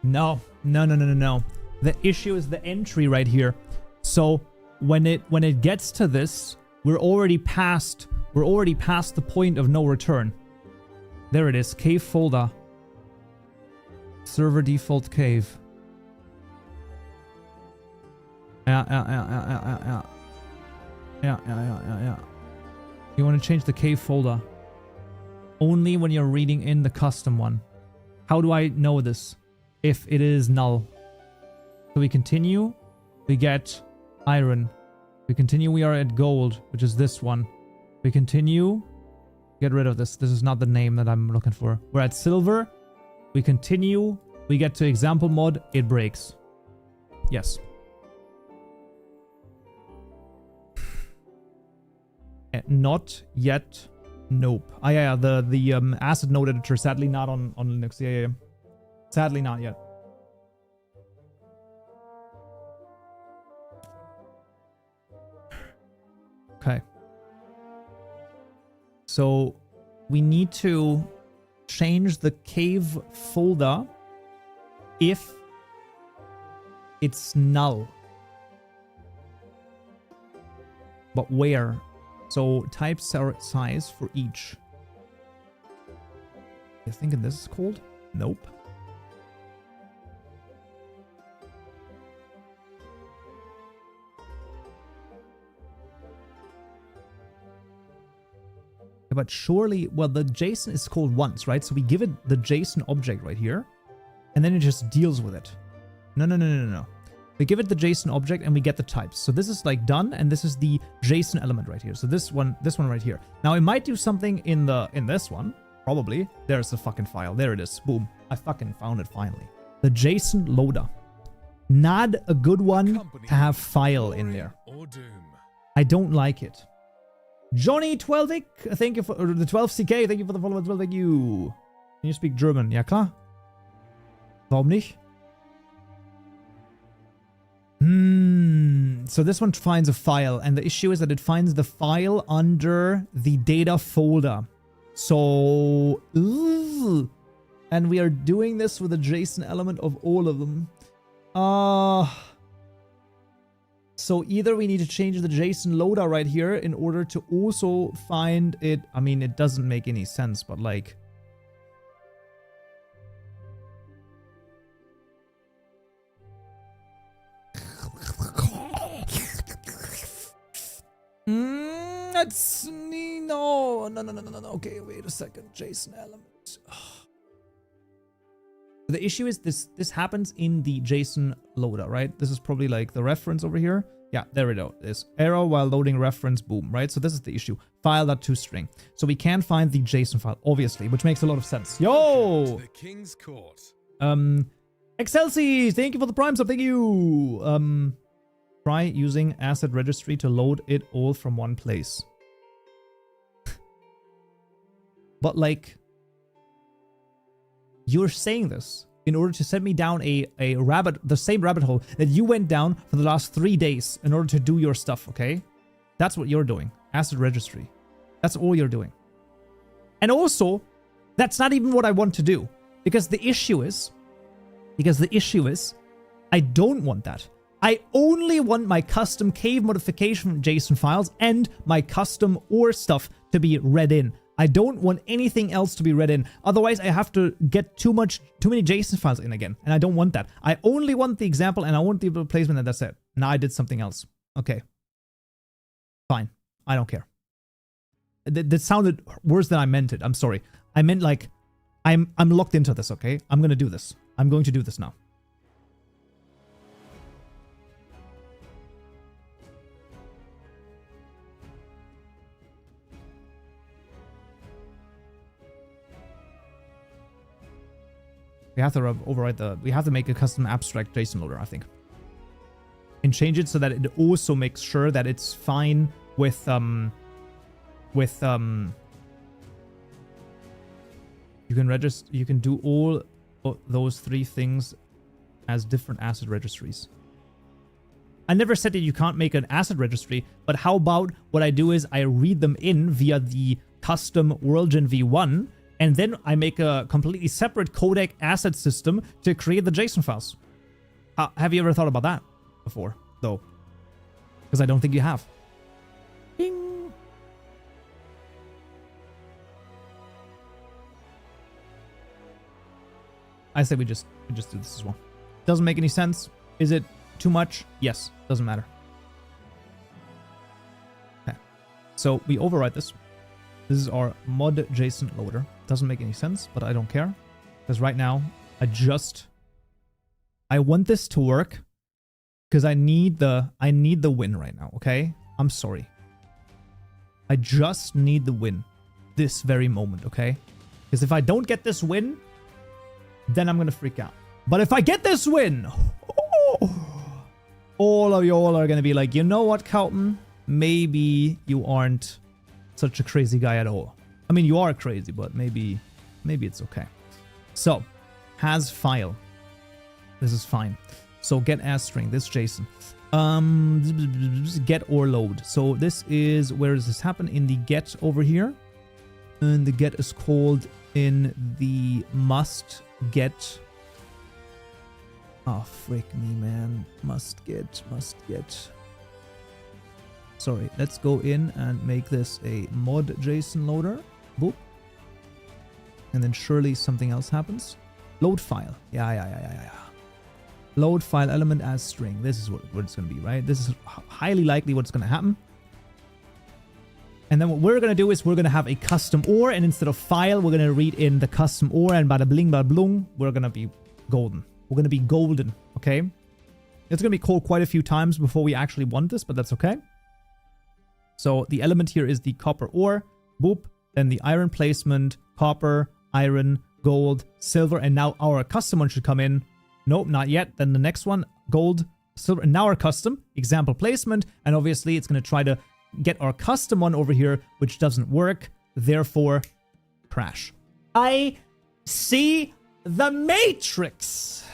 No. The issue is the entry right here. So when it gets to this, we're already past the point of no return. There it is. Cave folder. Server default cave. Yeah. You want to change the cave folder. Only when you're reading in the custom one. How do I know this? If it is null. So we continue. We get iron. We continue. We are at gold, which is this one. We continue. Get rid of this. This is not the name that I'm looking for. We're at silver. We continue. We get to example mod. It breaks. Yes. Not yet. Nope. Ah, yeah, the acid node editor sadly not on Linux. Yeah. Sadly not yet. Okay. So we need to change the cave folder if it's null. But where? So type size for each. You thinking this is called? Nope. But surely, well, the JSON is called once, right? So we give it the JSON object right here, and then it just deals with it. No. We give it the JSON object and we get the types. So this is like done, and this is the JSON element right here. So this one right here. Now it might do something in this one, probably. There's the fucking file. There it is. Boom. I fucking found it finally. The JSON loader. Not a good one to have file in there. I don't like it. Johnny 12 thank you for the 12CK. Thank you for the follow. 12 thank you. Can you speak German? Ja klar. Warum nicht? So this one finds a file, and the issue is that it finds the file under the data folder. So, and we are doing this with a JSON element of all of them. So either we need to change the JSON loader right here in order to also find it. I mean, it doesn't make any sense, but like... That's... No. Okay, wait a second. JSON element. The issue is this happens in the JSON loader, right? This is probably like the reference over here. Yeah, there we go. This error while loading reference, boom, right? So this is the issue. File.toString. So we can find the JSON file, obviously, which makes a lot of sense. Yo! The King's Court. Excelsi, thank you for the Prime sub, thank you! Try using asset registry to load it all from one place. But like... You're saying this in order to send me down the same rabbit hole that you went down for the last 3 days in order to do your stuff, okay? That's what you're doing. Asset registry. That's all you're doing. And also, that's not even what I want to do. Because the issue is, I don't want that. I only want my custom cave modification JSON files and my custom ore stuff to be read in. I don't want anything else to be read in. Otherwise, I have to get too many JSON files in again. And I don't want that. I only want the example and I want the replacement, and that's it. Now I did something else. Okay. Fine. I don't care. That sounded worse than I meant it. I'm sorry. I meant like, I'm locked into this, okay? I'm going to do this. I'm going to do this now. We have to override we have to make a custom abstract JSON loader, I think. And change it so that it also makes sure that it's fine with you can register, you can do all those 3 things as different asset registries. I never said that you can't make an asset registry, but how about what I do is I read them in via the custom WorldGen v1, and then I make a completely separate codec asset system to create the JSON files. Have you ever thought about that before, though? Because I don't think you have. Bing. I say we just do this as well. Doesn't make any sense. Is it too much? Yes. Doesn't matter. Okay. So we override this. This is our mod JSON loader. Doesn't make any sense, but I don't care. Because right now, I want this to work. Because I need the win right now, okay? I'm sorry. I just need the win. This very moment, okay? Because if I don't get this win, then I'm going to freak out. But if I get this win, all of y'all are going to be like, you know what, Calton? Maybe you aren't such a crazy guy at all. I mean, you are crazy, but maybe it's okay. So, has file. This is fine. So get as string, this JSON. Get or load. So this is, where does this happen? In the get over here. And the get is called in the must get. Oh, frick me, man. Must get. Sorry, let's go in and make this a mod JSON loader. Boop. And then surely something else happens. Load file. Yeah. Load file element as string. This is what it's going to be, right? This is highly likely what's going to happen. And then what we're going to do is we're going to have a custom OR, and instead of file, we're going to read in the custom OR, and bada bling, bada bloom, we're going to be golden. We're going to be golden, okay? It's going to be called quite a few times before we actually want this, but that's okay. So the element here is the copper ore, boop, then the iron placement, copper, iron, gold, silver, and now our custom one should come in. Nope, not yet. Then the next one, gold, silver, and now our custom, example placement, and obviously it's going to try to get our custom one over here, which doesn't work, therefore, crash. I see the matrix.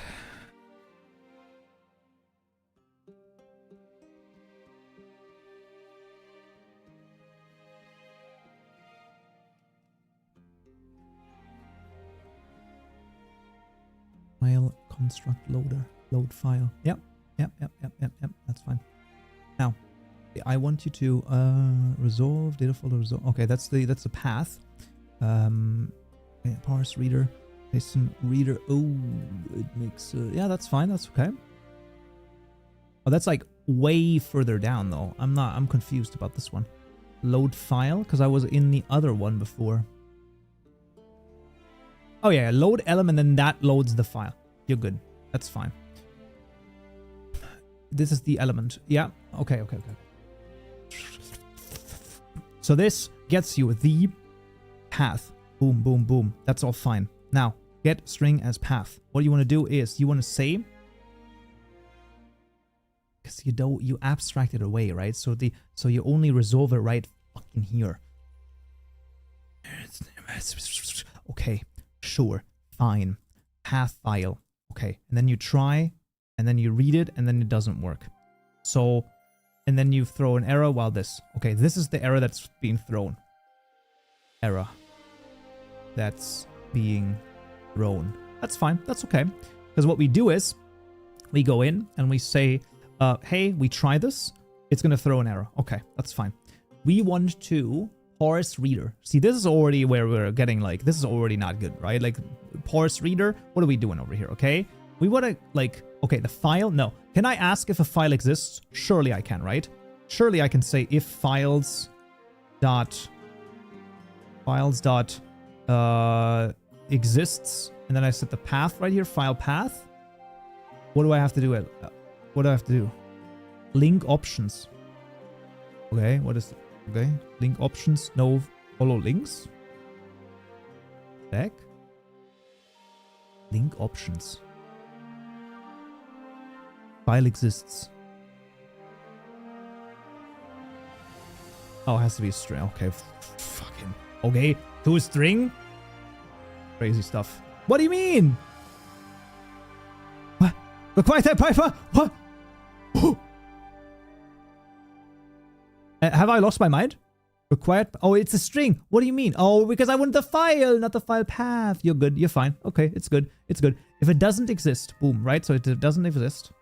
File construct loader, load file. Yep. That's fine. Now, I want you to resolve data folder resolve. Okay, that's the path. Parse reader, JSON reader. Oh, it makes yeah, that's fine. That's okay. Oh, that's like way further down though. I'm confused about this one. Load file, because I was in the other one before. Oh yeah, load element, and that loads the file. You're good. That's fine. This is the element. Yeah. Okay. So this gets you the path. Boom, boom, boom. That's all fine. Now, get string as path. What you want to do is you want to say, because you abstract it away, right? So you only resolve it right fucking here. Okay, sure, fine. Path file. Okay, and then you try, and then you read it, and then it doesn't work. So, and then you throw an error while this. Okay, this is the error that's being thrown. Error. That's being thrown. That's fine. That's okay. Because what we do is, we go in, and we say, hey, we try this. It's going to throw an error. Okay, that's fine. We want to parse reader. See, this is already where we're getting like, this is already not good, right? Like, parse reader, what are we doing over here, okay? We want to, like, okay, the file, no. Can I ask if a file exists? Surely I can, right? Surely I can say if files dot exists, and then I set the path right here, file path. What do I have to do? What do I have to do? Link options. Okay, what is, okay, link options, no follow links. Back. Link options. File exists. Oh, it has to be a string. Okay. Fucking. Okay. To a string? Crazy stuff. What do you mean? What? Required type Piper? What? Have I lost my mind? Required. Oh, it's a string. What do you mean? Oh, because I want the file, not the file path. You're good. You're fine. Okay, it's good. It's good. If it doesn't exist, boom, right? So it doesn't exist.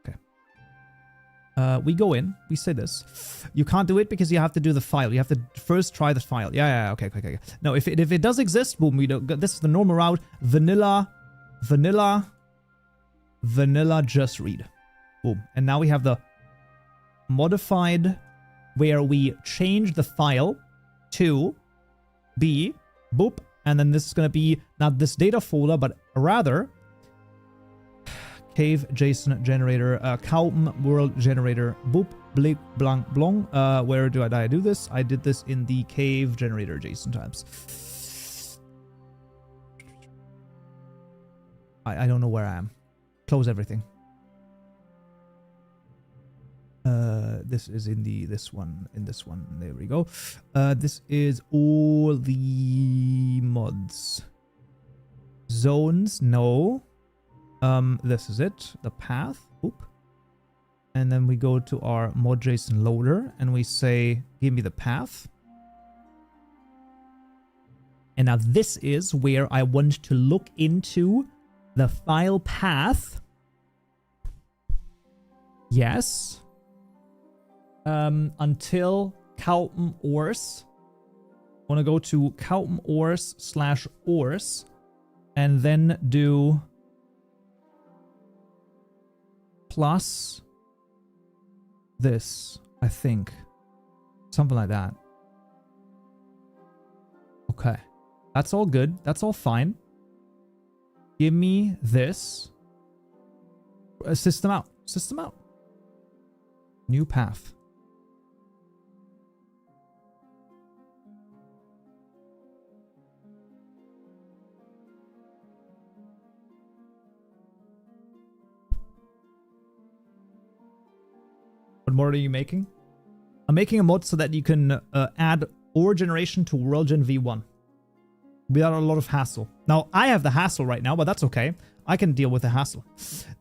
Okay. We go in. We say this. You can't do it because you have to do the file. You have to first try the file. Yeah. Okay. No, if it does exist, boom, we don't. This is the normal route. Vanilla, just read. Boom. And now we have the modified, where we change the file to be, boop, and then this is going to be not this data folder, but rather cave JSON generator, Kaupen world generator, boop, blik, blank, blong. Where did I do this? I did this in the cave generator JSON types. I don't know where I am. Close everything. This is in this one. There we go. This is all the mods. Zones, no. This is it. The path. Oop. And then we go to our mod.json loader and we say, give me the path. And now this is where I want to look into the file path. Yes. Until Kaupen ors. I want to go to Kaupen ors /ors and then do plus this, I think. Something like that. Okay. That's all good. That's all fine. Give me this. System out. System out. New path. What mod are you making? I'm making a mod so that you can add OR generation to WorldGen v1 without a lot of hassle. Now, I have the hassle right now, but that's okay. I can deal with the hassle.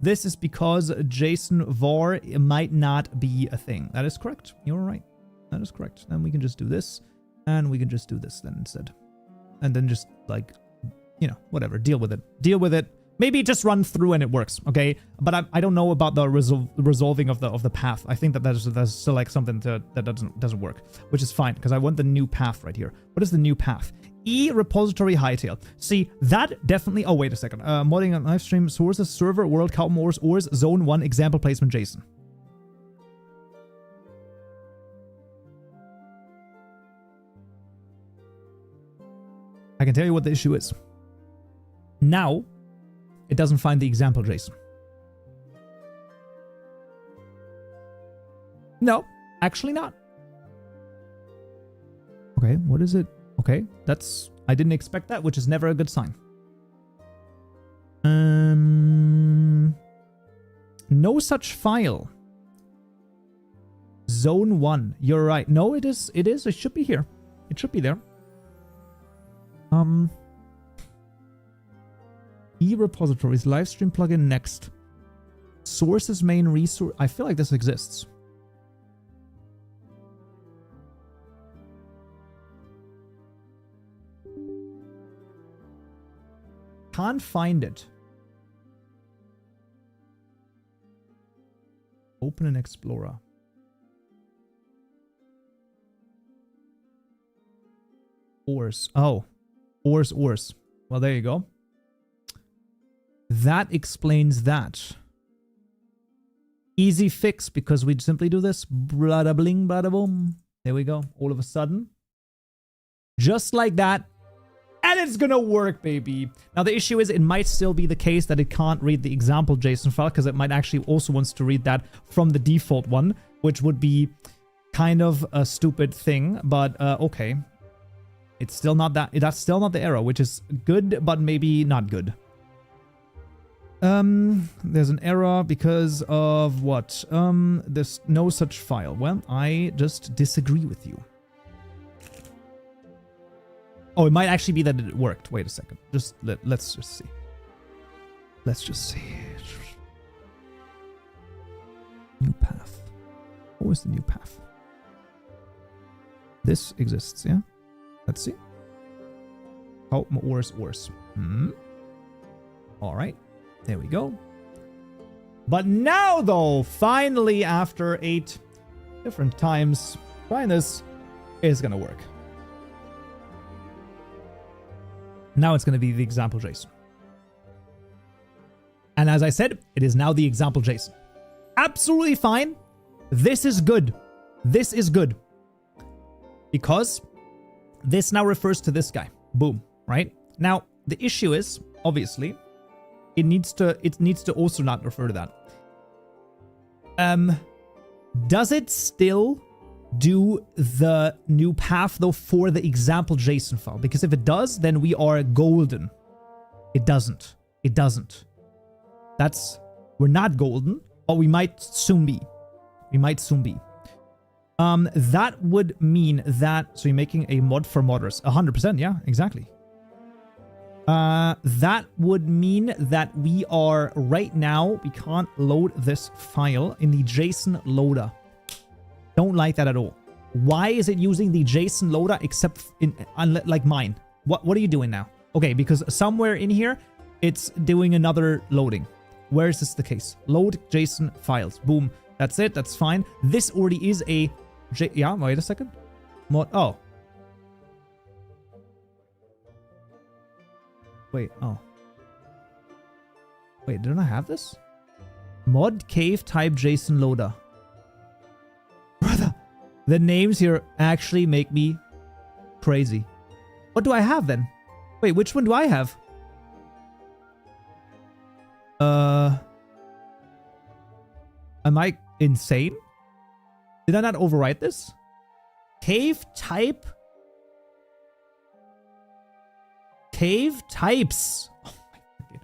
This is because JSON var might not be a thing. That is correct. You're right. That is correct. Then we can just do this, and we can just do this then instead. And then just, like, you know, whatever. Deal with it. Deal with it. Maybe just run through and it works, okay? But I don't know about the resolving of the path. I think that that's still like something that doesn't work, which is fine because I want the new path right here. What is the new path? Repository Hytale. See, that definitely. Oh, wait a second. Modding on live stream sources server world Kaupen ors zone 1 example placement JSON. I can tell you what the issue is. Now, it doesn't find the example JSON. No, actually not. Okay, what is it? Okay, that's... I didn't expect that, which is never a good sign. No such file. Zone 1. You're right. No, it is. It is. It should be here. It should be there. Repositories, livestream plugin next. Sources main resource. I feel like this exists. Can't find it. Open an Explorer. Ors. Oh. Ors. Well, there you go. That explains that. Easy fix because we'd simply do this. Bada bling, bada boom. There we go. All of a sudden. Just like that. And it's gonna work, baby. Now, the issue is it might still be the case that it can't read the example JSON file because it might actually also wants to read that from the default one, which would be kind of a stupid thing, but okay. It's still not that. That's still not the error, which is good, but maybe not good. There's an error because of what? There's no such file. Well, I just disagree with you. Oh, it might actually be that it worked. Wait a second. Let's just see. Let's just see. New path. What was the new path? This exists, yeah? Let's see. Oh, ors. All right. There we go. But now, though, finally, after 8 different times, trying this is going to work. Now it's going to be the example JSON. And as I said, it is now the example JSON. Absolutely fine. This is good. This is good. Because this now refers to this guy. Boom. Right? Now, the issue is, obviously, it needs to also not refer to that. Does it still do the new path though for the example JSON file? Because if it does, then we are golden. It doesn't. It doesn't. We're not golden, but we might soon be. We might soon be. That would mean that, so you're making a mod for modders. 100%, yeah, exactly. That would mean that we are, right now, we can't load this file in the JSON loader. Don't like that at all. Why is it using the JSON loader except in, like mine? What are you doing now? Okay, because somewhere in here, it's doing another loading. Where is this the case? Load JSON files. Boom. That's it. That's fine. This already is a yeah, wait a second. Mod. Oh. Wait. Oh. Wait, didn't I have this? Mod cave type JSON loader. Brother, the names here actually make me crazy. What do I have then? Wait, which one do I have? Am I insane? Did I not overwrite this? Cave type? Cave types. Oh my God.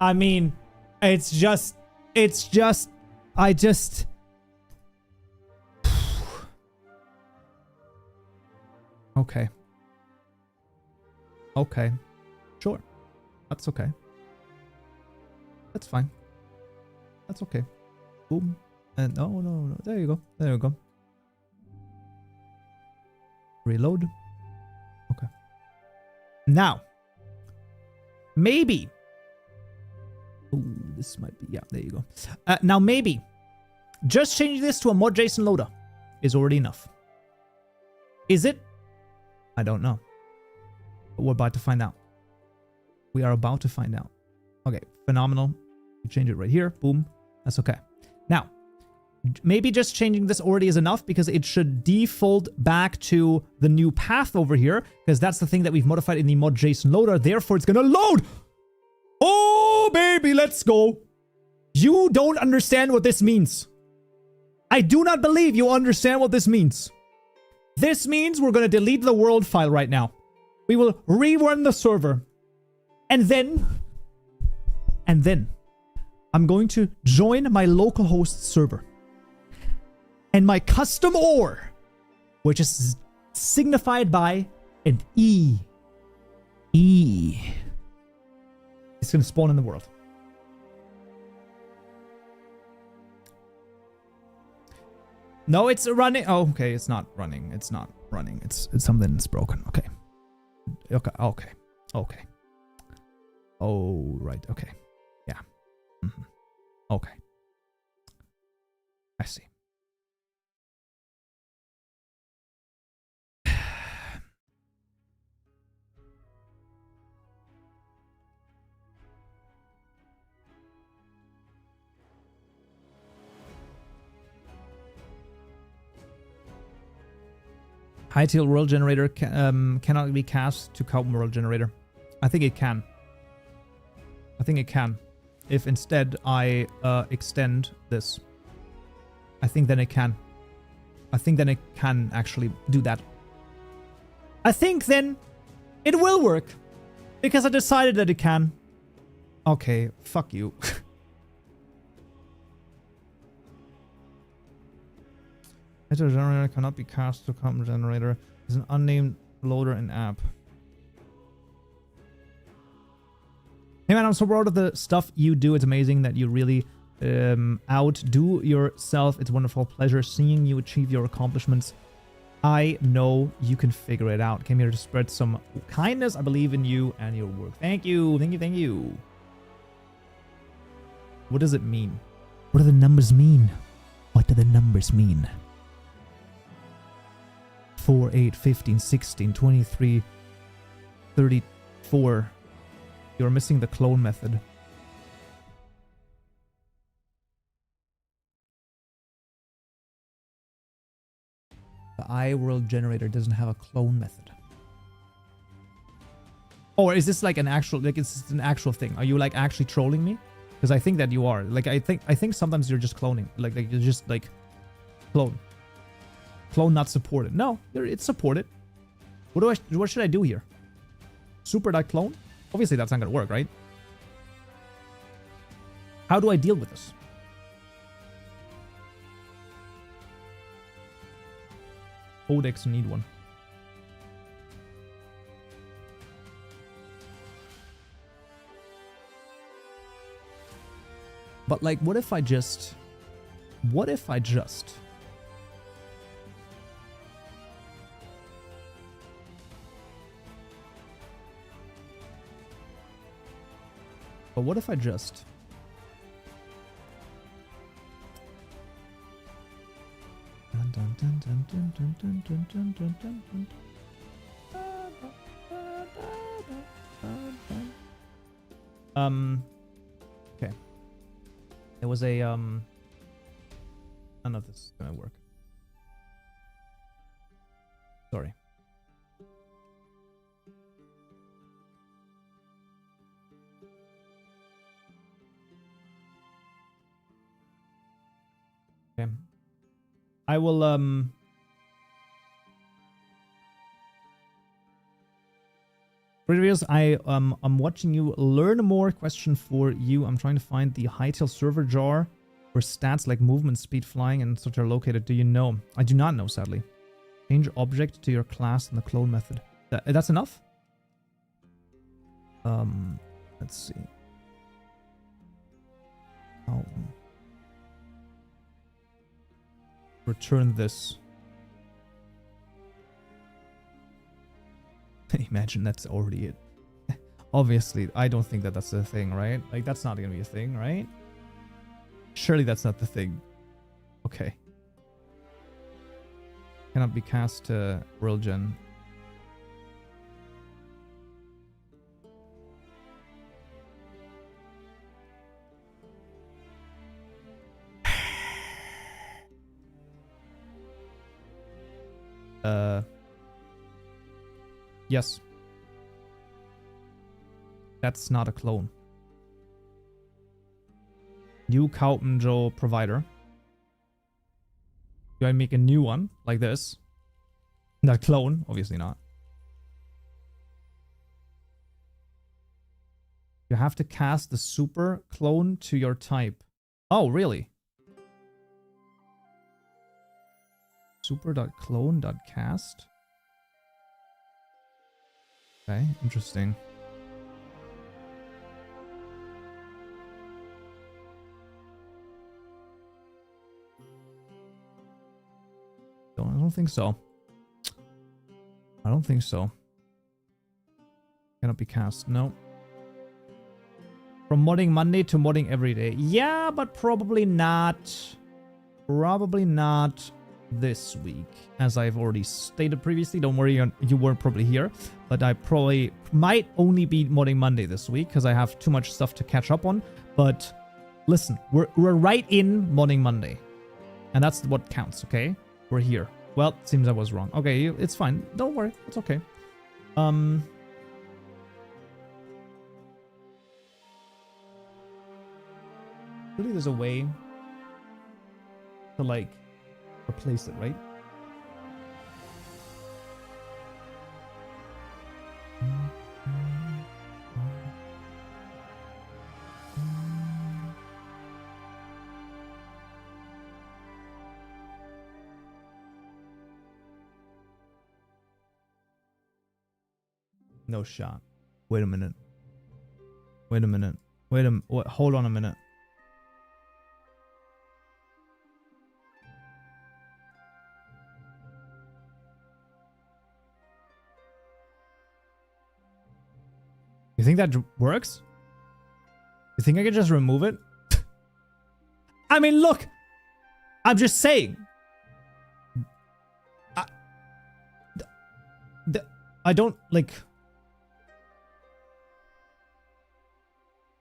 I mean, it's just, I just. Okay. Okay. Sure. That's okay. That's fine. That's okay. Boom. And no. There you go. There you go. Reload. Okay. Now. Maybe. Ooh, this might be. Yeah, there you go. Now, maybe. Just changing this to a mod JSON loader is already enough. Is it? I don't know. But we're about to find out. We are about to find out. Okay, phenomenal. You change it right here. Boom. That's okay. Now, maybe just changing this already is enough because it should default back to the new path over here because that's the thing that we've modified in the mod JSON loader. Therefore, it's going to load. Oh, baby, let's go. You don't understand what this means. I do not believe you understand what this means. This means we're going to delete the world file right now. We will rerun the server. And then I'm going to join my localhost server. And my custom OR, which is signified by an E. It's going to spawn in the world. No, it's running. Oh, okay. It's not running. It's not running. It's something that's broken. Okay. Okay. Oh, right. Okay. Yeah. Okay. I see. Hytale world generator cannot be cast to Cowboy world generator. I think it can. If instead I extend this. I think then it can. I think then it can actually do that. I think then it will work. Because I decided that it can. Okay, fuck you. Hytale generator cannot be cast to common generator. Is an unnamed loader in app. Hey man, I'm so proud of the stuff you do. It's amazing that you really outdo yourself. It's a wonderful pleasure seeing you achieve your accomplishments. I know you can figure it out. Came here to spread some kindness. I believe in you and your work. Thank you. Thank you. Thank you. What does it mean? What do the numbers mean? What do the numbers mean? 4, 8, 15, 16, 23, 34. You're missing the clone method. The iWorld generator doesn't have a clone method. Or is this like an actual, like it's an actual thing? Are you like actually trolling me? Because I think that you are. Like I think sometimes you're just cloning. Like you're just like clone. Clone not supported. No, it's supported. What should I do here? Super.clone? Obviously that's not gonna work, right? How do I deal with this? Codecs need one. But like, what if I just But what if I just okay. There was a none of this is gonna work. Sorry. Okay. I will Previous, I'm watching you learn more. Question for you. I'm trying to find the Hytale server jar where stats like movement, speed, flying, and such are located. Do you know? I do not know, sadly. Change object to your class in the clone method. That's enough? Let's see. Oh. Return this. Imagine that's already it. Obviously, I don't think that that's the thing, right? Like, that's not gonna be a thing, right? Surely that's not the thing. Okay. Cannot be cast to world gen. Yes. That's not a clone. New Kaupenjo provider. Do I make a new one like this? Not clone, obviously not. You have to cast the super clone to your type. Oh, really? Super.clone.cast. Okay, interesting. I don't think so. I don't think so. Cannot be cast. No. From modding Monday to modding every day. Yeah, but probably not. Probably not this week, as I've already stated previously. Don't worry, you weren't probably here, but I probably might only be modding Monday this week because I have too much stuff to catch up on. But listen, we're right in modding Monday, and that's what counts. Okay, we're here. Well, it seems I was wrong. Okay, it's fine. Don't worry, it's okay. Really, there's a way to like replace it, right? No shot. Wait a minute. Wait a minute. Hold on a minute. You think that works? You think I can just remove it? I mean, look! I'm just saying. I don't, like...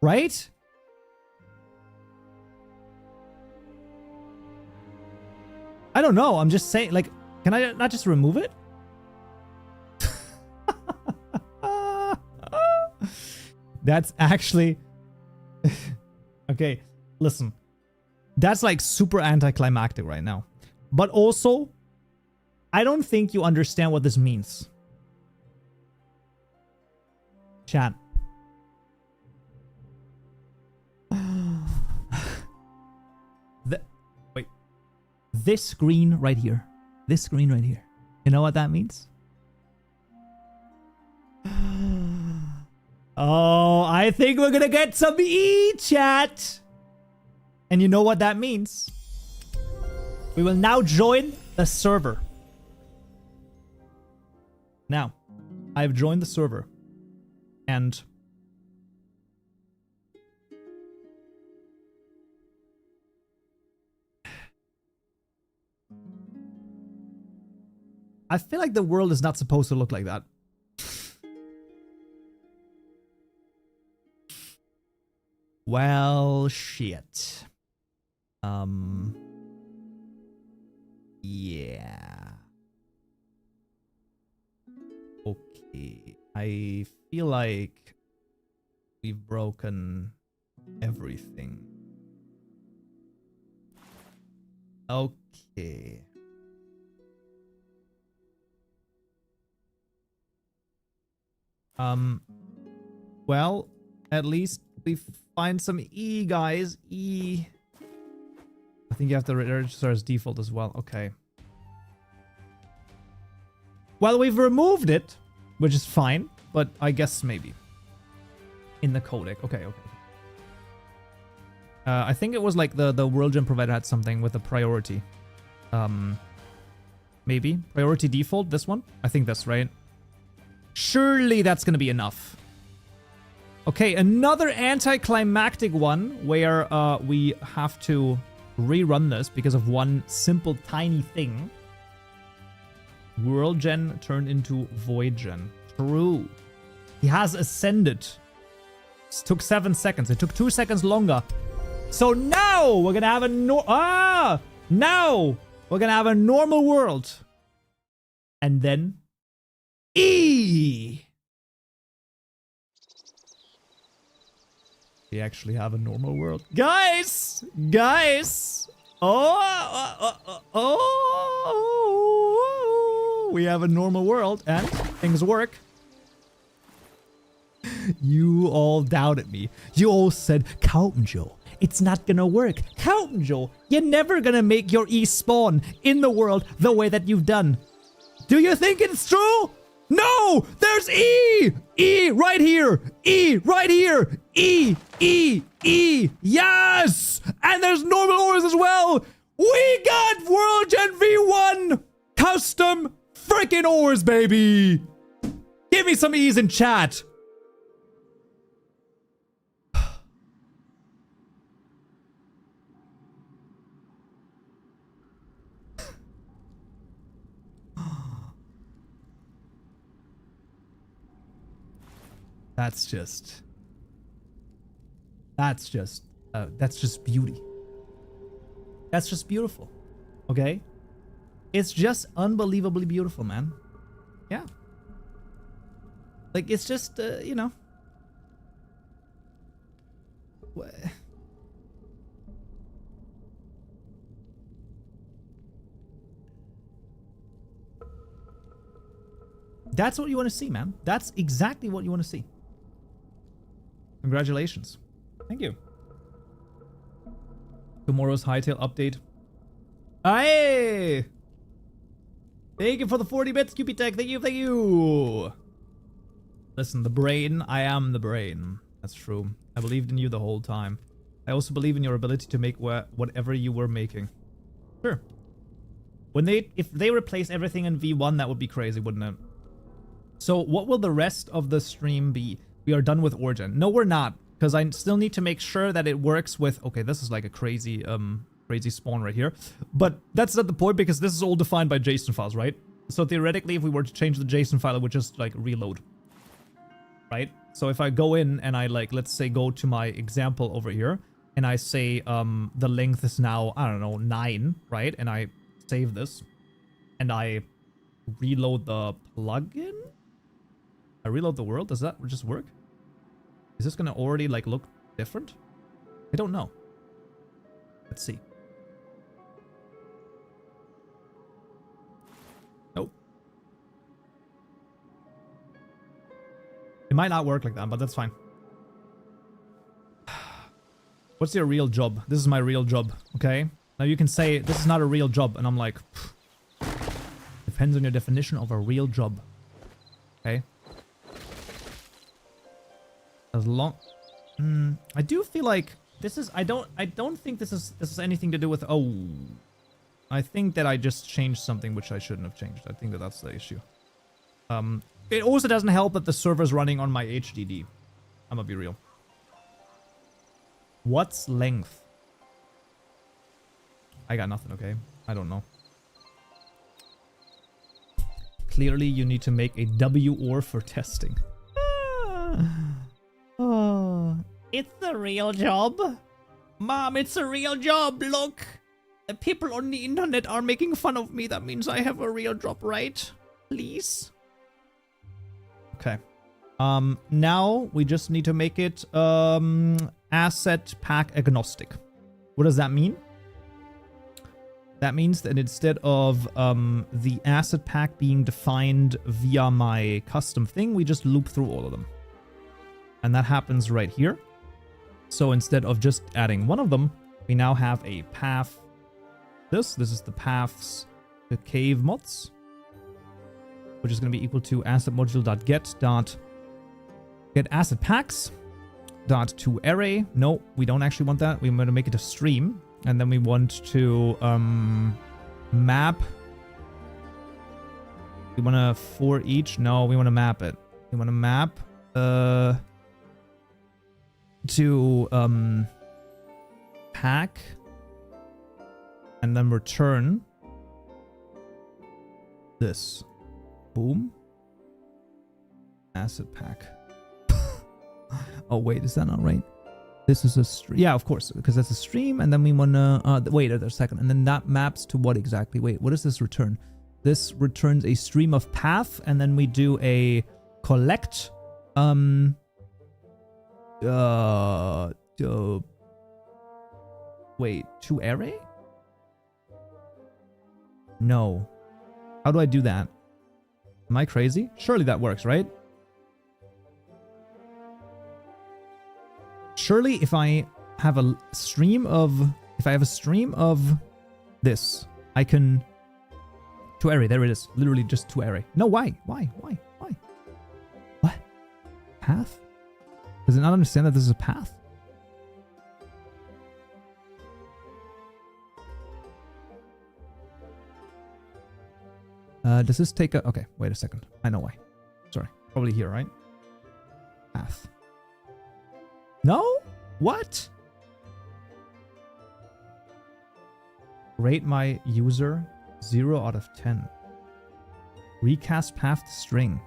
Right? I don't know. I'm just saying, like, can I not just remove it? That's actually... Okay, listen. That's like super anticlimactic right now. But also, I don't think you understand what this means. Chat. Wait. This screen right here. This screen right here. You know what that means? Oh, I think we're gonna get some chat. And you know what that means? We will now join the server. Now, I've joined the server. And I feel like the world is not supposed to look like that. Well, shit. Yeah. Okay. I feel like we've broken everything. Okay. Well, at least we find some E, guys. E. I think you have to register as default as well. Okay. Well, we've removed it, which is fine, but I guess maybe in the codec. Okay, okay. I think it was like the world gem provider had something with a priority. Maybe priority default. This one. I think that's right. Surely that's gonna be enough. Okay, another anticlimactic one where we have to rerun this because of one simple tiny thing. World gen turned into void gen. True. He has ascended. It took 7 seconds. It took 2 seconds longer. So now we're gonna have a now we're gonna have a normal world. And then E. We actually have a normal world. Guys! Guys! Oh! We have a normal world and things work. You all doubted me. You all said, Count Joe, it's not gonna work. Count Joe, you're never gonna make your E spawn in the world the way that you've done. Do you think it's true? No! There's E! E right here! E right here! E! E! E! Yes! And there's normal ores as well! We got World Gen V1 custom freaking ores, baby! Give me some E's in chat! That's just beauty. That's just beautiful. Okay? It's just unbelievably beautiful, man. Yeah. Like, it's just, you know. That's what you want to see, man. That's exactly what you want to see. Congratulations. Thank you. Tomorrow's Hytale update. Aye! Thank you for the 40 bits, Cupid Tech. Thank you, thank you. Listen, the brain. I am the brain. That's true. I believed in you the whole time. I also believe in your ability to make whatever you were making. Sure. If they replace everything in V1, that would be crazy, wouldn't it? So what will the rest of the stream be? We are done with Origin. No, we're not. Because I still need to make sure that it works with... Okay, this is like a crazy spawn right here. But that's not the point because this is all defined by JSON files, right? So theoretically, if we were to change the JSON file, it would just like reload. Right? So if I go in and I like, let's say go to my example over here and I say the length is now, I don't know, 9, right? And I save this and I reload the plugin. I reload the world. Does that just work? Is this going to already like look different? I don't know. Let's see. Nope. It might not work like that, but that's fine. What's your real job? This is my real job, okay? Now you can say, this is not a real job, and I'm like, depends on your definition of a real job. Okay? As long... I do feel like this is... I don't think this is anything to do with... Oh. I think that I just changed something which I shouldn't have changed. I think that that's the issue. It also doesn't help that the server's running on my HDD. I'm gonna be real. What's length? I got nothing, okay? I don't know. Clearly, you need to make a WOR for testing. Oh, it's a real job. Mom, it's a real job. Look. The people on the internet are making fun of me. That means I have a real job, right? Please. Okay. Now we just need to make it asset pack agnostic. What does that mean? That means that instead of the asset pack being defined via my custom thing, we just loop through all of them. And that happens right here. So instead of just adding one of them, we now have a path. This is the paths to cave mods, which is going to be equal to asset module.get asset packs to array. No, we don't actually want that. We want to make it a stream, and then we want to map. We want to for each. No, we want to map it. We want to map to pack, and then return this. Boom. Asset pack. Oh wait, is that not right? This is a stream. Yeah, of course, because that's a stream, and then we wanna wait a second, and then that maps to what exactly? Wait, what does this return? This returns a stream of path, and then we do a collect wait, to array? No. How do I do that? Am I crazy? Surely that works, right? Surely if I have a stream of this, I can to array. There it is. Literally just to array. No, why? Why? What? Path? Does it not understand that this is a path? Does this take a... Okay, wait a second. I know why. Sorry. Probably here, right? Path. No? What? Rate my user 0 out of 10. Recast path to string.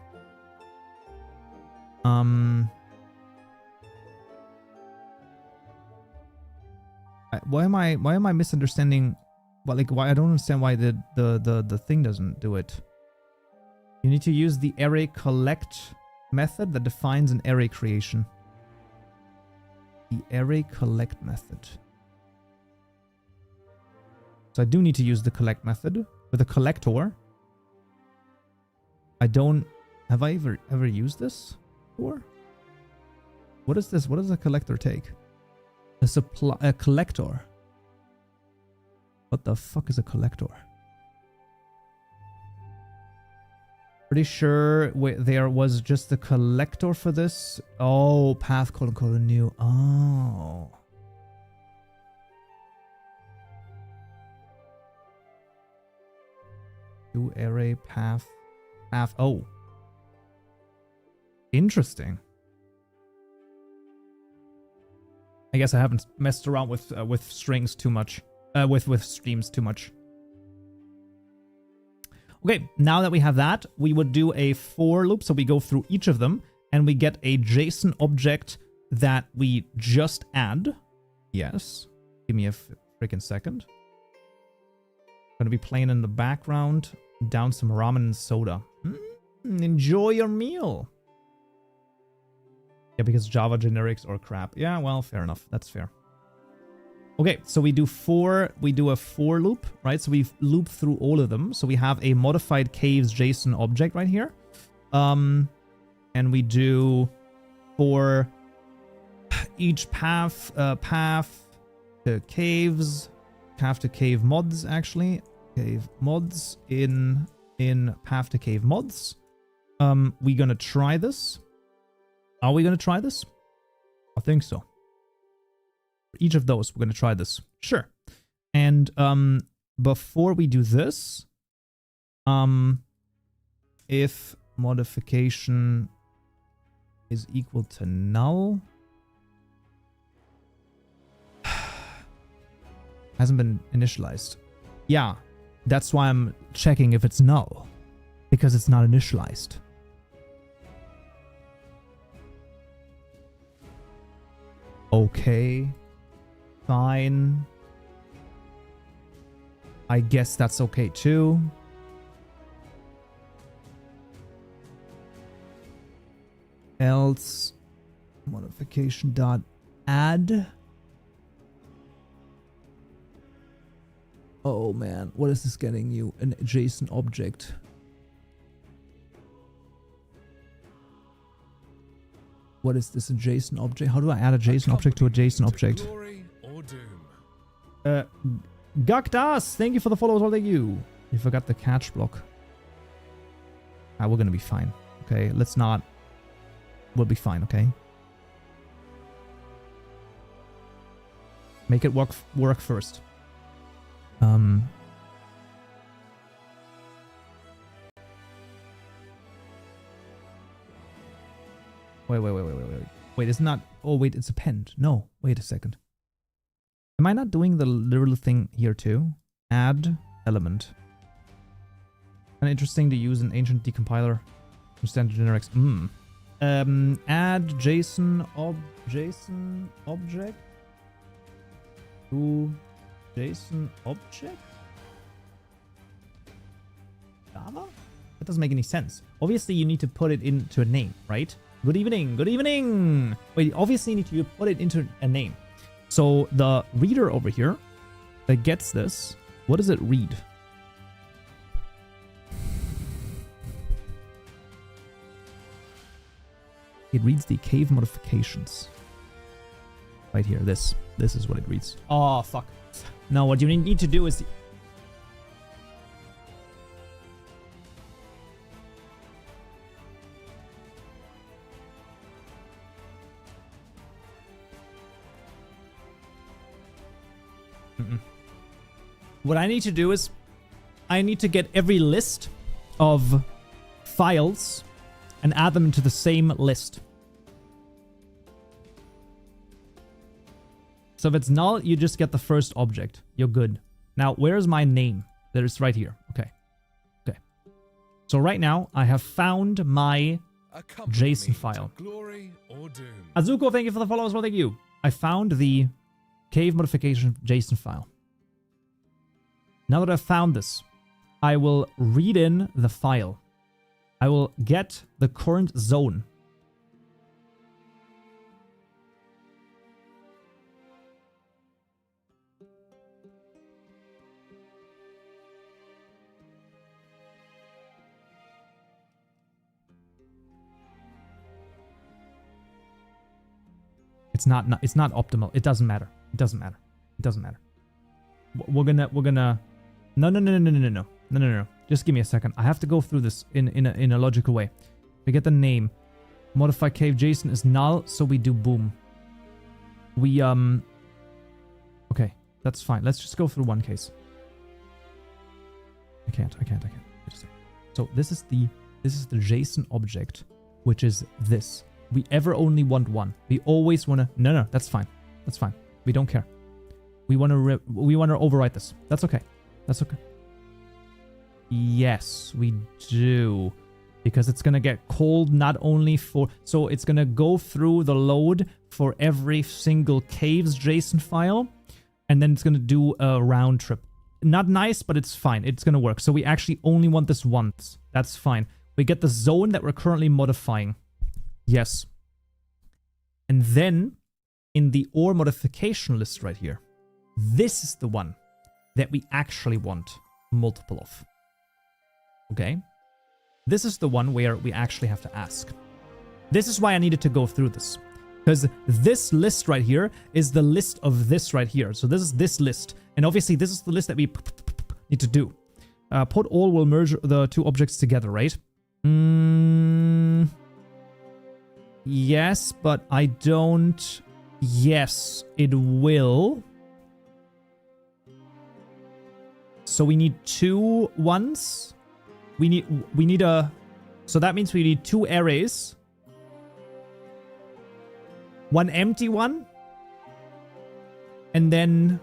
Why am I misunderstanding? Well, like, why I don't understand why the thing doesn't do it. You need to use the array collect method that defines an array creation. The array collect method. So I do need to use the collect method with a collector. I don't... Have I ever used this before? What is this? What does a collector take? A collector. What the fuck is a collector? Pretty sure there was just the collector for this. Oh, path colon new. Oh. Do array path. Oh. Interesting. I guess I haven't messed around with strings too much. With streams too much. Okay, now that we have that, we would do a for loop. So we go through each of them and we get a JSON object that we just add. Yes. Give me a freaking second. Gonna be playing in the background. Down some ramen and soda. Enjoy your meal. Yeah, because Java generics are crap. Yeah, well, fair enough. That's fair. Okay, so we do a for loop, right? So we loop through all of them. So we have a modified caves JSON object right here. And we do for each path to caves, path to cave mods actually. Cave mods in path to cave mods. We're gonna try this. Are we gonna try this? I think so. Each of those, we're going to try this. Sure. And before we do this, if modification is equal to null, hasn't been initialized. Yeah, that's why I'm checking if it's null, because it's not initialized. Okay. Fine. I guess that's okay too. Else modification dot add. Oh man, what is this getting you? An JSON object. What is this, a JSON object? How do I add a JSON object to a JSON object? Gakdas, thank you for the follow as well. Thank you. You forgot the catch block. We're gonna be fine. Okay, let's not. We'll be fine. Okay. Make it work first. Wait, it's not. Oh, wait, it's append. No, wait a second. Am I not doing the literal thing here too? Add element. Kind of interesting to use an ancient decompiler from standard generics. Add JSON object to JSON object. Java? That doesn't make any sense. Obviously, you need to put it into a name, right? Good evening. Good evening. Wait, obviously, you need to put it into a name. So the reader over here that gets this, what does it read? It reads the cave modifications. Right here, this is what it reads. Oh, fuck. Now what you need to do is... What I need to do is I need to get every list of files and add them into the same list. So if it's null, you just get the first object. You're good. Now, where's my name? That is right here. Okay. Okay. So right now, I have found my JSON file. Azuko, thank you for the follow as well. Thank you. I found the cave modification JSON file. Now that I've found this, I will read in the file. I will get the current zone. It's not optimal. It doesn't matter. It doesn't matter. It doesn't matter. We're gonna. No. Just give me a second. I have to go through this in a logical way. We get the name. Modify cave JSON is null, so we do boom. We okay, that's fine. Let's just go through one case. I can't. Wait a second. So this is the JSON object, which is this. We ever only want one. We always want to. No, that's fine. That's fine. We don't care. We want to overwrite this. That's okay. That's okay. Yes, we do. Because it's going to get called not only for... So it's going to go through the load for every single caves JSON file. And then it's going to do a round trip. Not nice, but it's fine. It's going to work. So we actually only want this once. That's fine. We get the zone that we're currently modifying. Yes. And then in the OR modification list right here, this is the one that we actually want multiple of. Okay? This is the one where we actually have to ask. This is why I needed to go through this. Because this list right here is the list of this right here. So this is this list. And obviously this is the list that we need to do. Put all will merge the two objects together, right? Yes, but I don't... Yes, it will. So we need two ones. We need a... So that means we need two arrays. One empty one. And then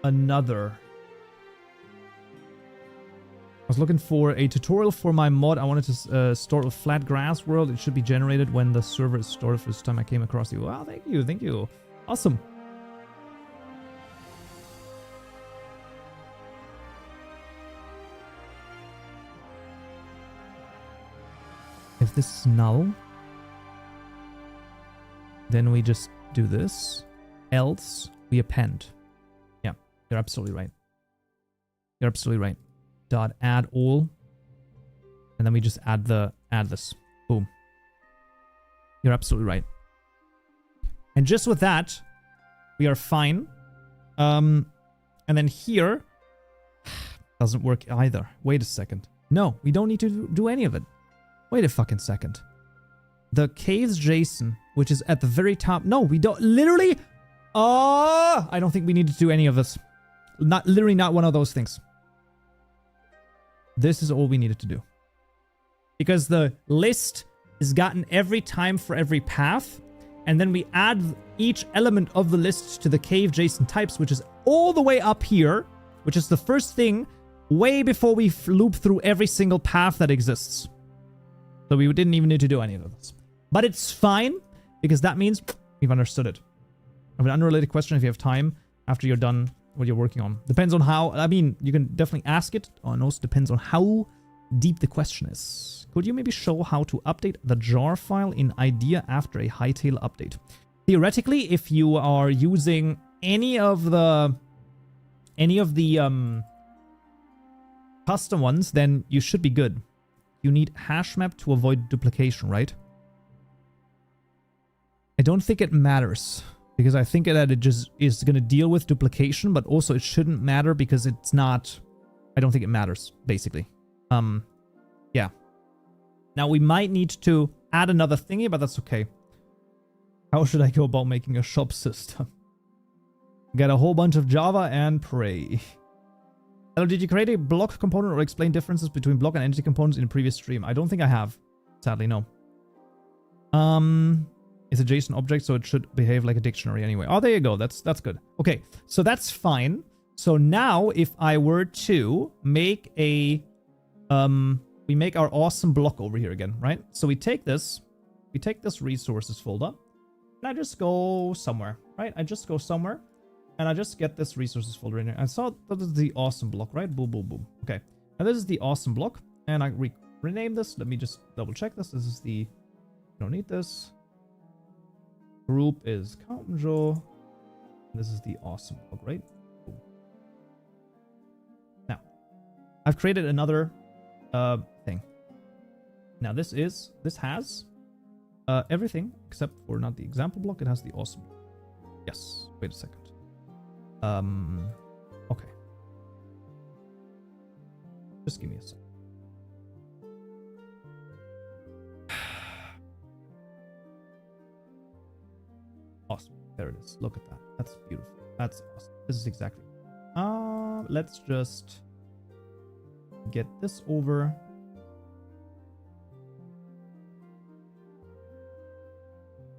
another. I was looking for a tutorial for my mod. I wanted to start with flat grass world. It should be generated when the server is started. First time I came across you. Wow, thank you. Awesome. If this is null, then we just do this. Else, we append. Yeah, you're absolutely right. You're absolutely right. Dot add all, and then we just add this. Boom. You're absolutely right. And just with that, we are fine. And then here doesn't work either. Wait a second. No, we don't need to do any of it. Wait a fucking second. The caves JSON, which is at the very top. No, we don't. Literally. I don't think we need to do any of this. Literally not one of those things. This is all we needed to do. Because the list is gotten every time for every path. And then we add each element of the list to the cave JSON types, which is all the way up here, which is the first thing way before we loop through every single path that exists. So we didn't even need to do any of this. But it's fine, because that means we've understood it. I have an unrelated question if you have time after you're done what you're working on. Depends on how, I mean, you can definitely ask it, and also depends on how deep the question is. Could you maybe show how to update the jar file in IDEA after a Hytale update? Theoretically, if you are using any of the custom ones, then you should be good. You need hash map to avoid duplication, right? I don't think it matters, because I think that it just is going to deal with duplication, but also it shouldn't matter because it's not... I don't think it matters, basically. Yeah. Now, we might need to add another thingy, but that's okay. How should I go about making a shop system? Get a whole bunch of Java and pray. Hello, did you create a block component or explain differences between block and entity components in a previous stream? I don't think I have. Sadly, no. It's a JSON object, so it should behave like a dictionary anyway. Oh, there you go. That's good. Okay, so that's fine. So now, if I were to make a... we make our awesome block over here again, right? So we take this resources folder, and I just go somewhere, right? I just go somewhere. And I just get this resources folder in here. I saw that is the awesome block, right? Boom, boom, boom. Okay. And this is the awesome block. And I rename this. Let me just double check this. This is the... Don't need this. Group is Kaumjo. This is the awesome block, right? Boom. Now, I've created another thing. Now, this has everything except for not the example block. It has the awesome block. Yes. Wait a second. Okay. Just give me a sec. Awesome. There it is. Look at that. That's beautiful. That's awesome. This is exactly. Let's just get this over.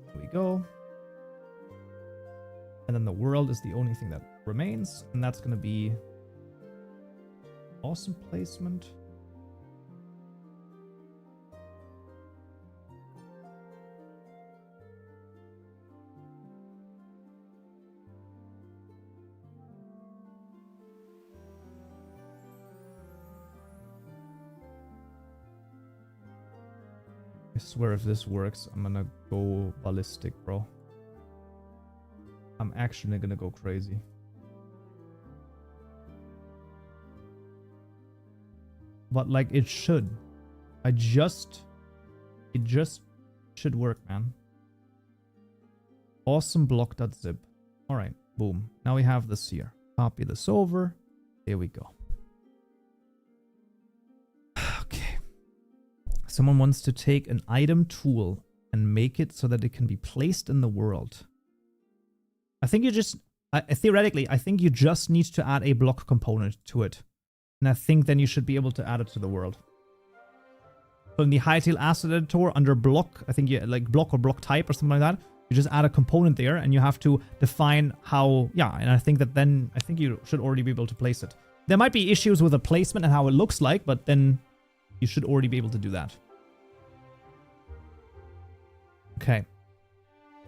There we go. And then the world is the only thing that remains, and that's going to be awesome placement. I swear if this works, I'm gonna go ballistic, bro. I'm actually gonna go crazy. But like it should. It just should work, man. Awesome block.zip. Alright, boom. Now we have this here. Copy this over. There we go. Okay. Someone wants to take an item tool and make it so that it can be placed in the world. I think you just, theoretically, I think you just need to add a block component to it. And I think then you should be able to add it to the world. So in the Hytale asset editor under block, I think you like block or block type or something like that. You just add a component there and you have to define how, yeah, and I think that then, I think you should already be able to place it. There might be issues with the placement and how it looks like, but then you should already be able to do that. Okay.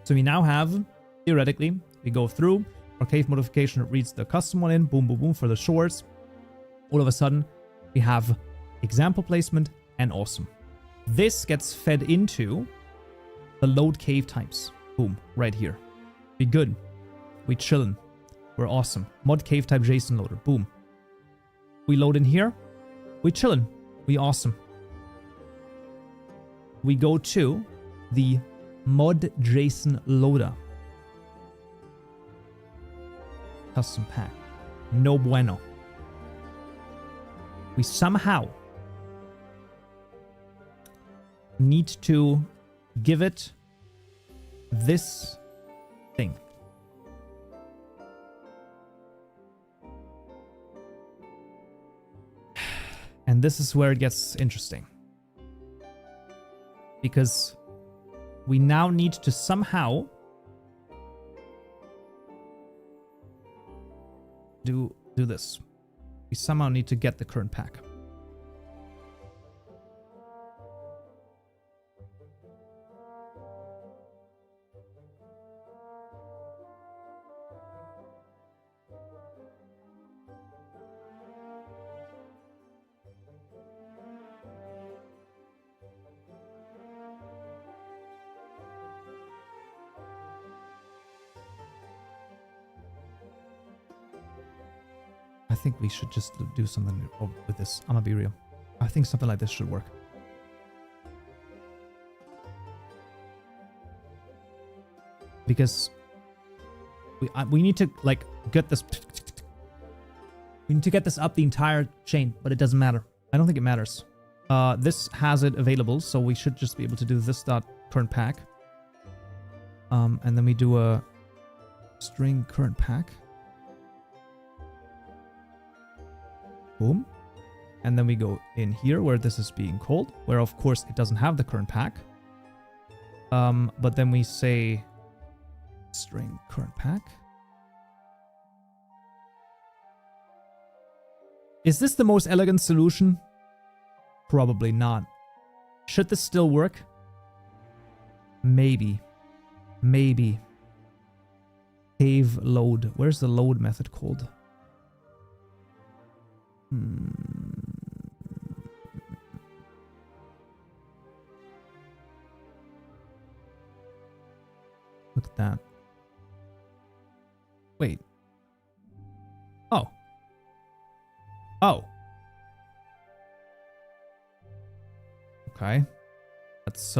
So we now have, theoretically, we go through, our cave modification reads the custom one in, boom, boom, boom, for the shorts. All of a sudden, we have example placement and awesome. This gets fed into the load cave types. Boom, right here. We good. We chillin'. We're awesome. Mod cave type JSON loader. Boom. We load in here. We chillin'. We awesome. We go to the mod JSON loader. Custom pack. No bueno. We somehow need to give it this thing. And this is where it gets interesting. Because we now need to somehow do this. We somehow need to get the current pack. I think we should just do something with this. I'm gonna be real. I think something like this should work. Because we need to like get this. We need to get this up the entire chain, but it doesn't matter. I don't think it matters. This has it available, so we should just be able to do this dot current pack. And then we do a string current pack. Boom. And then we go in here where this is being called, where of course it doesn't have the current pack. But then we say string current pack. Is this the most elegant solution? Probably not. Should this still work? Maybe. Maybe. Cave load. Where's the load method called? Look at that. Wait. Oh. Oh. Okay. That's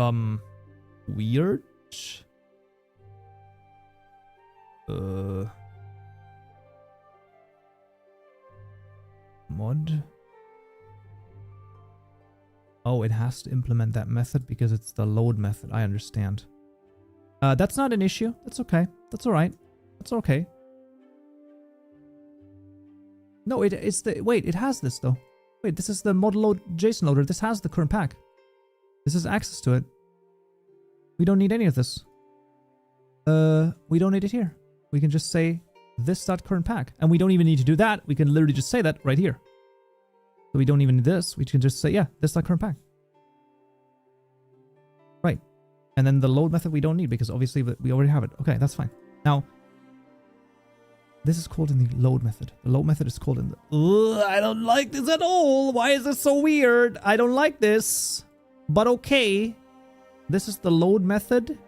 weird. Mod. Oh, it has to implement that method because it's the load method. I understand. That's not an issue. That's okay. That's all right. That's okay. No, it's the... Wait, it has this, though. Wait, this is the model load JSON loader. This has the current pack. This has access to it. We don't need any of this. We don't need it here. We can just say this.current pack. And we don't even need to do that. We can literally just say that right here. So we don't even need this. We can just say, yeah, this.current pack. Right. And then the load method we don't need because obviously we already have it. Okay, that's fine. Now, this is called in the load method. The load method is called in the... Ugh, I don't like this at all. Why is this so weird? I don't like this. But okay. This is the load method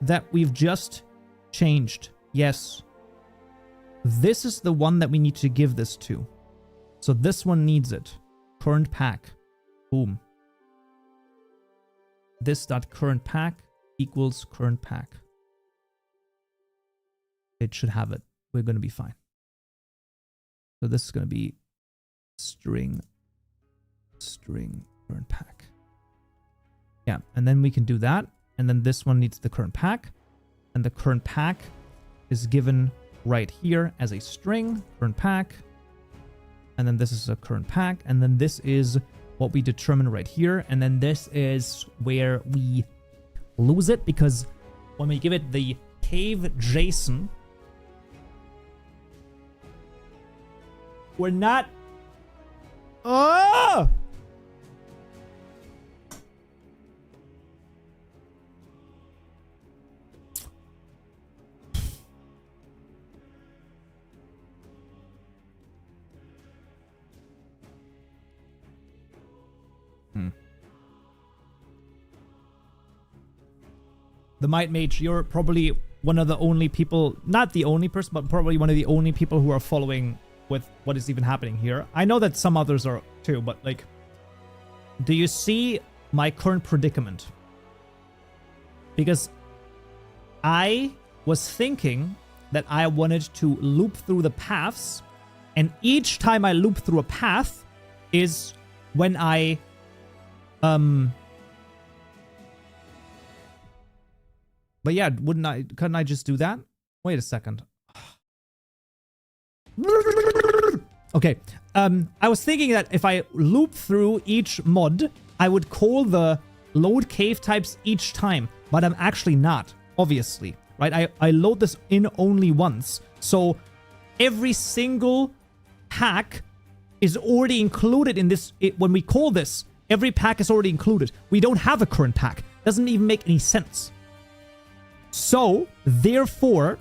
that we've just changed. Yes. This is the one that we need to give this to. So this one needs it. Current pack. Boom. This.current pack equals current pack. It should have it. We're going to be fine. So this is going to be string current pack. Yeah, and then we can do that. And then this one needs the current pack. And the current pack is given right here as a string, current pack. And then this is a current pack. And then this is what we determine right here. And then this is where we lose it because when we give it the cave JSON, we're not... Oh! The Might Mage, you're probably one of the only people, not the only person, but probably one of the only people who are following with what is even happening here. I know that some others are too, but like, do you see my current predicament? Because I was thinking that I wanted to loop through the paths, and each time I loop through a path is when I but yeah, couldn't I just do that? Wait a second. Okay. I was thinking that if I loop through each mod, I would call the load cave types each time, but I'm actually not, obviously, right? I load this in only once. So every single pack is already included in this. When we call this, every pack is already included. We don't have a current pack. Doesn't even make any sense. So, therefore,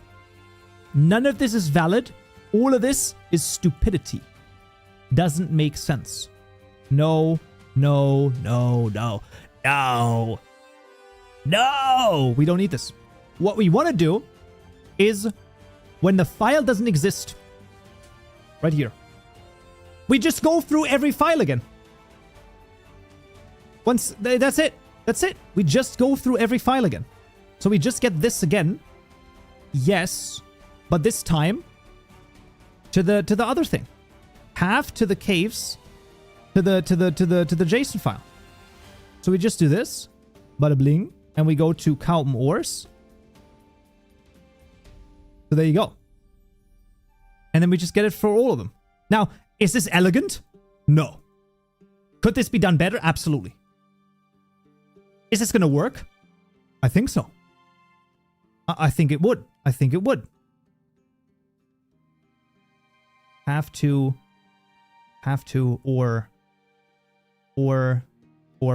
none of this is valid. All of this is stupidity. Doesn't make sense. No, no, no, no, no. No! We don't need this. What we want to do is when the file doesn't exist, right here, we just go through every file again. That's it. That's it. We just go through every file again. So we just get this again. Yes, but this time to the other thing. Half to the caves to the JSON file. So we just do this, bada bling, and we go to count ores. So there you go. And then we just get it for all of them. Now, is this elegant? No. Could this be done better? Absolutely. Is this going to work? I think so. I think it would. I think it would. Have to or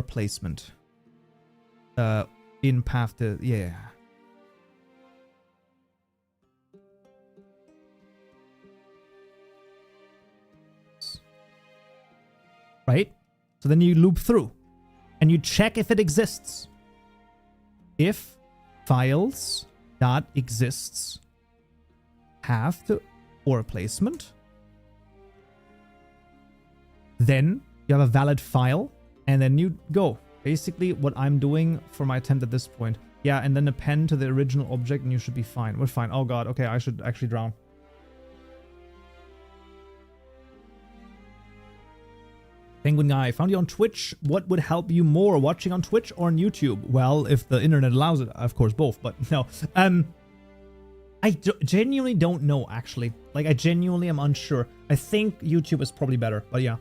placement. In path to, yeah. Right? So then you loop through and you check if it exists. If files dot exists have to or placement, then you have a valid file, and then you go. Basically what I'm doing for my attempt at this point. Yeah, and then append to the original object and you should be fine. We're fine. Oh god, okay, I should actually drown. Penguin Guy, found you on Twitch. What would help you more, watching on Twitch or on YouTube? Well, if the internet allows it, of course, both. But no, genuinely don't know, actually. Like, I genuinely am unsure. I think YouTube is probably better, but yeah.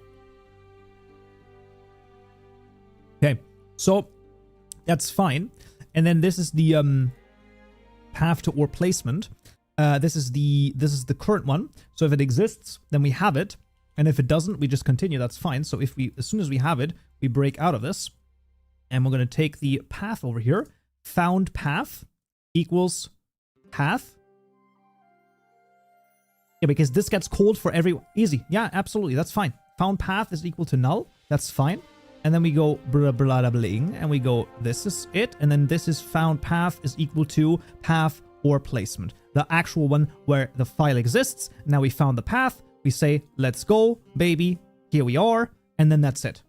Okay, so that's fine. And then this is the path to ore placement. This is the current one. So if it exists, then we have it. And if it doesn't, we just continue. That's fine. So if we, as soon as we have it, we break out of this. And we're going to take the path over here. Found path equals path. Yeah, because this gets called for every... Easy. Yeah, absolutely. That's fine. Found path is equal to null. That's fine. And then we go blah, blah, blah, bling. And we go, this is it. And then this is found path is equal to path or placement. The actual one where the file exists. Now we found the path. We say, let's go, baby. Here we are. And then that's it.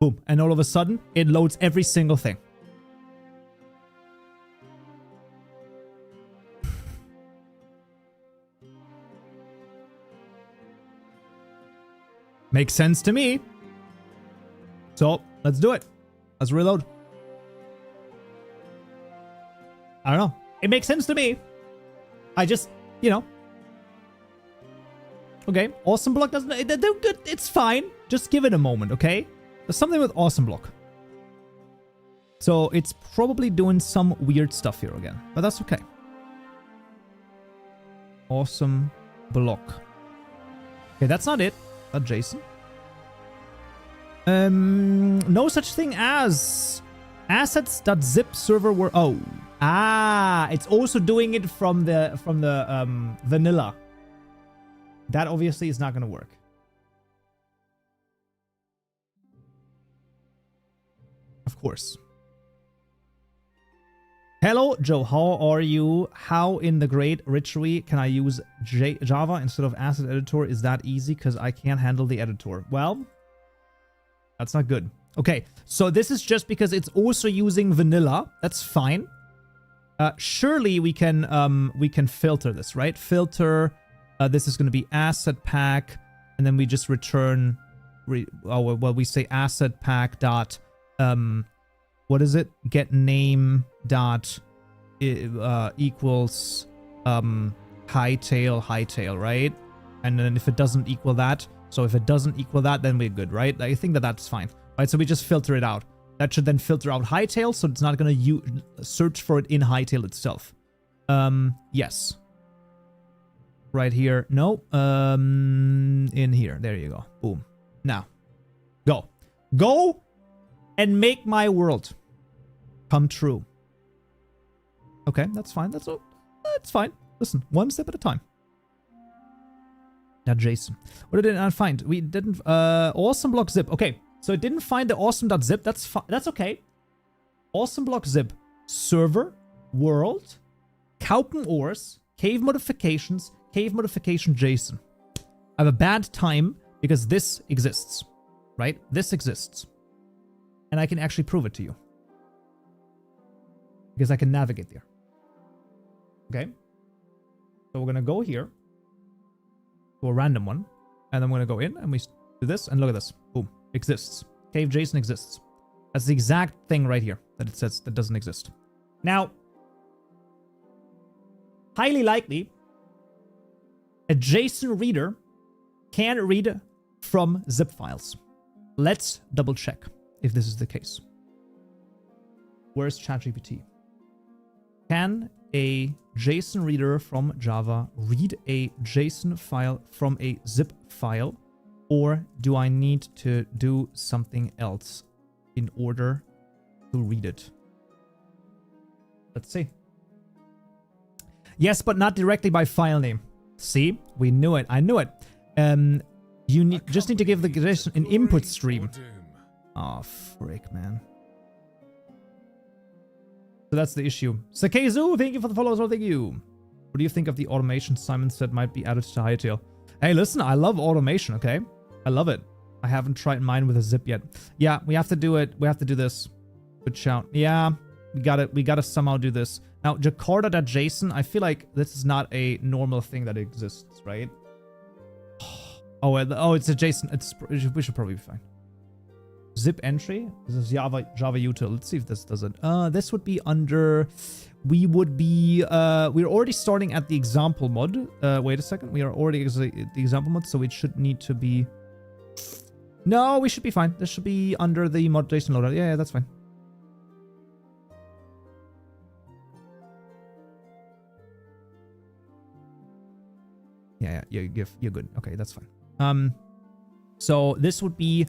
Boom. And all of a sudden, it loads every single thing. Makes sense to me. So, let's do it. Let's reload. I don't know. It makes sense to me. I just, you know. Okay, Awesome Block doesn't... It's fine. Just give it a moment, okay? There's something with Awesome Block. So, it's probably doing some weird stuff here again. But that's okay. Awesome Block. Okay, that's not it. Not Jason. No such thing as assets.zip server were... Oh. Ah, it's also doing it from the vanilla. That obviously is not going to work. Of course. Hello, Joe. How are you? How in the great Richery can I use Java instead of Asset Editor? Is that easy? Because I can't handle the editor. Well, that's not good. Okay, so this is just because it's also using vanilla. That's fine. Surely we can filter this, right? Filter. This is going to be asset pack, and then we just return. We say asset pack dot. What is it? Get name dot equals Hytale, right? And then if it doesn't equal that, so if it doesn't equal that, then we're good, right? I think that's fine, right? So we just filter it out. That should then filter out Hytale, so it's not going to search for it in Hytale itself. Yes. Right here. No. In here. There you go. Boom. Now. Go. Go and make my world come true. Okay, that's fine. That's fine. Listen, one step at a time. Now, Jason. What did it not find? We didn't... Awesome block zip. Okay, so it didn't find the awesome.zip. That's okay. Awesome block zip. Server, world, Kaupen ores, cave modifications, cave modification JSON. I have a bad time because this exists, right? This exists. And I can actually prove it to you. Because I can navigate there. Okay? So we're going to go here. To a random one. And I'm going to go in and we do this. And look at this. Boom. Exists. Cave JSON exists. That's the exact thing right here that it says that doesn't exist. Now, highly likely, a JSON reader can read from zip files. Let's double check if this is the case. Where's ChatGPT? Can a JSON reader from Java read a JSON file from a zip file? Or do I need to do something else in order to read it? Let's see. Yes, but not directly by file name. See? We knew it. I knew it. You just need to give the JSON an input stream. Oh, frick, man. So that's the issue. Sakezu, thank you for the follows. Oh, thank you. What do you think of the automation Simon said might be added to Hytale? Hey, listen, I love automation, okay? I love it. I haven't tried mine with a zip yet. Yeah, we have to do it. We have to do this. Good shout. Yeah, we got it. We got to somehow do this. Now, Jakarta.json, I feel like this is not a normal thing that exists, right? Oh, it's a JSON. We should probably be fine. Zip entry. This is Java util. Let's see if this does it. This would be under. We would be. We're already starting at the example mod. Wait a second. We are already at the example mod, so it should need to be. No, we should be fine. This should be under the mod JSON loader. Yeah, that's fine. Yeah, you're good. Okay, that's fine. So this would be.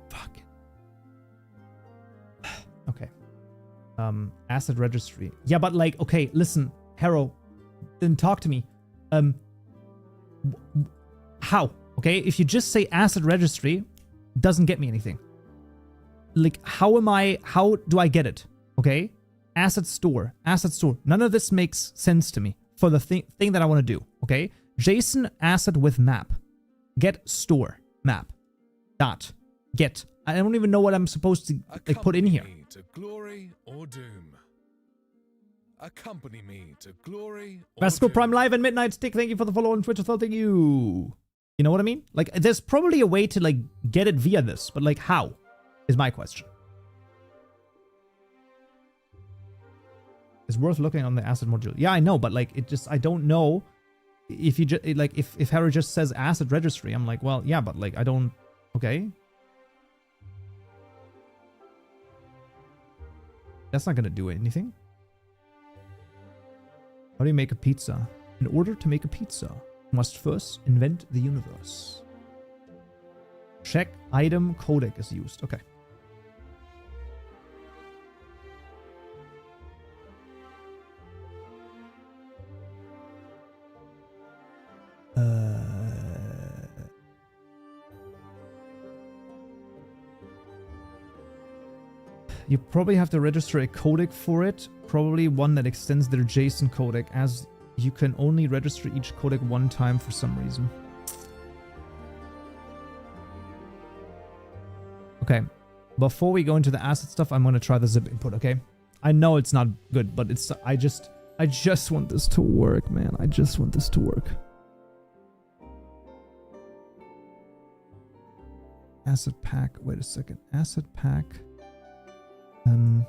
Fuck. Okay. Asset registry. Yeah, but like, okay, listen, Haro, then talk to me. How? Okay, if you just say asset registry, doesn't get me anything. Like, how do I get it? Okay, asset store. None of this makes sense to me for the thing that I want to do. Okay, JSON asset with map. Get store map. Dot. Get. I don't even know what I'm supposed to like put in here. Accompany me to glory or doom. Accompany me to glory or Vasco doom. Prime Live and Midnight Stick, thank you for the follow on Twitter. Thank you. You know what I mean? Like, there's probably a way to like get it via this, but like, how is my question. It's worth looking on the asset module. Yeah, I know, but like, it just, I don't know if you just like if Harry just says asset registry. I'm like, well, yeah, but like, I don't. Okay. That's not gonna do anything. How do you make a pizza? In order to make a pizza, you must first invent the universe. Check item codec is used. Okay. You probably have to register a codec for it. Probably one that extends their JSON codec, as you can only register each codec one time for some reason. Okay. Before we go into the asset stuff, I'm going to try the zip input, okay? I know it's not good, but it's I just want this to work, man. I just want this to work. Asset pack. Wait a second. Asset pack. I'm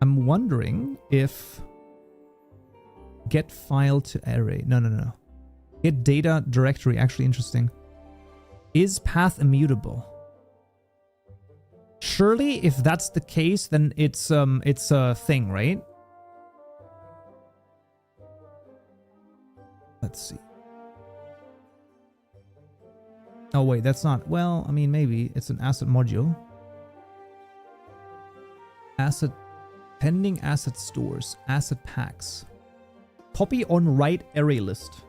wondering if get file to array. No. Get data directory. Actually interesting. Is path immutable? Surely if that's the case, then it's a thing, right? Let's see. Oh wait, that's not. Well, I mean, maybe it's an asset module. Asset pending asset stores, asset packs. Copy on write array list.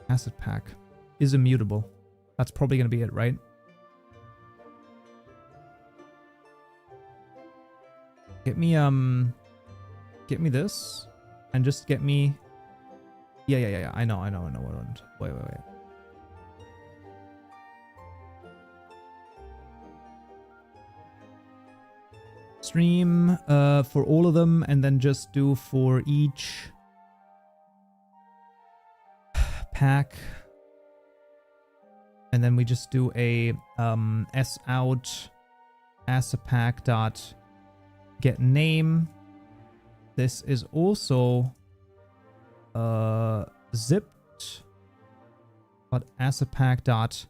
Asset pack is immutable. That's probably going to be it, right? Get me this and just get me. Yeah. I know what I want. Wait. Stream for all of them, and then just do for each pack. And then we just do a s out asset pack dot get name. This is also zipped, but asset pack dot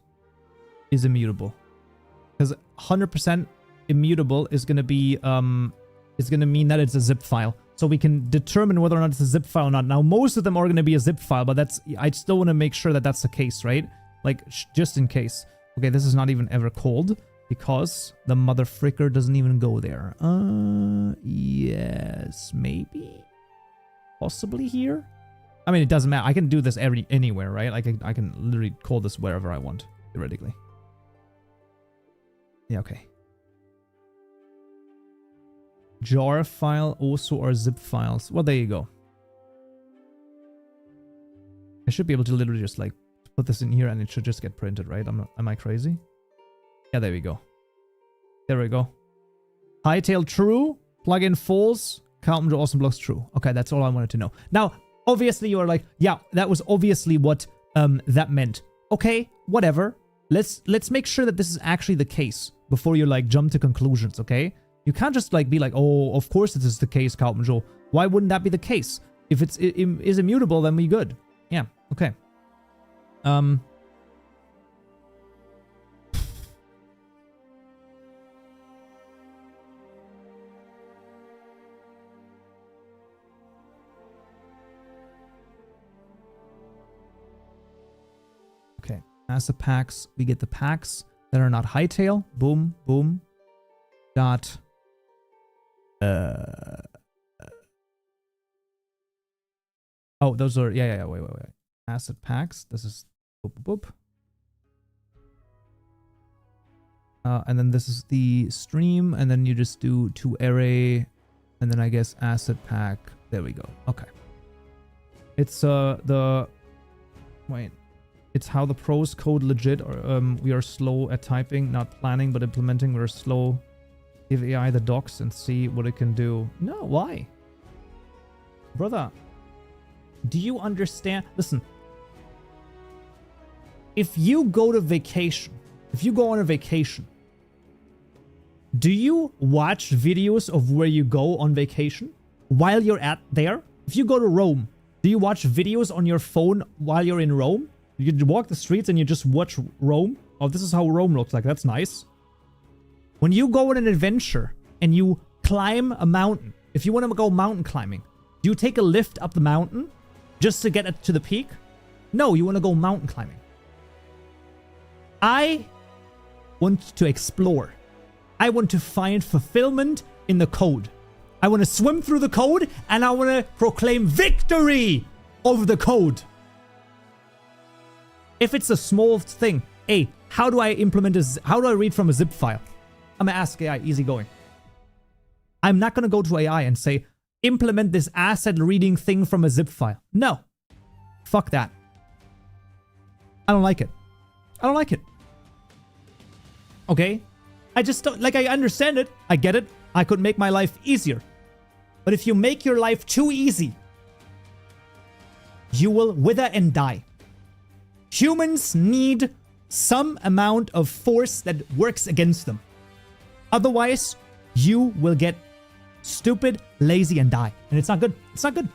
is immutable, because 100% immutable is gonna be is gonna mean that it's a zip file. So we can determine whether or not it's a zip file or not. Now most of them are gonna be a zip file, but that's I still want to make sure that that's the case, right? Like, just in case. Okay, this is not even ever called, because the mother fricker doesn't even go there. Yes, maybe? Possibly here? I mean, it doesn't matter. I can do this anywhere, right? I can literally call this wherever I want, theoretically. Yeah, okay. Jar file also are zip files. Well, there you go. I should be able to literally just, like, put this in here and it should just get printed, right? Am I crazy? Yeah, there we go. There we go. Hytale true, plugin false, count to awesome blocks true. Okay, that's all I wanted to know. Now, obviously you are like, yeah, that was obviously what that meant. Okay, whatever. Let's make sure that this is actually the case before you like jump to conclusions, okay? You can't just like be like, oh, of course this is the case, Kaupenjo. Why wouldn't that be the case? If it is immutable, then we good. Yeah, okay. Okay, as the packs, we get the packs that are not Hytale. Boom, boom. Dot. Oh, those are, yeah, wait. Asset packs. This is boop, boop, boop. And then this is the stream, and then you just do to array, and then I guess asset pack. There we go. Okay. It's it's how the pros code legit, or we are slow at typing, not planning, but implementing. We're slow. Give AI the docs and see what it can do. No, why? Brother, do you understand? Listen, if you go to vacation, if you go on a vacation, do you watch videos of where you go on vacation while you're there? If you go to Rome, do you watch videos on your phone while you're in Rome? You walk the streets and you just watch Rome? Oh, this is how Rome looks like. That's nice. When you go on an adventure and you climb a mountain, if you want to go mountain climbing, do you take a lift up the mountain just to get to the peak? No, you want to go mountain climbing. I want to explore. I want to find fulfillment in the code. I want to swim through the code and I want to proclaim victory over the code. If it's a small thing, hey, how do I implement this? How do I read from a zip file? I'm going to ask AI, easy going. I'm not going to go to AI and say, implement this asset reading thing from a zip file. No. Fuck that. I don't like it. I don't like it. Okay? I just don't, like, I understand it. I get it. I could make my life easier. But if you make your life too easy, you will wither and die. Humans need some amount of force that works against them. Otherwise, you will get stupid, lazy, and die. And it's not good. It's not good.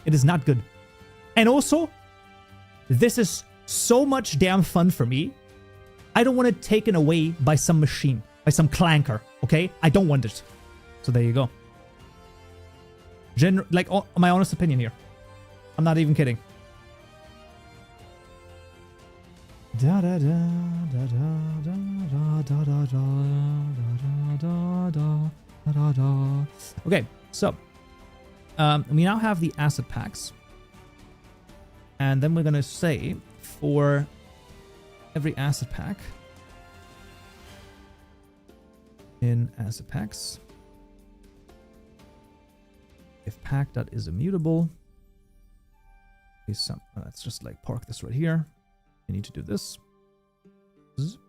It is not good. And also, this is so much damn fun for me. I don't want it taken away by some machine, by some clanker, okay? I don't want it. So there you go. Like, my honest opinion here. I'm not even kidding. Da da da da da da da da da da da da. Okay, so we now have the asset packs, and then we're gonna say for every asset pack in asset packs, if pack dot is immutable, is some. Let's just like park this right here. I need to do this. Zip.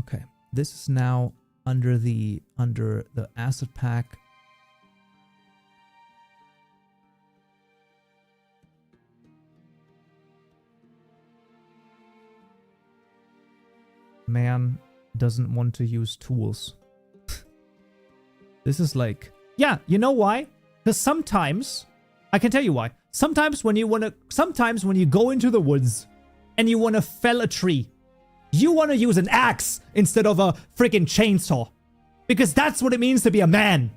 Okay, this is now under the asset pack. Man doesn't want to use tools. This is like, yeah, you know why? Because sometimes, I can tell you why. Sometimes when you go into the woods and you want to fell a tree, you want to use an axe instead of a freaking chainsaw. Because that's what it means to be a man.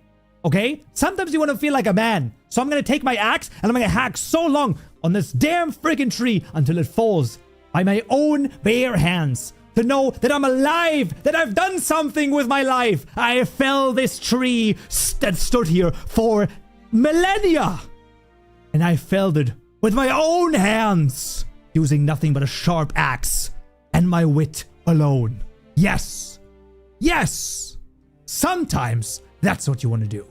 Okay? Sometimes you want to feel like a man. So I'm going to take my axe and I'm going to hack so long on this damn freaking tree until it falls by my own bare hands. To know that I'm alive, that I've done something with my life. I fell this tree that stood here for millennia. And I felled it with my own hands, using nothing but a sharp axe and my wit alone. Yes. Yes. Sometimes that's what you want to do.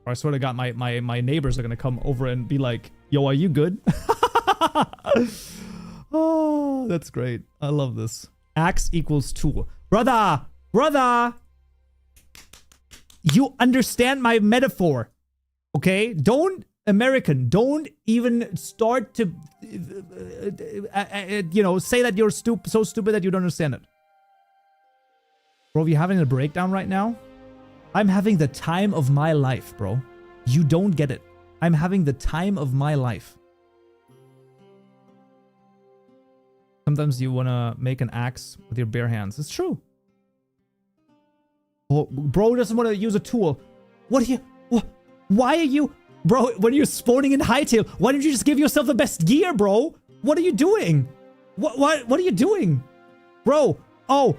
Or I swear to God, my neighbors are gonna come over and be like, yo, are you good? Oh, that's great. I love this. Axe equals tool. Brother! Brother! You understand my metaphor. Okay? Don't, American, don't even start to, you know, say that you're so stupid that you don't understand it. Bro, you having a breakdown right now? I'm having the time of my life, bro. You don't get it. I'm having the time of my life. Sometimes you want to make an axe with your bare hands. It's true. Oh, bro doesn't want to use a tool. What are you... Why are you... Bro, when you're spawning in Hytale, why don't you just give yourself the best gear, bro? What are you doing? What are you doing? Bro, oh,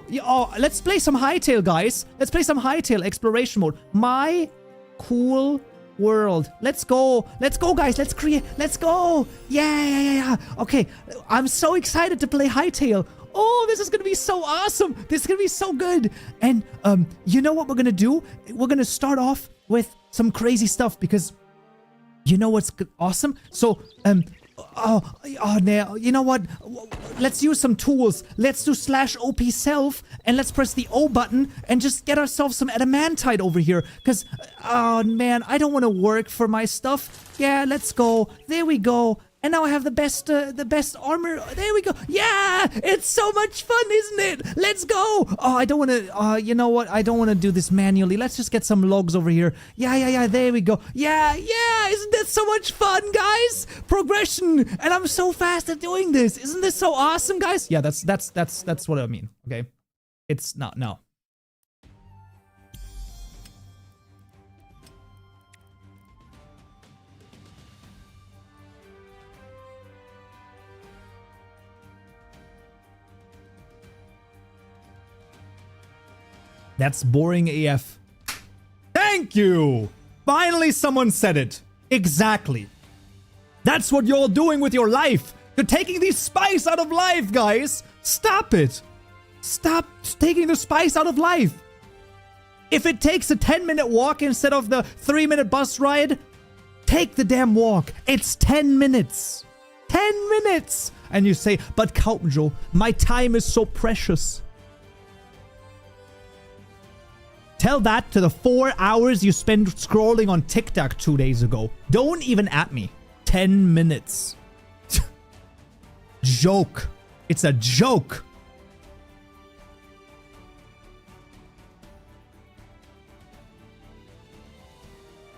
let's play some Hytale, guys. Let's play some Hytale exploration mode. My cool world. Let's go. Let's go, guys. Let's create. Let's go. Yeah. Okay, I'm so excited to play Hytale. Oh, this is going to be so awesome. This is going to be so good. And you know what we're going to do? We're going to start off with some crazy stuff because you know what's awesome? So, now, you know what? Let's use some tools. Let's do /op self and let's press the O button and just get ourselves some adamantite over here. Because, oh man, I don't want to work for my stuff. Yeah, let's go. There we go. And now I have the best armor. There we go. Yeah, it's so much fun, isn't it? Let's go. Oh, I don't want to, you know what? I don't want to do this manually. Let's just get some logs over here. Yeah, there we go. Yeah, isn't that so much fun, guys? Progression. And I'm so fast at doing this. Isn't this so awesome, guys? Yeah, that's what I mean, okay? It's not, no. That's boring AF. Thank you! Finally someone said it. Exactly. That's what you're doing with your life. You're taking the spice out of life, guys. Stop it. Stop taking the spice out of life. If it takes a 10-minute walk instead of the 3-minute bus ride, take the damn walk. It's 10 minutes. 10 minutes! And you say, but Kaupenjo, my time is so precious. Tell that to the 4 hours you spent scrolling on TikTok 2 days ago. Don't even at me. 10 minutes. Joke. It's a joke.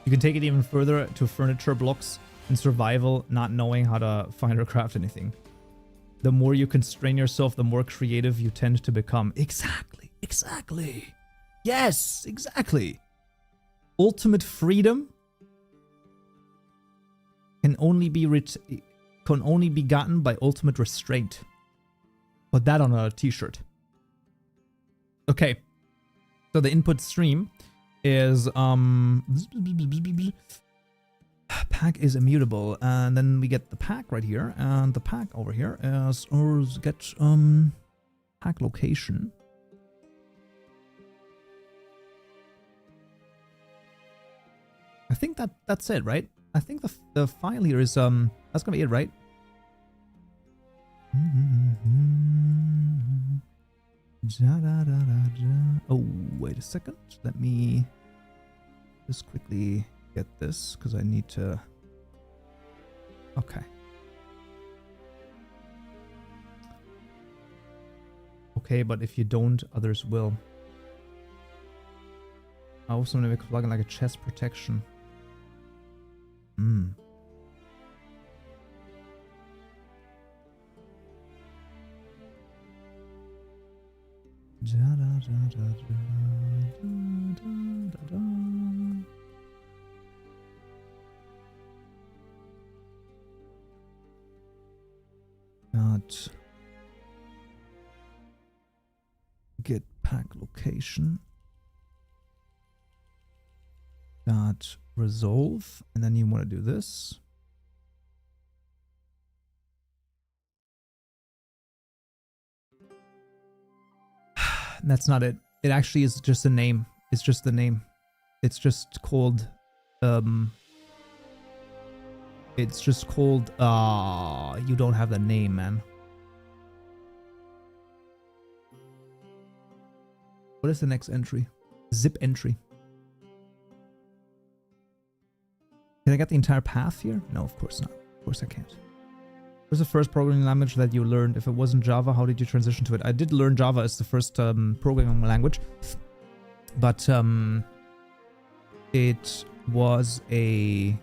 You can take it even further to furniture blocks in survival, not knowing how to find or craft anything. The more you constrain yourself, the more creative you tend to become. Exactly. Yes, exactly. Ultimate freedom can only be gotten by ultimate restraint. Put that on a t-shirt. Okay. So the input stream is pack is immutable, and then we get the pack right here, and the pack over here is get pack location. I think that's it, right? I think the file here is that's gonna be it, right? Oh, wait a second. Let me just quickly get this because I need to. Okay. Okay, but if you don't, others will. I also want to make a plugin like a chest protection. Not get pack location. Dot resolve, and then you want to do this. That's not it. It actually is just a name. It's just the name. It's just called It's just called, you don't have the name, man. What is the next entry? Zip entry. Can I get the entire path here? No, of course not. Of course I can't. What was the first programming language that you learned? If it wasn't Java, how did you transition to it? I did learn Java as the first programming language. But it was a...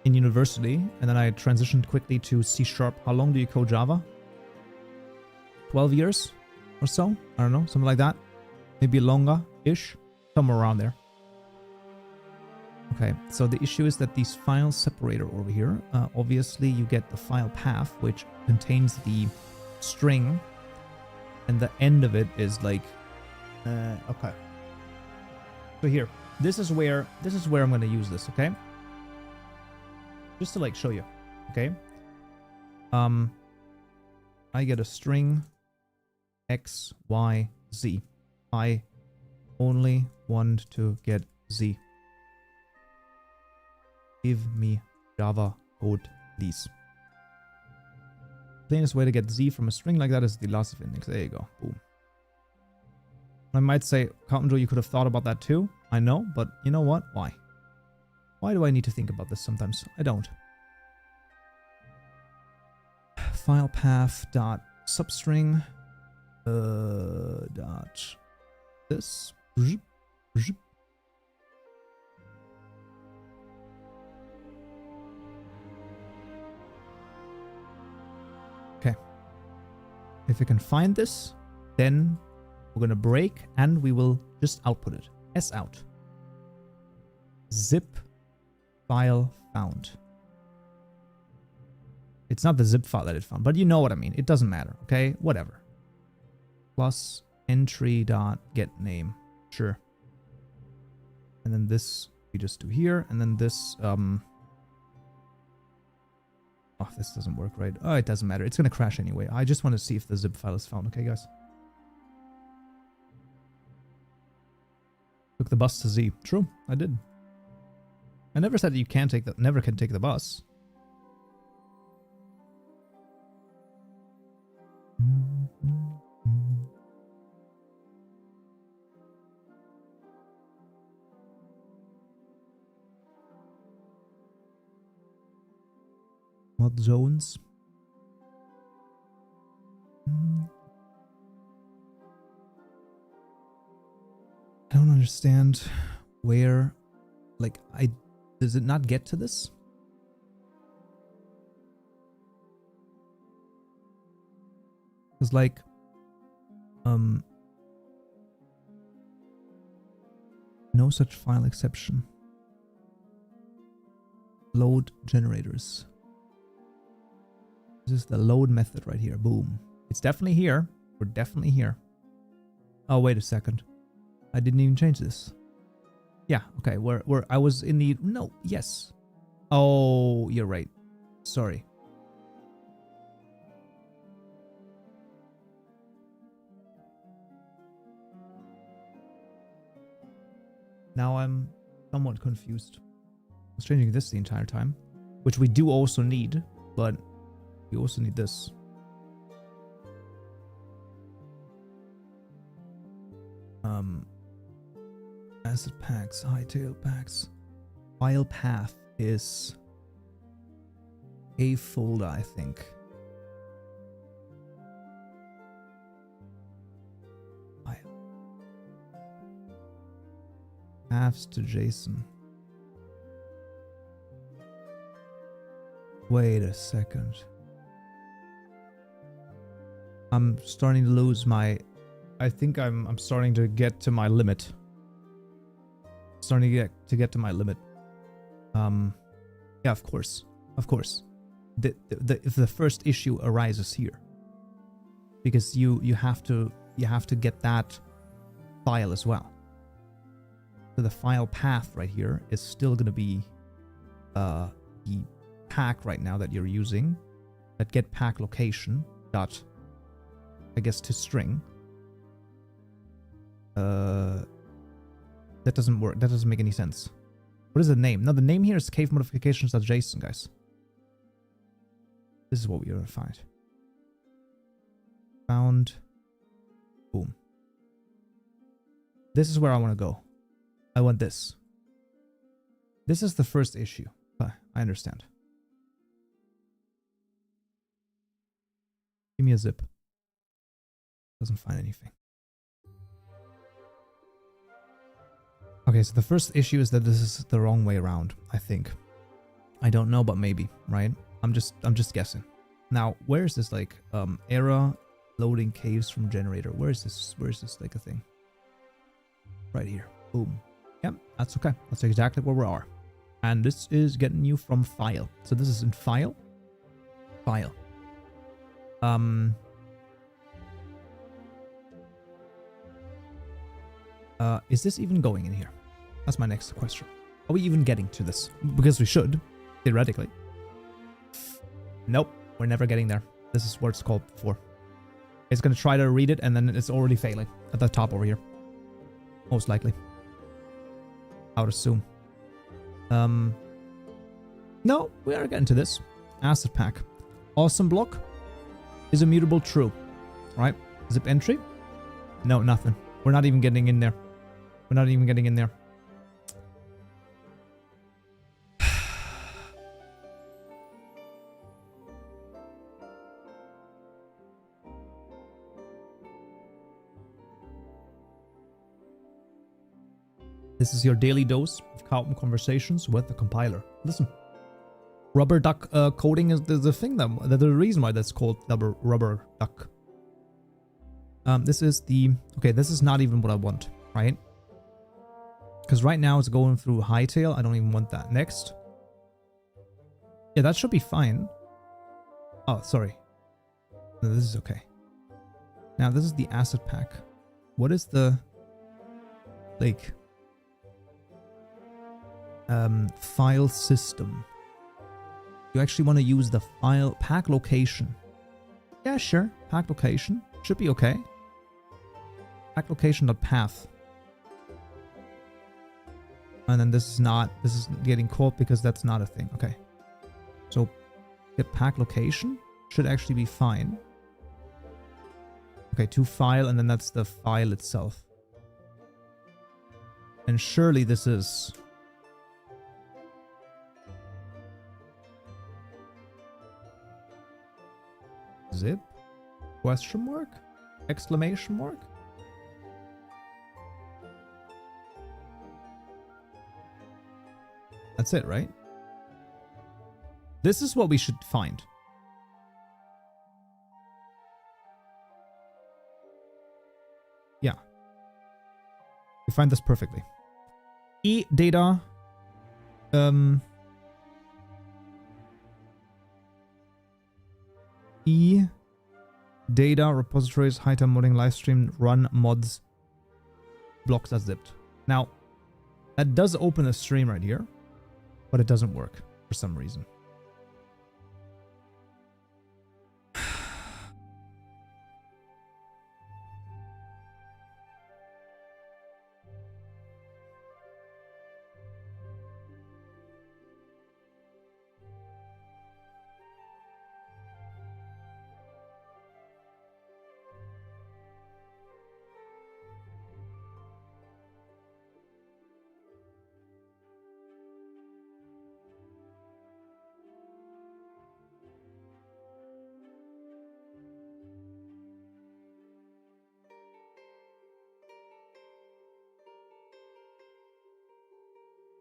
in university, and then I transitioned quickly to C#. How long do you code Java? 12 years or so? I don't know, something like that. Maybe longer-ish, somewhere around there. Okay, so the issue is that these file separator over here, obviously you get the file path, which contains the string, and the end of it is like, okay. So here, this is where I'm going to use this, okay? Just to like show you, okay? I get a string X, Y, Z. I only want to get Z. Give me Java code, please. The cleanest way to get Z from a string like that is the loss of index. There you go. Boom. I might say, Carpenter, you could have thought about that too. I know, but you know what? Why? Why do I need to think about this sometimes? I don't. File path dot substring dot this. Okay. If we can find this, then we're gonna break and we will just output it. S out. Zip file found. It's not the zip file that it found, but you know what I mean. It doesn't matter, okay? Whatever. Plus entry dot get name. Sure. And then this we just do here, and then this oh, this doesn't work right. Oh, it doesn't matter. It's gonna crash anyway. I just want to see if the zip file is found, okay, guys? Took the bus to Z. True, I did. I never said that you can't take the never can take the bus. Mod zones. I don't understand where, like, does it not get to this? Because, like, no such file exception. Load generators. This is the load method right here. Boom. It's definitely here. We're definitely here. Oh, wait a second. I didn't even change this. Yeah, okay. I was in the... No, yes. Oh, you're right. Sorry. Now I'm somewhat confused. I was changing this the entire time, which we do also need, but we also need this. Asset packs, Hytale packs. File path is a folder, I think. File. Paths to JSON. Wait a second. I'm starting to lose my... I think I'm starting to get to my limit. Starting to get to my limit. Yeah, of course. Of course. If the first issue arises here. Because you have to get that file as well. So the file path right here is still gonna be the pack right now that you're using. That get pack location dot, I guess, to string. That doesn't work. That doesn't make any sense. What is the name? No, the name here is cave modifications.json, guys. This is what we're gonna find. Found. Boom. This is where I want to go. I want this. This is the first issue. I understand. Give me a zip. Doesn't find anything. Okay, so the first issue is that this is the wrong way around, I think. I don't know, but maybe, right? I'm just guessing. Now, where is this like error loading caves from generator? Where is this like a thing? Right here. Boom. Yep, that's okay. That's exactly where we are. And this is getting you from file. So this is in file. File. Is this even going in here? That's my next question. Are we even getting to this? Because we should, theoretically. Nope, we're never getting there. This is what it's called before. It's going to try to read it and then it's already failing at the top over here. Most likely. I would assume. No, we are getting to this. Asset pack. Awesome block. Is immutable true. Right? Zip entry? No, nothing. We're not even getting in there. We're not even getting in there. This is your daily dose of Cowpen conversations with the compiler. Listen. Rubber duck coding is the thing that the reason why that's called rubber duck. This is the... Okay, this is not even what I want, right? Because right now it's going through Hytale. I don't even want that. Next. Yeah, that should be fine. Oh, sorry. No, this is okay. Now, this is the asset pack. What is the... Like... file system. You actually want to use the file pack location. Yeah, sure. Pack location. Should be okay. Pack location.path. And then this is getting caught because that's not a thing. Okay. So get pack location should actually be fine. Okay, to file, and then that's the file itself. And surely this is... Zip? Question mark? Exclamation mark? That's it, right? This is what we should find. Yeah. We find this perfectly. E-data. E-data repositories, Hytale modding, livestream, run mods, blocks are zipped. Now, that does open a stream right here, but it doesn't work for some reason.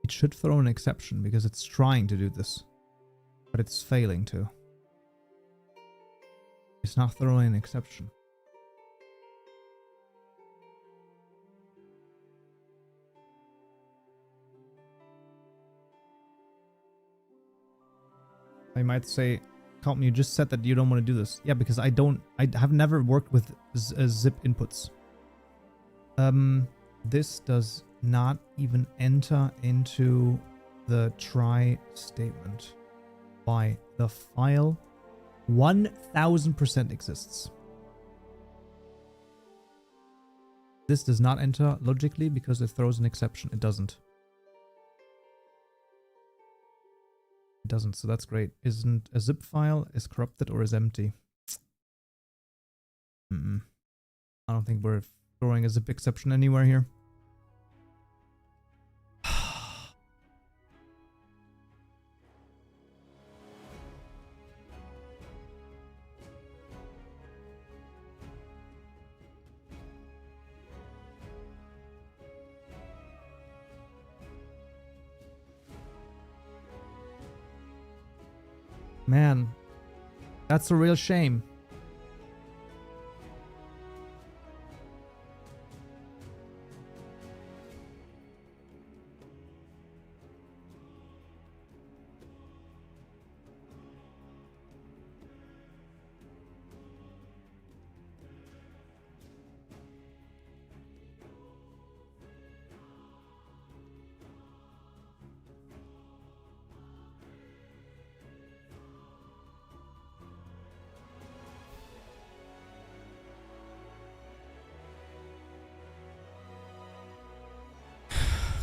It should throw an exception because it's trying to do this, but it's failing to. It's not throwing an exception. I might say, Cowpen, you just said that you don't want to do this. Yeah, because I have never worked with zip inputs. This does not even enter into the try statement. Why? The file 1000% exists. This does not enter logically because it throws an exception. It doesn't. It doesn't, so that's great. Isn't a zip file is corrupted or is empty? I don't think we're throwing a zip exception anywhere here. Man, that's a real shame.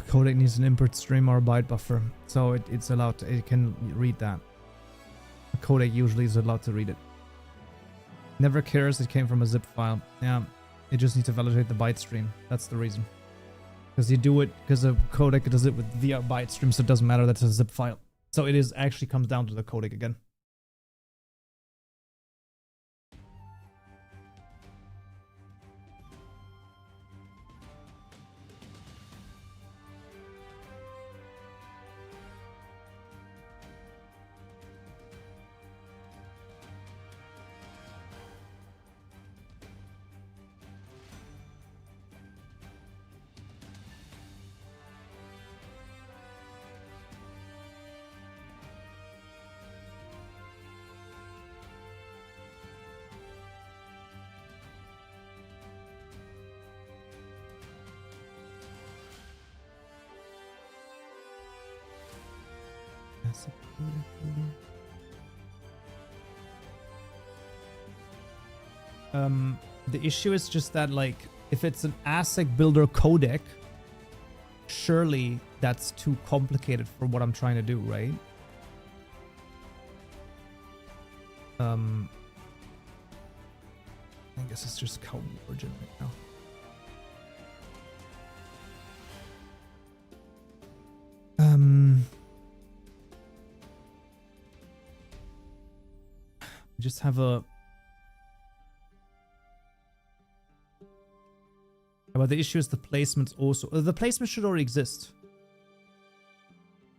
Codec needs an import stream or a byte buffer, so it's allowed to, it can read that. A codec usually is allowed to read it. Never cares it came from a zip file. Yeah, it just needs to validate the byte stream. That's the reason. Because you do it, because a codec does it with via byte stream, so it doesn't matter that's a zip file. So it is actually comes down to the codec again. The issue is just that, like, if it's an ASIC builder codec, surely that's too complicated for what I'm trying to do, right? I guess it's just code origin right now. Just have a... But the issue is the placements also. The placement should already exist.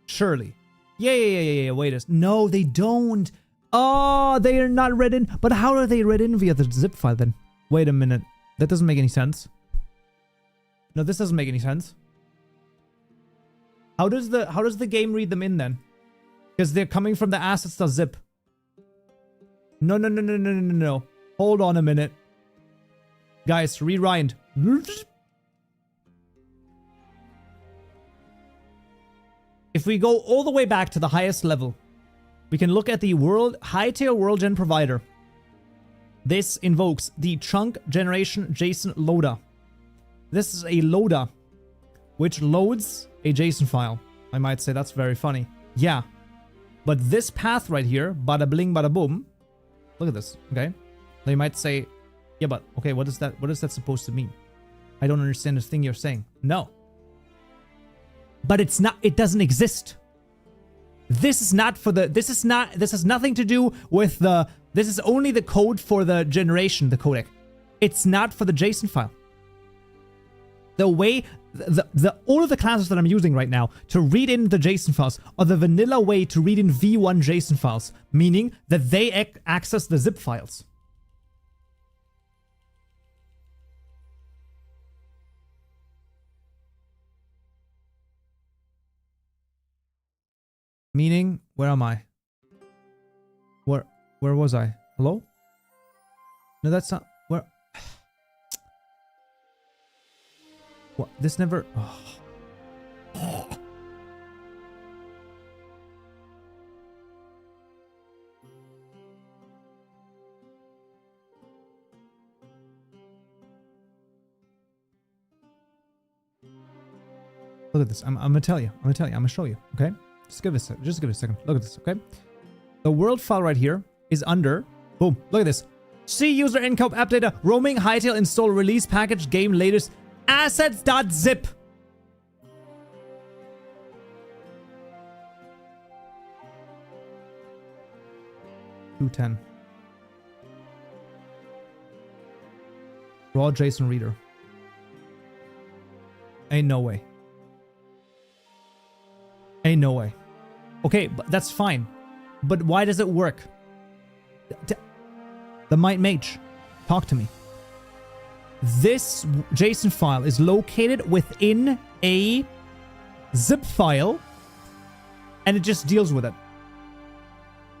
Surely. Yeah. Wait a... No, they don't. Oh, they are not read in. But how are they read in via the zip file then? Wait a minute. That doesn't make any sense. No, this doesn't make any sense. How does the game read them in then? Because they're coming from the assets.zip. No. Hold on a minute. Guys, rewind. If we go all the way back to the highest level, we can look at the Hytale world gen provider. This invokes the chunk generation JSON loader. This is a loader which loads a JSON file. I might say that's very funny. Yeah. But this path right here, bada bling bada boom. Look at this, okay? They might say, yeah, but okay, what is that supposed to mean? I don't understand the thing you're saying. No. But it's not, it doesn't exist. This is not for the, this has nothing to do with the, this is only the code for the generation, the codec. It's not for the JSON file. The way, all of the classes that I'm using right now to read in the JSON files are the vanilla way to read in v1 JSON files, meaning that they access the zip files. Meaning, where am I? Where was I? Hello? No, that's not, where? What? This never... Oh. Look at this. I'm gonna tell you. I'm gonna show you. Okay. Just give it a second. Look at this. Okay. The world file right here is under. Boom. Look at this. See user income app data. Roaming Hytale install release package game latest assets.zip. $210. Raw JSON reader. Ain't no way. Ain't no way. Okay, but that's fine. But why does it work? The Might Mage, talk to me. This JSON file is located within a zip file, and it just deals with it.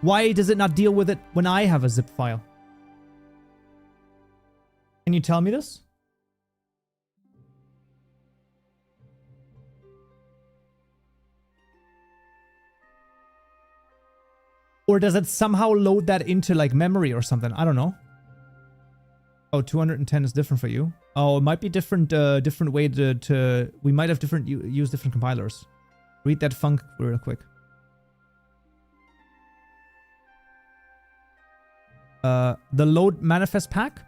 Why does it not deal with it when I have a zip file? Can you tell me this? Or does it somehow load that into like memory or something? I don't know. Oh, 210 is different for you. Oh, it might be different different way to we might have different use different compilers. Read that funk real quick. The load manifest pack.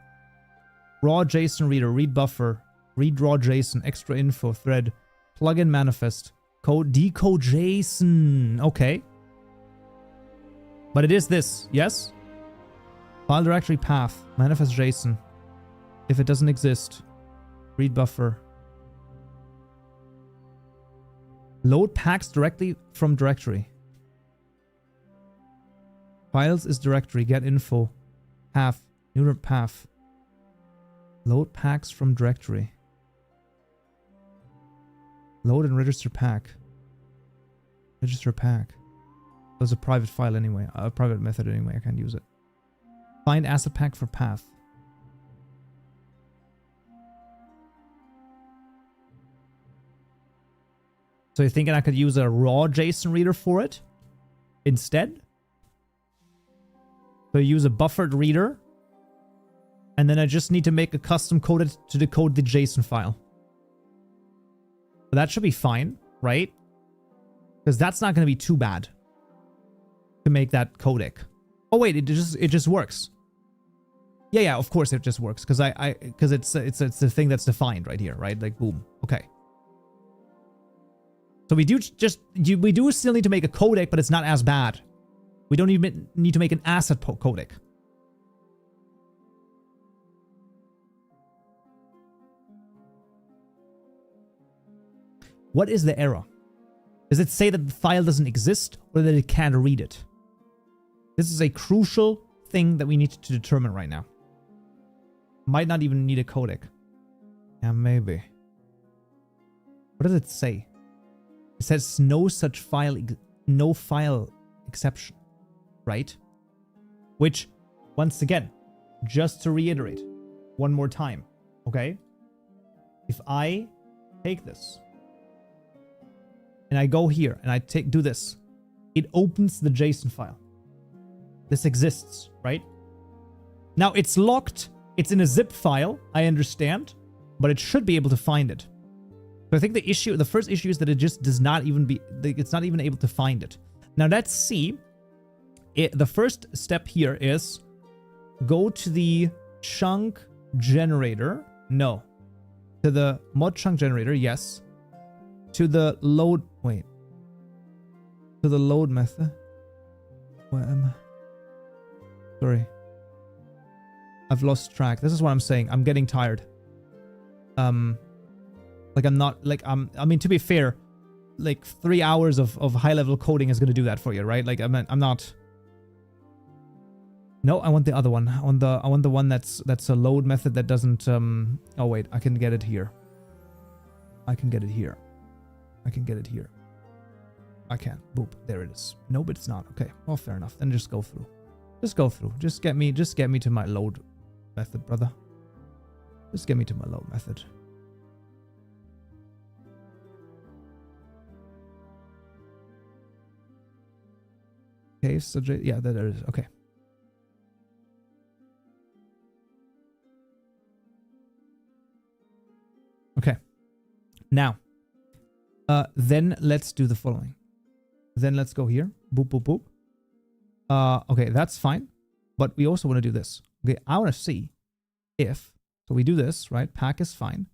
Raw JSON reader, read buffer, read raw JSON, extra info, thread, plugin manifest, code, decode JSON. Okay. But it is this, yes? File directory path, manifest JSON. If it doesn't exist, read buffer. Load packs directly from directory. Files is directory, get info, path, neuter path. Load packs from directory. Load and register pack. Register pack. There's a private file anyway, a private method anyway, I can't use it. Find asset pack for path. So you're thinking I could use a raw JSON reader for it instead? So use a buffered reader, and then I just need to make a custom coded to decode the JSON file. But that should be fine, right? Because that's not going to be too bad to make that codec. Oh wait, it just works. Yeah, of course it just works because because it's the thing that's defined right here, right? Like boom. Okay. So we do still need to make a codec, but it's not as bad. We don't even need to make an asset codec. What is the error? Does it say that the file doesn't exist or that it can't read it? This is a crucial thing that we need to determine right now. Might not even need a codec. Yeah, maybe. What does it say? It says no such file, no file exception, right? Which, once again, just to reiterate one more time, okay? If I take this and I go here and I do this, it opens the JSON file. This exists, right? Now it's locked. It's in a zip file. I understand, but it should be able to find it. So I think the first issue is that it just does not even it's not even able to find it. Now let's see. The first step here is go to the chunk generator. No. To the mod chunk generator, yes. To the load, wait. To the load method. Where am I? Sorry. I've lost track. This is what I'm saying. I'm getting tired. Like I'm not, like I mean, to be fair, like 3 hours of high level coding is going to do that for you, right? Like I'm not. No, I want the other one. I want the one that's a load method that doesn't, oh wait, I can get it here. I can get it here. I can get it here. I can. Boop. There it is. No, but it's not. Okay. Well, fair enough. Then just go through. Just go through. Just get me to my load method, brother. Just get me to my load method. Okay, so yeah, there it is. Okay. Okay. Now, Then let's do the following. Then let's go here. Boop, boop, boop. Okay, that's fine. But we also want to do this. Okay, I want to see if... So we do this, right? Pack is fine.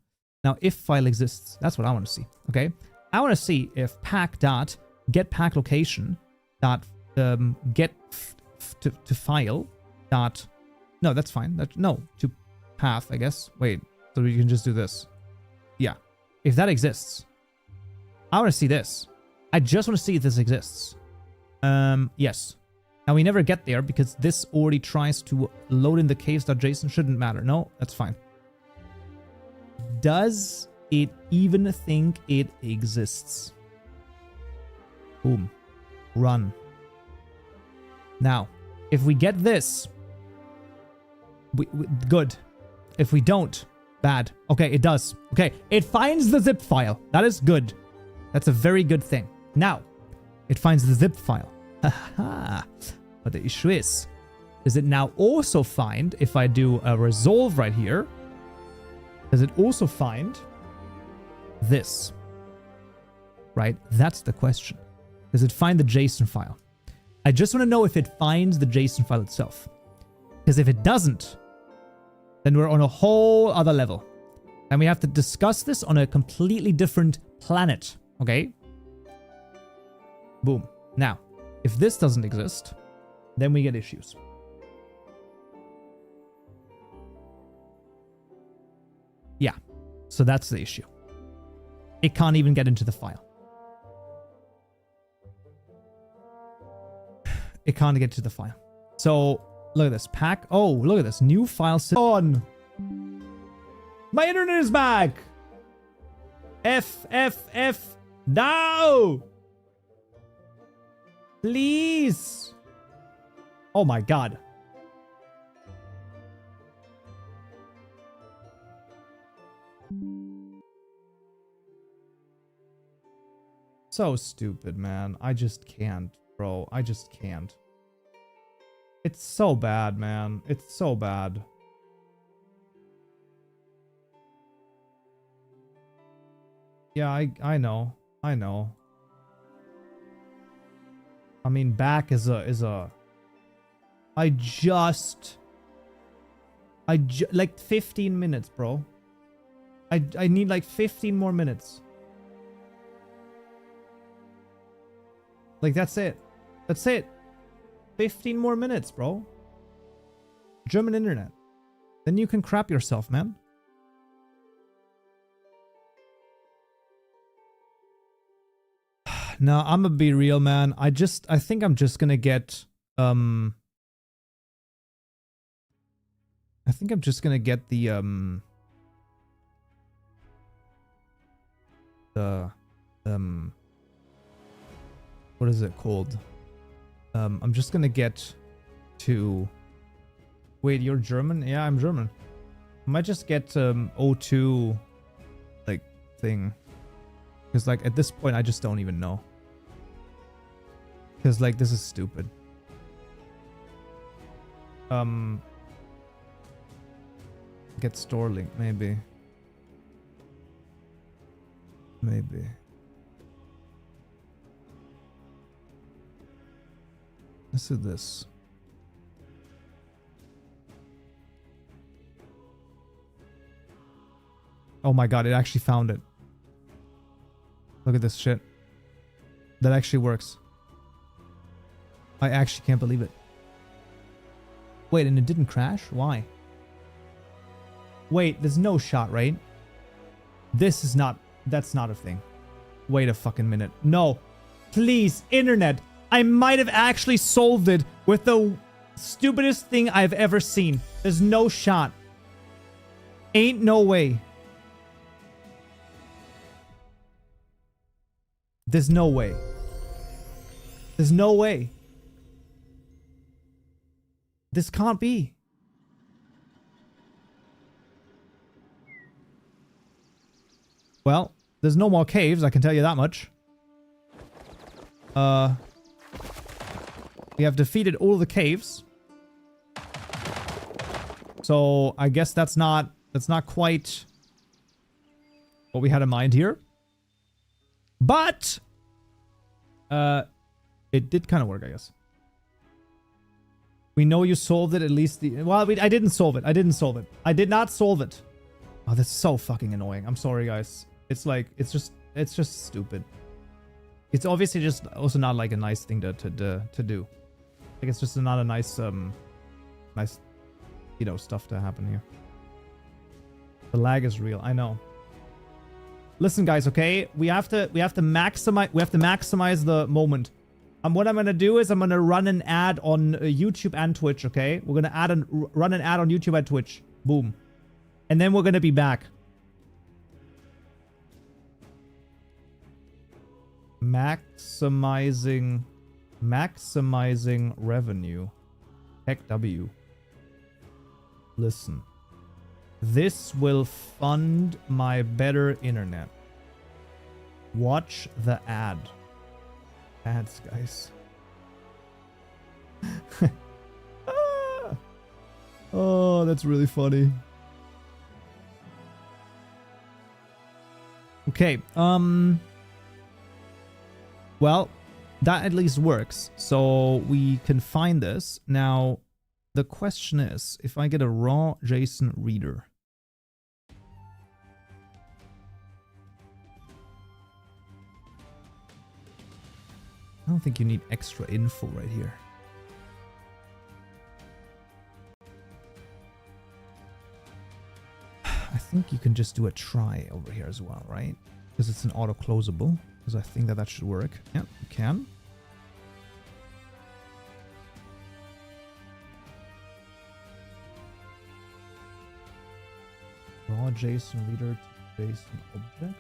Now, if file exists, that's what I want to see. Okay, I want to see if pack dot get pack location dot get to file dot... No, that's fine. To path, I guess. Wait, so we can just do this. Yeah, if that exists, I want to see this. I just want to see if this exists. Yes. Now we never get there because this already tries to load in the caves.json. Shouldn't matter. No, that's fine. Does it even think it exists? Boom. Run. Now, if we get this, good. If we don't, bad. Okay, it does. Okay, it finds the zip file. That is good. That's a very good thing. Now, it finds the zip file. Haha. But the issue is, does it now also find, if I do a resolve right here, does it also find this? Right? That's the question. Does it find the JSON file? I just want to know if it finds the JSON file itself. Because if it doesn't, then we're on a whole other level. And we have to discuss this on a completely different planet. Okay? Boom. Now, if this doesn't exist, then we get issues. Yeah. So that's the issue. It can't even get into the file. It can't get to the file. So, look at this. Pack. Oh, look at this. New file on. My internet is back. F. No. Please. Oh my god. So stupid, man. I just can't, bro. I just can't. It's so bad, man. It's so bad. Yeah, I know. I know. I mean, back is a like 15 minutes, bro. I need like 15 more minutes. Like, that's it. That's it. 15 more minutes, bro. German internet. Then you can crap yourself, man. No, I'm gonna be real, man. I think I'm just gonna get, I think I'm just gonna get the what is it called? I'm just gonna get to... Wait, you're German? Yeah, I'm German. I might just get O2 like thing. Because like at this point I just don't even know. Because like this is stupid. Get store link, maybe. Maybe. Let's do this. Oh my god, it actually found it. Look at this shit. That actually works. I actually can't believe it. Wait, and it didn't crash? Why? Wait, there's no shot, right? This is not... That's not a thing. Wait a fucking minute. No. Please, internet. I might have actually solved it with the stupidest thing I've ever seen. There's no shot. Ain't no way. There's no way. There's no way. This can't be. Well, there's no more caves, I can tell you that much. We have defeated all the caves. So I guess that's not quite what we had in mind here. But it did kind of work, I guess. We know you solved it, at least I didn't solve it. I didn't solve it. I did not solve it. Oh, that's so fucking annoying. I'm sorry, guys. It's like, it's just stupid. It's obviously just also not like a nice thing to do. Like, it's just not a nice, nice, you know, stuff to happen here. The lag is real. I know. Listen, guys, okay? We have to maximize the moment. What I'm gonna do is I'm gonna run an ad on YouTube and Twitch, okay? We're gonna run an ad on YouTube and Twitch. Boom. And then we're gonna be back. Maximizing revenue. Heck W. Listen. This will fund my better internet. Watch the ad. Ads, guys. Oh, that's really funny. Okay, well, that at least works. So we can find this. Now, the question is, if I get a raw JSON reader, I don't think you need extra info right here. I think you can just do a try over here as well, right? Because it's an auto-closable. Because I think that should work. Yeah, you can. Raw JSON reader to JSON object.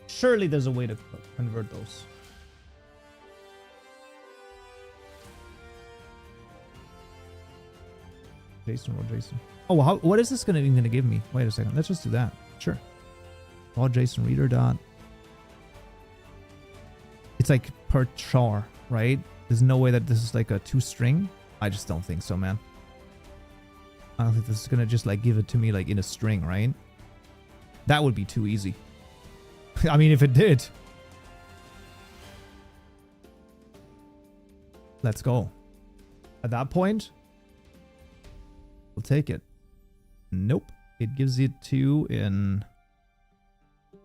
Surely there's a way to convert those. JSON, raw JSON. Oh, what is this even going to give me? Wait a second. Let's just do that. Sure. Raw JSON reader dot. It's like per char, right? There's no way that this is like a 2-string. I just don't think so, man. I don't think this is going to just like give it to me like in a string, right? That would be too easy. I mean, if it did. Let's go. At that point, we'll take it. Nope. It gives it to in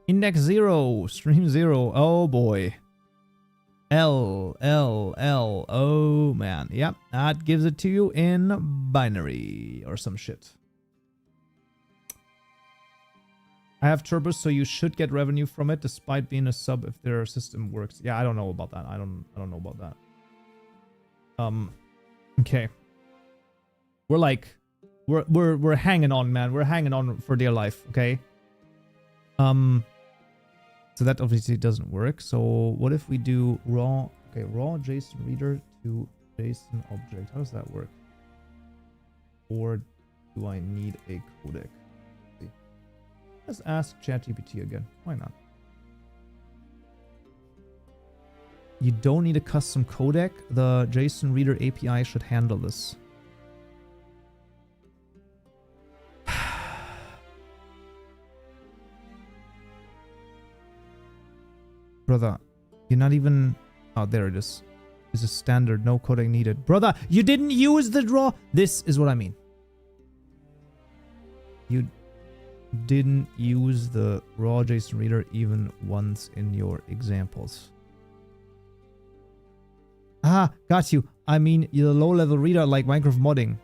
index 0, stream 0. Oh boy. L. Oh man. Yep. That gives it to you in binary or some shit. I have turbos, so you should get revenue from it despite being a sub if their system works. Yeah, I don't know about that. I don't know about that. Okay. We're like we're hanging on, man. We're hanging on for dear life, okay? So that obviously doesn't work. So what if we do raw JSON reader to JSON object? How does that work? Or do I need a codec? Let's ask ChatGPT again. Why not? You don't need a custom codec. The JSON reader API should handle this. Brother, you're not even... Oh, there it is. It's a standard, no codec needed. Brother, you didn't use the raw... This is what I mean. You didn't use the raw JSON reader even once in your examples. Ah, got you. I mean, the low-level reader like Minecraft modding.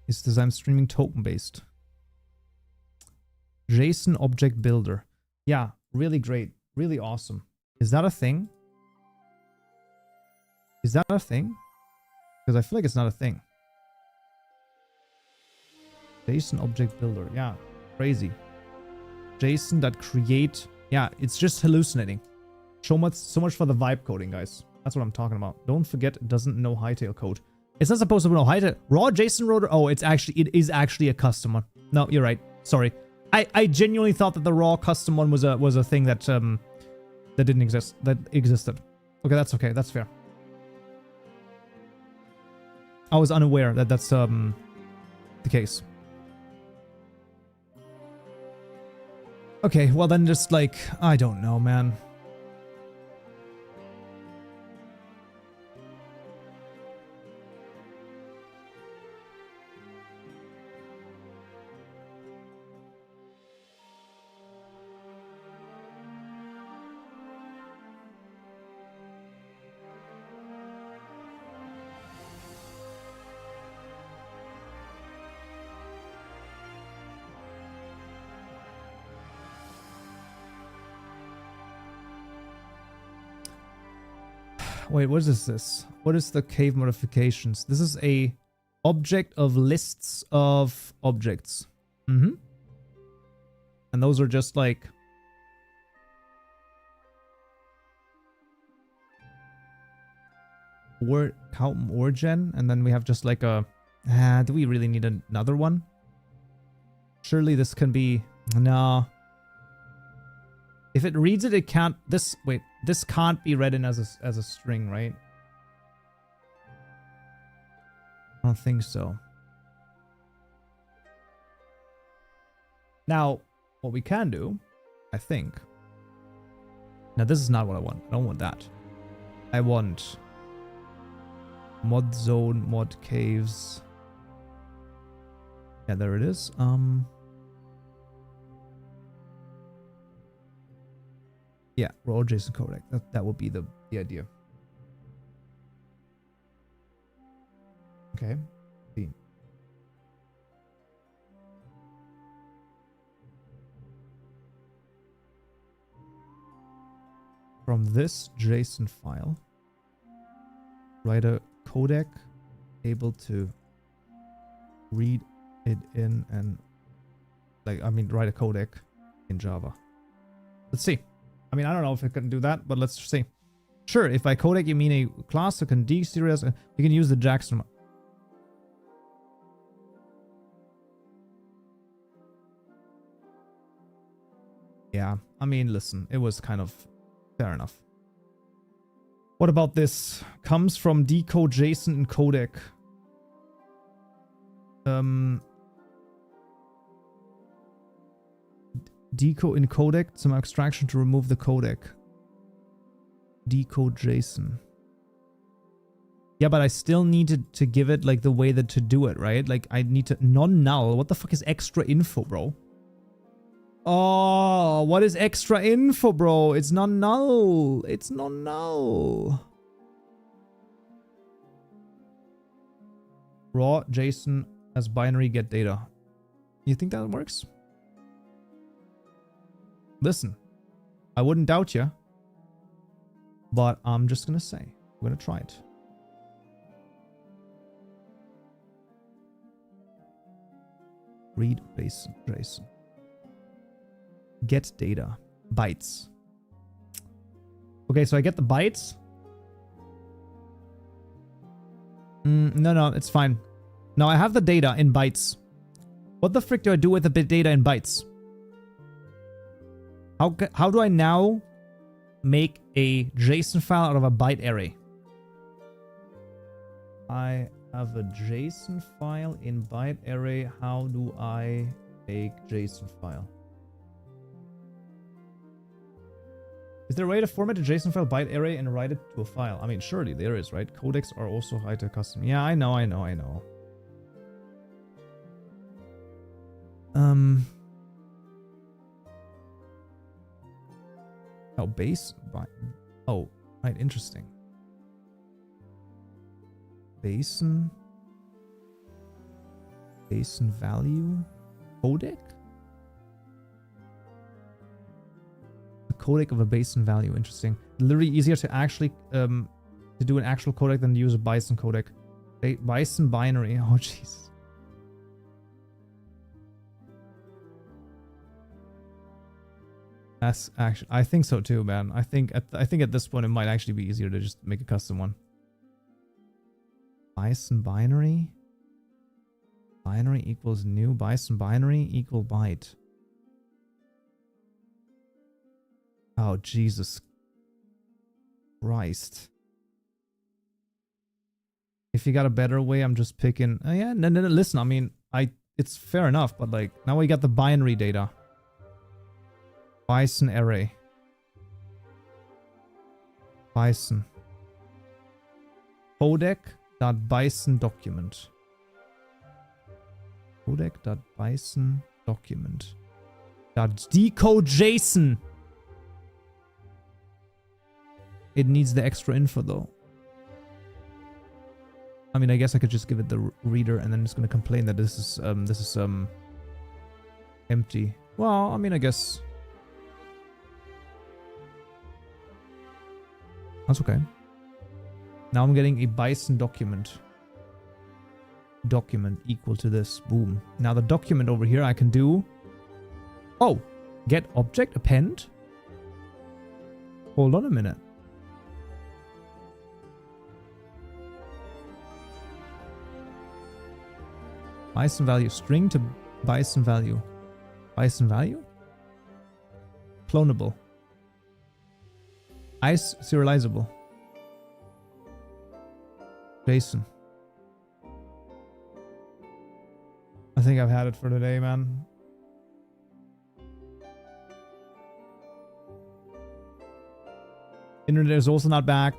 Is this I'm streaming token based. JSON object builder. Yeah, really great. Really awesome. Is that a thing? Is that a thing? Because I feel like it's not a thing. JSON object builder. Yeah, crazy. JSON.create. Yeah, it's just hallucinating. So much for the vibe coding, guys. That's what I'm talking about. Don't forget, it doesn't know Hytale code. It's not supposed to know Hytale. Raw JSON rotor. Oh, it is actually a custom one. No, you're right. Sorry. I genuinely thought that the raw custom one was a thing that that didn't exist. That existed. Okay, that's okay. That's fair. I was unaware that that's the case. Okay, well then just like, I don't know, man. Wait, what is this? What is the cave modifications? This is a object of lists of objects. And those are just like origin, and then we have just like a do we really need another one? Surely this can be no. If it reads it, it can't. This can't be read in as a string, right? I don't think so. Now, what we can do, I think. Now, this is not what I want. I don't want that. I want mod zone, mod caves. Yeah, there it is. Yeah, raw JSON codec. That would be the idea. Okay. See. From this JSON file, write a codec able to read it in and write a codec in Java. Let's see. I mean, I don't know if it can do that, but let's see. Sure, if by codec you mean a class that can deserialize, you can use the Jackson. Yeah, I mean, listen, it was kind of fair enough. What about this? Comes from decode JSON in codec. Decode in codec, some abstraction to remove the codec. Decode JSON. Yeah, but I still need to give it like the way that to do it, right? Like I need to non-null. What the fuck is extra info, bro? Oh, what is extra info, bro? It's non-null. It's non-null. Raw JSON as binary get data. You think that works? Listen, I wouldn't doubt you, but I'm just gonna say, I'm gonna try it. Read JSON. Get data. Bytes. Okay, so I get the bytes. No, it's fine. Now I have the data in bytes. What the frick do I do with the data in bytes? How do I now make a JSON file out of a byte array? I have a JSON file in byte array. How do I make JSON file? Is there a way to format a JSON file byte array and write it to a file? I mean, surely there is, right? Codecs are also Hytale custom. Yeah, I know. Oh, base byte. Oh, right, interesting. Basin value codec? The codec of a basin value, interesting. Literally easier to actually to do an actual codec than to use a bison codec. Bison binary. Oh jeez. That's actually, I think so too, man. I think at this point it might actually be easier to just make a custom one. Bison binary. Binary equals new. Bison binary equal byte. Oh, Jesus Christ. If you got a better way, I'm just picking. Oh, yeah, no. Listen, I mean, it's fair enough, but like now we got the binary data. Bison array. Bison. Codec.bison document. Codec.bison document. Decode JSON. It needs the extra info though. I mean, I guess I could just give it the reader and then it's going to complain that this is empty. Well, I mean, I guess that's okay. Now I'm getting a bison document. Document equal to this. Boom. Now the document over here I can do. Oh, get object append. Hold on a minute. Bison value string to bison value. Bison value? Clonable. Ice serializable. JSON. I think I've had it for today, man. Internet is also not back.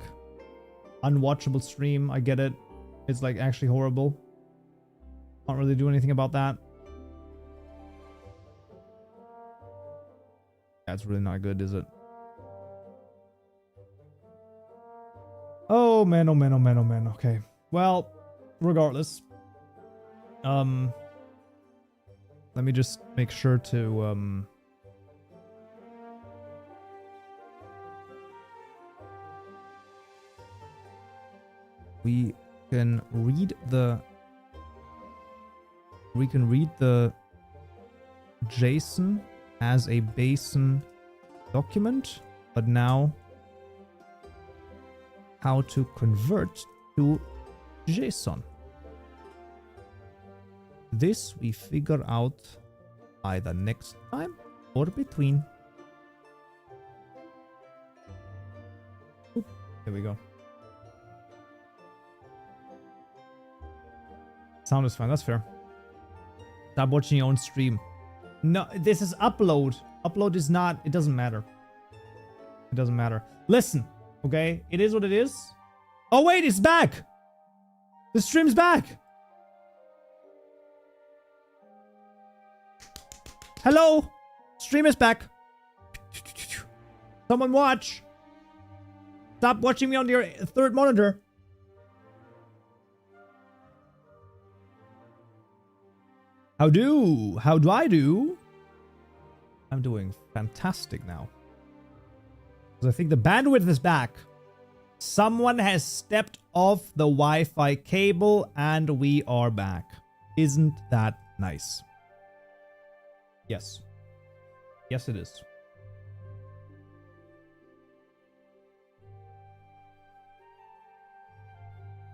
Unwatchable stream. I get it. It's like actually horrible. Can't really do anything about that. That's really not good, is it? Oh man, oh man, oh man, oh man. Okay. Well, regardless. Let me just make sure to we can read the JSON as a Basin document, but now how to convert to JSON. This we figure out either next time or between. Oop, there we go. Sound is fine, that's fair. Stop watching your own stream. No, this is upload. Upload is not, it doesn't matter. It doesn't matter. Listen, okay? It is what it is. Oh wait, it's back! The stream's back! Hello! Stream is back. Someone watch. Stop watching me on your third monitor. How do I do? I'm doing fantastic now. Because I think the bandwidth is back. Someone has stepped off the Wi-Fi cable and we are back. Isn't that nice? Yes. Yes, it is.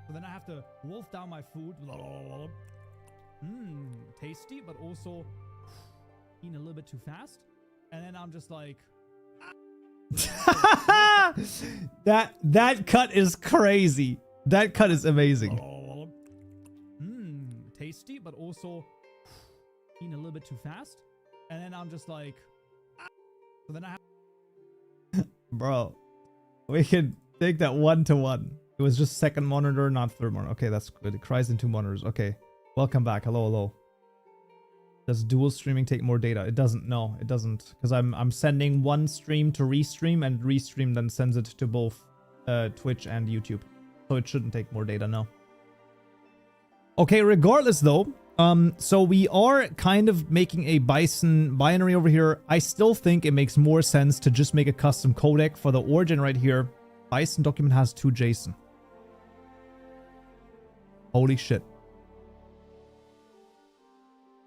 So then I have to wolf down my food. Tasty, but also eating a little bit too fast. And then I'm just like... that cut is crazy. That cut is amazing. Tasty, but also eating a little bit too fast. And then I'm just like... So then I have... Bro, we can take that 1-to-1. It was just second monitor, not third monitor. Okay, that's good. It cries in two monitors. Okay. Welcome back. Hello, hello. Does dual streaming take more data? It doesn't. No, it doesn't. Because I'm sending one stream to Restream, and Restream then sends it to both Twitch and YouTube. So it shouldn't take more data, no. Okay, regardless though, so we are kind of making a Bison binary over here. I still think it makes more sense to just make a custom codec for the origin right here. Bison document has 2 JSON. Holy shit.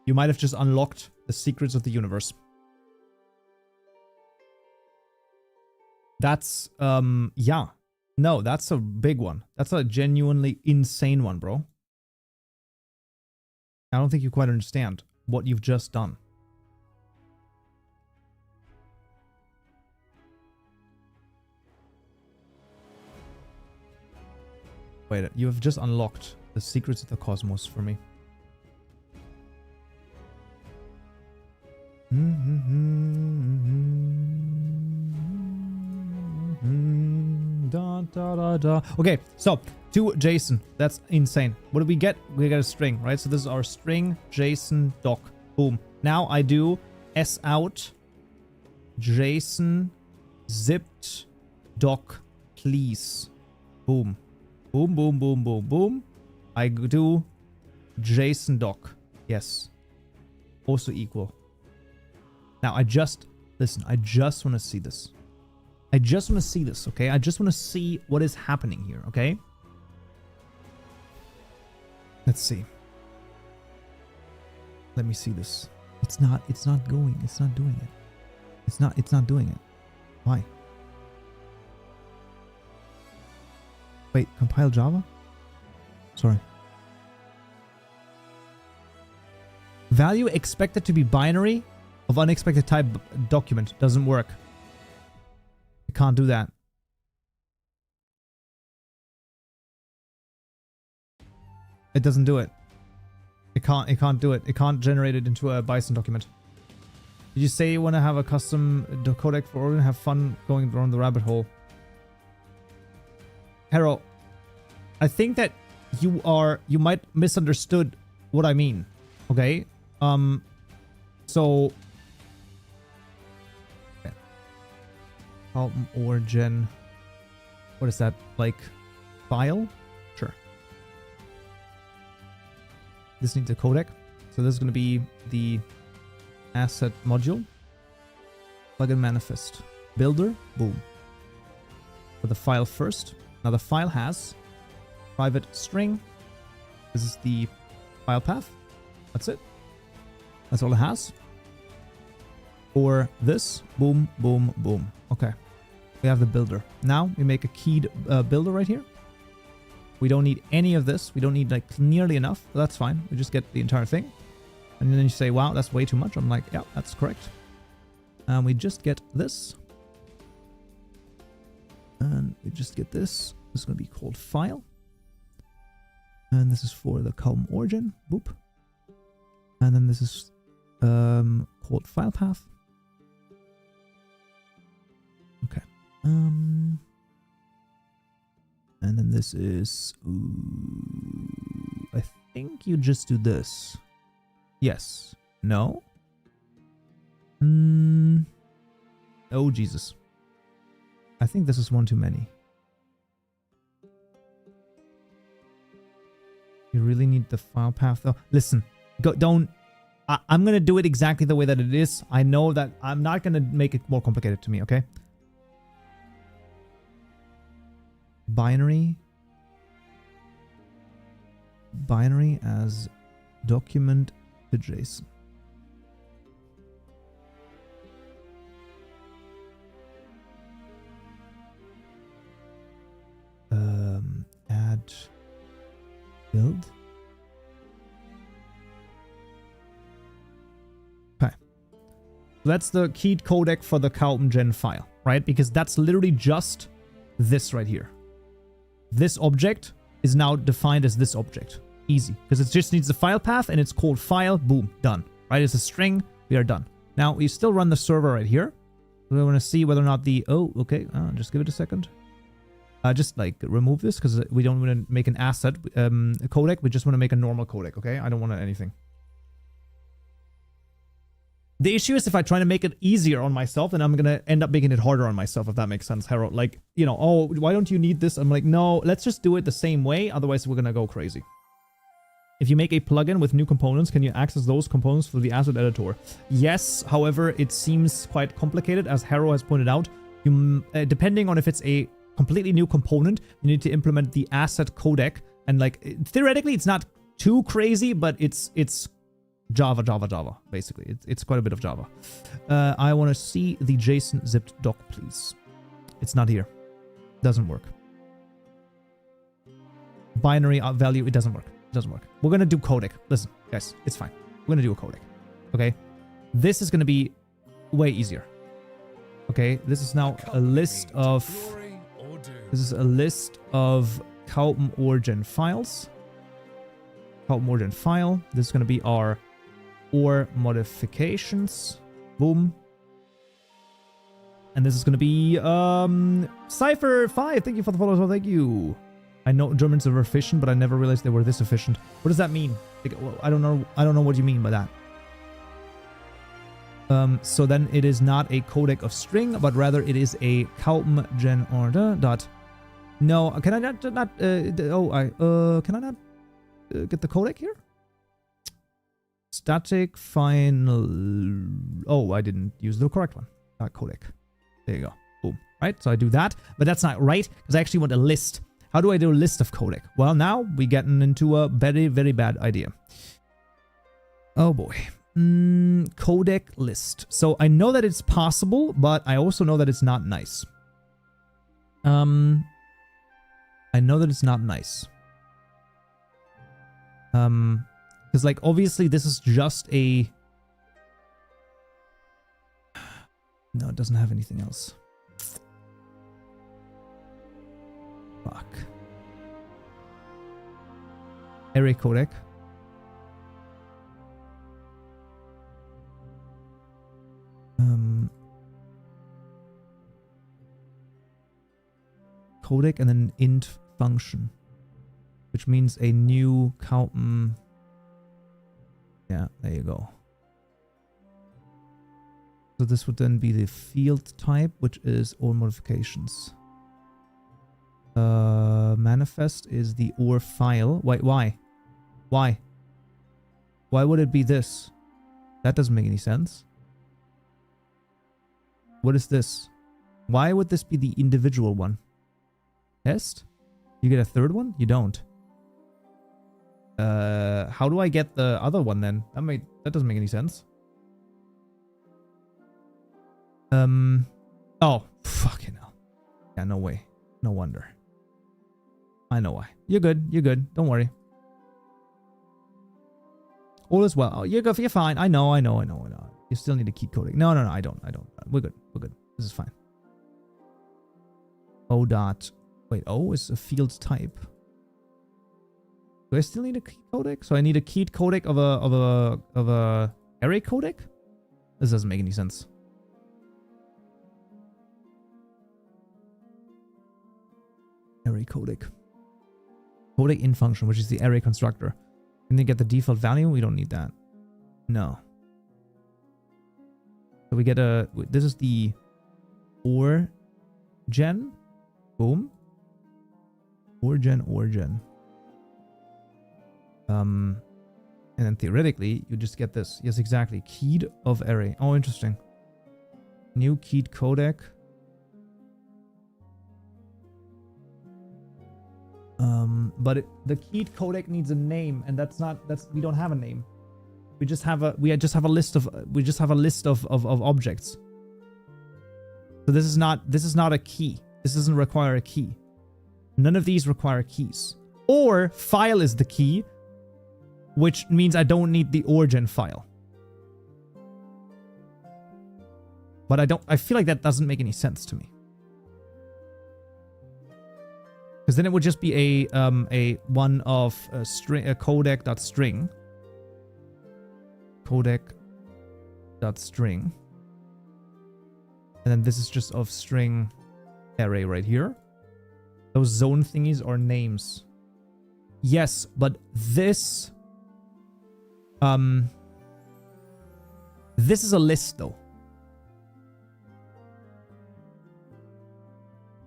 You might have just unlocked the secrets of the universe. That's, yeah. No, that's a big one. That's a genuinely insane one, bro. I don't think you quite understand what you've just done. Wait, you have just unlocked the secrets of the cosmos for me. Da, da, da, da. Okay, so to JSON. That's insane. What do we get? We get a string, right? So this is our string JSON doc. Boom. Now I do s out JSON zipped doc please. Boom. Boom, boom, boom, boom, boom. I do JSON doc. Yes. Also equal. Now I just want to see this. I just want to see this, okay? I just want to see what is happening here, okay? Let's see. Let me see this. It's not going. It's not doing it. It's not doing it. Why? Wait, compile Java? Sorry. Value expected to be binary of unexpected type document. Doesn't work. You can't do that. It doesn't do it. It can't do it. It can't generate it into a Bison document. Did you say you want to have a custom codec for Organ? Have fun going around the rabbit hole. Harold, I think that you might misunderstood what I mean. Okay? So okay. Origin. What is that? Like file? Sure. This needs a codec. So this is going to be the asset module. Plugin manifest. Builder. Boom. For the file first. Now the file has private string. This is the file path. That's it. That's all it has. For this. Boom, boom, boom. Okay. We have the builder. Now we make a keyed builder right here. We don't need any of this. We don't need like nearly enough. That's fine. We just get the entire thing. And then you say, wow, that's way too much. I'm like, yeah, that's correct. And we just get this. And we just get this. This is going to be called file. And this is for the column origin. Boop. And then this is called file path. Okay. And then this is... I think you just do this. Yes. No? Oh, Jesus. I think this is one too many. You really need the file path though. Listen, don't... I'm going to do it exactly the way that it is. I know that I'm not going to make it more complicated to me, okay? Binary as document to JSON. Add build. Okay. That's the keyed codec for the CowMgen file, right? Because that's literally just this right here. This object is now defined as this object. Easy. Because it just needs the file path and it's called file. Boom. Done. Right? It's a string. We are done. Now, we still run the server right here. We want to see whether or not the... Oh, okay. Just give it a second. Just like remove this because we don't want to make an asset a codec. We just want to make a normal codec, okay? I don't want anything. The issue is if I try to make it easier on myself, then I'm going to end up making it harder on myself, if that makes sense, Harold. Like, you know, oh, why don't you need this? I'm like, no, let's just do it the same way. Otherwise, we're going to go crazy. If you make a plugin with new components, can you access those components through the asset editor? Yes, however, it seems quite complicated, as Harold has pointed out. You, depending on if it's a completely new component, you need to implement the asset codec. And like, theoretically, it's not too crazy, but it's Java, basically. It's quite a bit of Java. I want to see the JSON zipped doc, please. It's not here. Doesn't work. Binary value, it doesn't work. It doesn't work. We're going to do codec. Listen, guys, it's fine. We're going to do a codec. Okay? This is going to be way easier. Okay? This is now a list of... This is a list of CowM origin files. CowM origin file. This is going to be our OR modifications. Boom. And this is going to be Cypher5. Thank you for the follow as well. Thank you. I know Germans are efficient, but I never realized they were this efficient. What does that mean? Like, well, I don't know what you mean by that. So then it is not a codec of string, but rather it is a Kaupen gen order dot. No, can I not can I not get the codec here? Static final. Oh, I didn't use the correct one. Not codec. There you go. Boom. Right. So I do that, but that's not right because I actually want a list. How do I do a list of codec? Well, now we're getting into a very, very bad idea. Oh boy. Codec list. So I know that it's possible, but I also know that it's not nice. I know that it's not nice. Because like obviously this is just a... No, it doesn't have anything else. Fuck. Array codec. Codec and then int function, which means a new Kaupen. Yeah, there you go. So this would then be the field type, which is all modifications. Manifest is the OR file. Wait, why? Why? Why would it be this? That doesn't make any sense. What is this? Why would this be the individual one? Test? You get a third one? You don't. How do I get the other one then? That doesn't make any sense. Oh, fucking hell. Yeah, no way. No wonder. I know why. You're good. You're good. Don't worry. All is well. Oh, you're good. You're fine. I know. You still need a key codec. No, I don't. We're good. This is fine. O dot. Wait, O is a field type. Do I still need a key codec? So I need a keyed codec of a array codec? This doesn't make any sense. Array codec. Codec in function, which is the array constructor. Can they get the default value? We don't need that. No. So we get a... This is the OR gen. Boom. OR gen. And then theoretically, you just get this. Yes, exactly. Keyed of array. Oh, interesting. New keyed codec. But the keyed codec needs a name, and we don't have a name. We just have a list of objects. So this is not a key. This doesn't require a key. None of these require keys. Or file is the key, which means I don't need the origin file. But I feel like that doesn't make any sense to me. Because then it would just be a one of a string, a codec.string. Codec.string. And then this is just of string array right here. Those zone thingies are names. Yes, but this... this is a list though.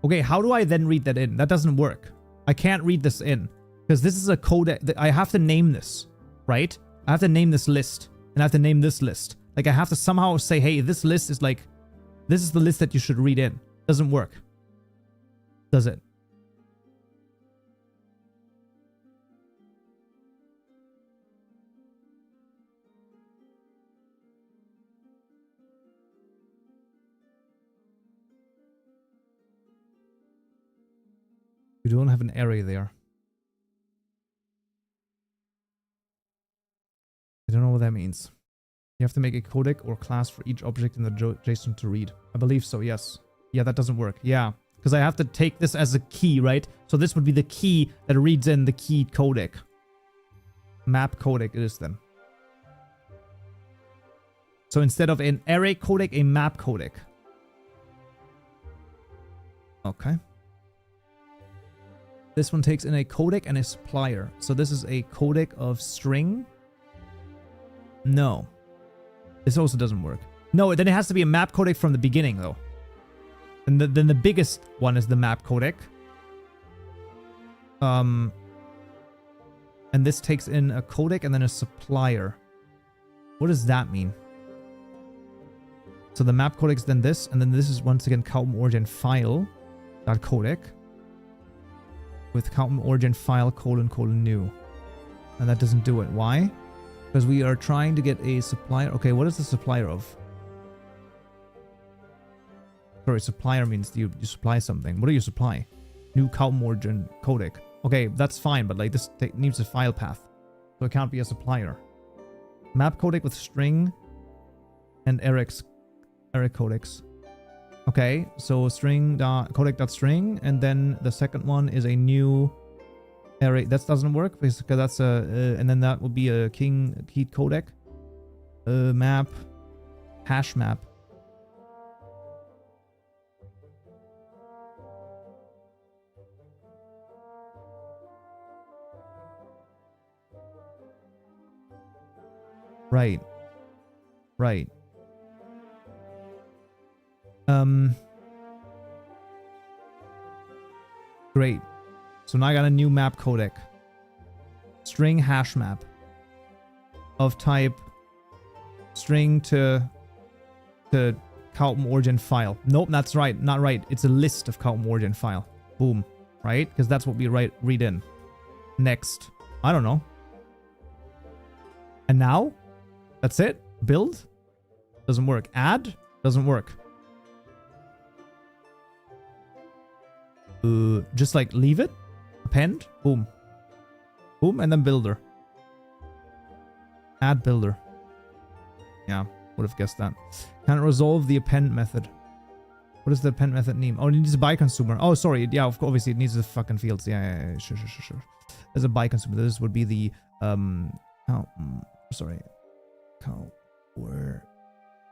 Okay, how do I then read that in? That doesn't work. I can't read this in. Because this is a codec. I have to name this, right? I have to name this list. And I have to name this list. Like, I have to somehow say, hey, this list is like... This is the list that you should read in. Doesn't work. Does it? You don't have an array there. I don't know what that means. You have to make a codec or class for each object in the JSON to read. I believe so, yes. Yeah, that doesn't work. Yeah, because I have to take this as a key, right? So this would be the key that reads in the keyed codec. Map codec it is then. So instead of an array codec, a map codec. Okay. This one takes in a codec and a supplier. So this is a codec of string. No. This also doesn't work. No, then it has to be a map codec from the beginning, though. And then the biggest one is the map codec. And this takes in a codec and then a supplier. What does that mean? So the map codec is then this, and then this is once again Kaupm origin file dot codec with Kaupm origin file : new. And that doesn't do it. Why? Because we are trying to get a supplier. Okay, what is the supplier of? Sorry, supplier means you supply something. What do you supply? New Kaupm origin codec. Okay, that's fine, but like this needs a file path. So it can't be a supplier. Map codec with string and array codecs. Okay, so string dot codec dot string, and then the second one is a new array. That doesn't work because that's a and then that would be a key codec. Map hash map. Right. Right. Great. So now I got a new map codec. String hash map of type string to Kaupm origin file. Nope, that's right. Not right. It's a list of Kaupm origin file. Boom. Right? Because that's what we read in. Next. I don't know. And now? That's it? Build? Doesn't work. Add? Doesn't work. Just like leave it. Append. Boom. Boom. And then builder. Add builder. Yeah. Would have guessed that. Can't resolve the append method. What is the append method name? Oh, it needs a buy consumer. Oh, sorry. Yeah, obviously it needs the fucking fields. Yeah. Sure. There's a buy consumer. This would be the sorry.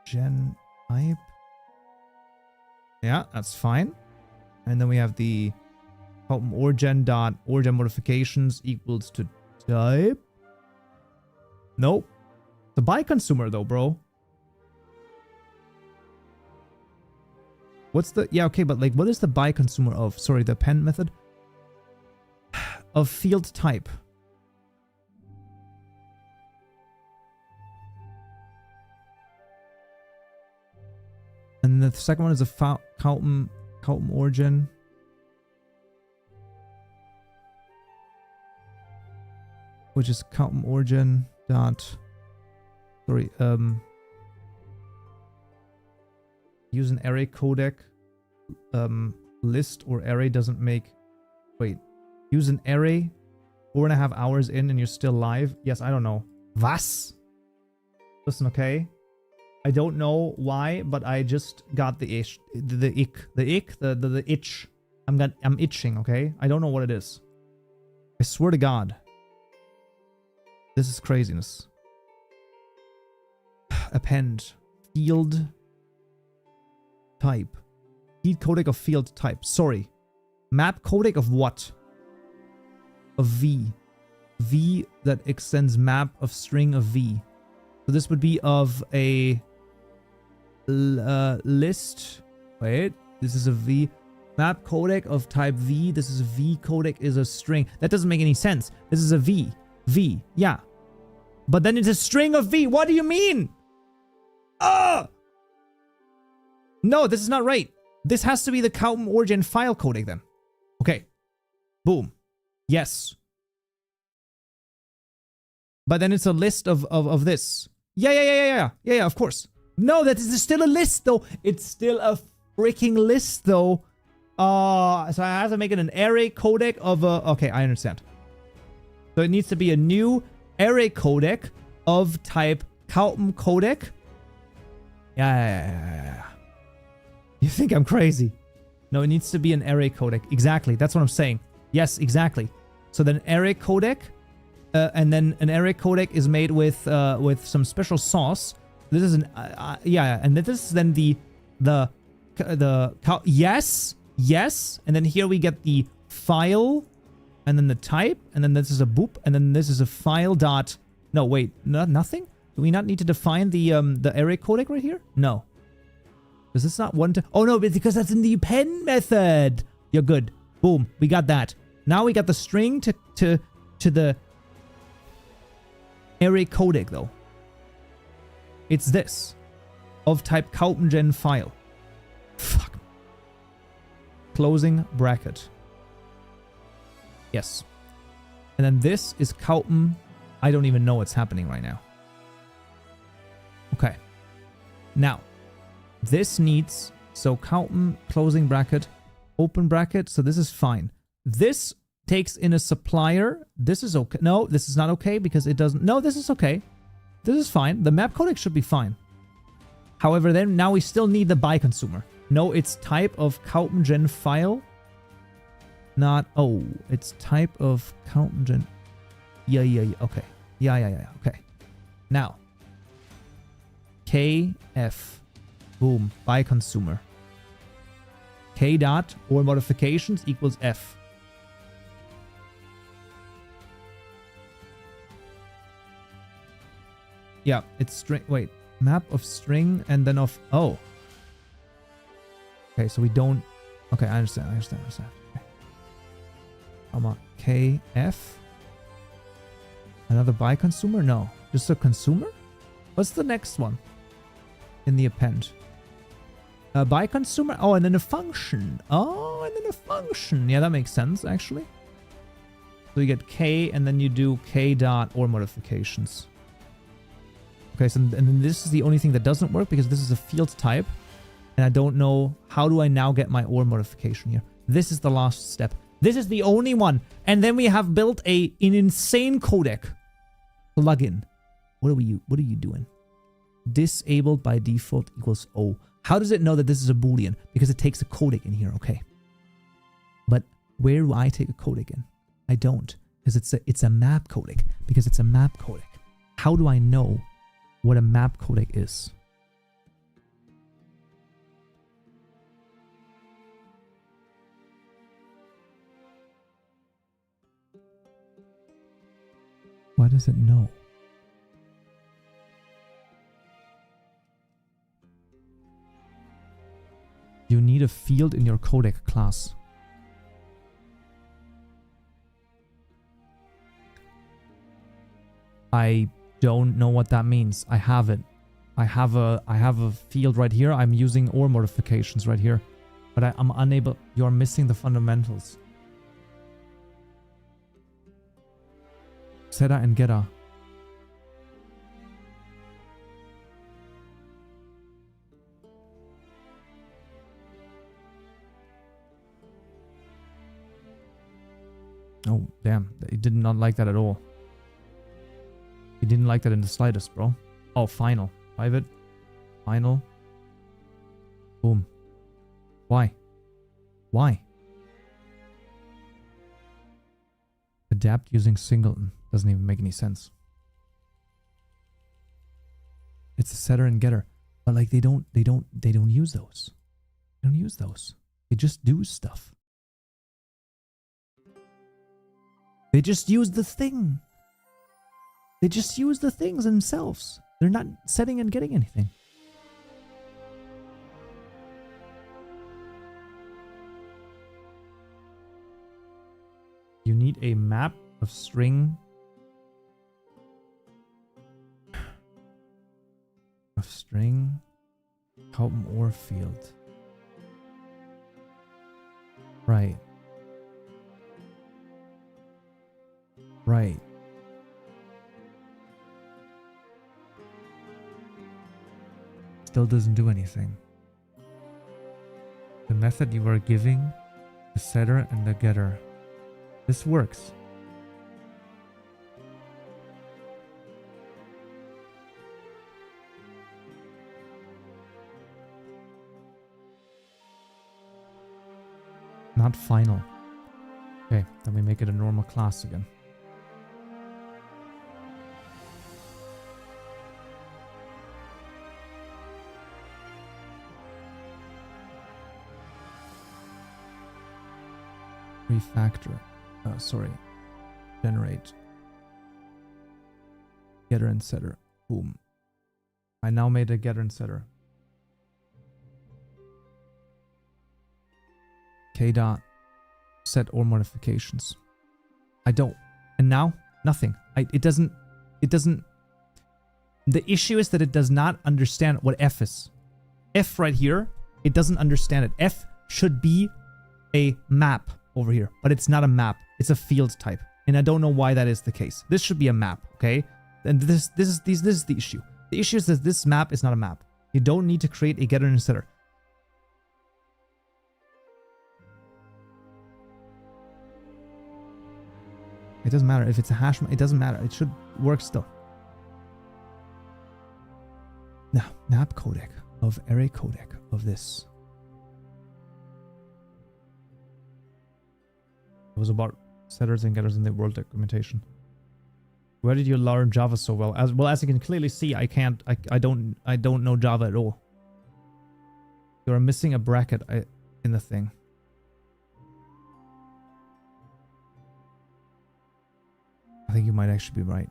Gen type. Yeah, that's fine. And then we have the Kaupm origin dot origin modifications equals to type. Nope. The buy consumer though, bro. What's the okay, but like what is the buy consumer of? Sorry, the append method of field type. And the second one is a Kaupm origin. Which is Kaupm origin dot sorry, use an array codec. List or array doesn't make wait. Use an array 4.5 hours in and you're still live. Yes, I don't know. Was? Listen, okay. I don't know why, but I just got the itch. The itch. I'm itching, okay? I don't know what it is. I swear to God. This is craziness. Append. Field type. Field codec of field type. Sorry. Map codec of what? Of V. V that extends map of string of V. So this would be of a list. Wait, this is a V. Map codec of type V. This is a V codec is a string. That doesn't make any sense. This is a V. V. Yeah. But then it's a string of V. What do you mean? No, this is not right. This has to be the Kaupm origin file codec then. Okay. Boom. Yes. But then it's a list of this. Yeah, of course. No, that is still a list though. It's still a freaking list though. So I have to make it an array codec of a... Okay, I understand. So it needs to be a new array codec of type Kaupm codec. Yeah. You think I'm crazy? No, it needs to be an array codec. Exactly. That's what I'm saying. Yes, exactly. So then array codec, and then an array codec is made with some special sauce This is an yeah, and this is then yes, and then here we get the file, and then the type, and then this is a boop, and then this is a file dot. No, wait, nothing. Do we not need to define the array codec right here? No. Does this not want to? Oh no, because that's in the append method. You're good. Boom, we got that. Now we got the string to the array codec though. It's this of type Kaupengen file. Fuck. Closing bracket. Yes. And then this is Kaupen. I don't even know what's happening right now. Okay. Now, this needs, so Kaupen, closing bracket, open bracket. So this is fine. This takes in a supplier. This is okay. No, this is not okay because it doesn't. No, this is okay. This is fine. The map codec should be fine. However, then now we still need the by consumer. No, it's type of Kaupengen file. Not, oh, it's type of Kaupengen. Yeah. Okay. Yeah. Okay. Now, KF. Boom. By consumer. K dot or modifications equals F. Yeah, it's string. Wait, map of string and then of. Oh. Okay, so we don't. Okay, I understand. Okay. Comma KF. Another by consumer? No, just a consumer. What's the next one in the append? By consumer. Oh, and then a function. Oh, and then a function. Yeah, that makes sense actually. So you get K, and then you do K dot or modifications. Okay, so and then this is the only thing that doesn't work because this is a field type. And I don't know, how do I now get my OR modification here? This is the last step. This is the only one. And then we have built an insane codec plugin. What are you doing? Disabled by default equals O. How does it know that this is a Boolean? Because it takes a codec in here, okay. But where do I take a codec in? I don't. Because it's a map codec. Because it's a map codec. How do I know what a map codec is? Why does it know? You need a field in your codec class. I don't know what that means. I have it. I have a field right here. I'm using OR modifications right here. But I'm unable. You're missing the fundamentals. Setter and getter. Oh, damn. He did not like that at all. He didn't like that in the slightest, bro. Oh, final. Private. Final. Boom. Why? Why? Adapt using singleton. Doesn't even make any sense. It's a setter and getter. But like they don't use those. They don't use those. They just do stuff. They just use the thing. They just use the things themselves. They're not setting and getting anything. You need a map of string Kaupen OR field. Right. Right. Still doesn't do anything. The method you are giving, the setter and the getter. This works. Not final. Okay, then we make it a normal class again. refactor. Sorry. Generate. Getter and setter. Boom. I now made a getter and setter. K dot set all modifications. I don't. And now nothing. It doesn't. The issue is that it does not understand what F is. F right here, it doesn't understand it. F should be a map over here, but it's not a map. It's a field type. And I don't know why that is the case. This should be a map, okay? And this is the issue. The issue is that this map is not a map. You don't need to create a getter and setter. It doesn't matter if it's a hash map. It doesn't matter. It should work still. Now, map codec of array codec of this. It was about setters and getters in the world documentation. Where did you learn Java so well? As you can clearly see, I don't know Java at all. You're missing a bracket in the thing. I think you might actually be right.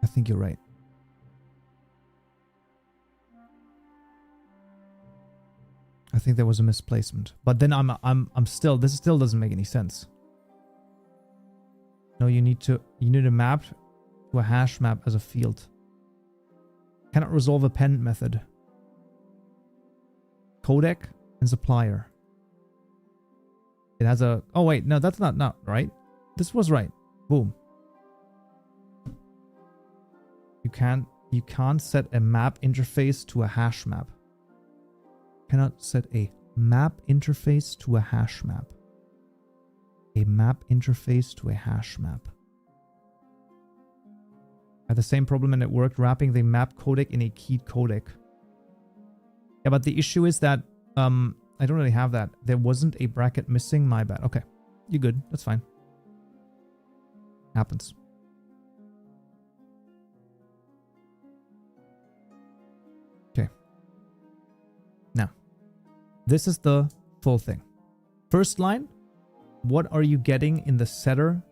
I think you're right. I think there was a misplacement. But then I'm still, this still doesn't make any sense. No, you need a map to a hash map as a field. Cannot resolve append method. Codec and supplier. It has a, oh wait, no, that's not right. This was right. Boom. You can't set a map interface to a hash map. Cannot set a map interface to a hash map. A map interface to a hash map. I had the same problem and it worked, wrapping the map codec in a keyed codec. Yeah, but the issue is that I don't really have that. There wasn't a bracket missing. My bad. Okay, you're good. That's fine. Happens. Okay. Now, this is the full thing. First line, what are you getting in the setter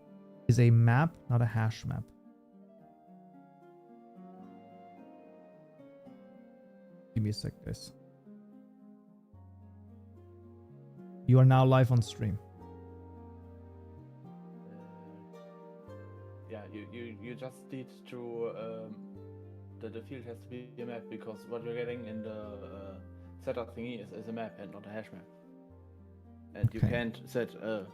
is a map, not a hash map. Give me a sec, guys. You are now live on stream. Yeah, you just need to the field has to be a map, because what you're getting in the setter thingy is a map and not a hash map. And you can't set a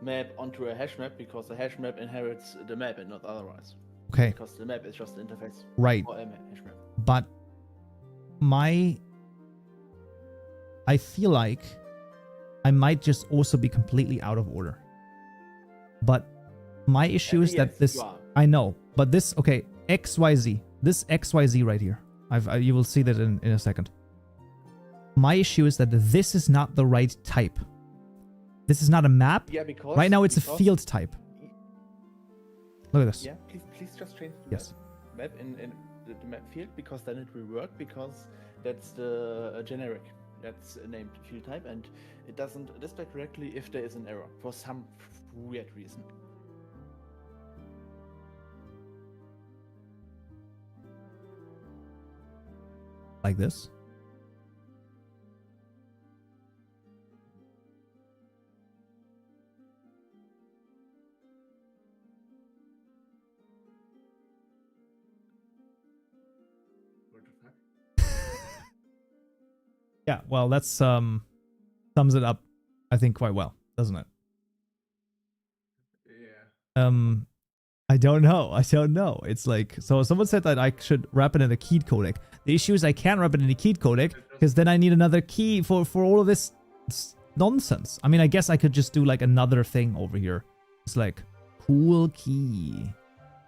map onto a hash map because the hash map inherits the map and not otherwise. Okay. Because the map is just an interface. Right. Or a hash map. But I feel like I might just also be completely out of order. But my issue is that this, I know, but this, okay, XYZ, this XYZ right here, you will see that in a second. My issue is that this is not the right type. This is not a map. Yeah, because right now it's a field type. Look at this. Yeah, please just change the map in the map field, because then it will work, because that's the generic. That's a named field type, and it doesn't display correctly if there is an error for some weird reason. Like this. Yeah, well, that's sums it up, I think, quite well, doesn't it? Yeah. I don't know. It's like, so someone said that I should wrap it in a keyed codec. The issue is I can't wrap it in a keyed codec because then I need another key for all of this nonsense. I mean, I guess I could just do like another thing over here. It's like cool key,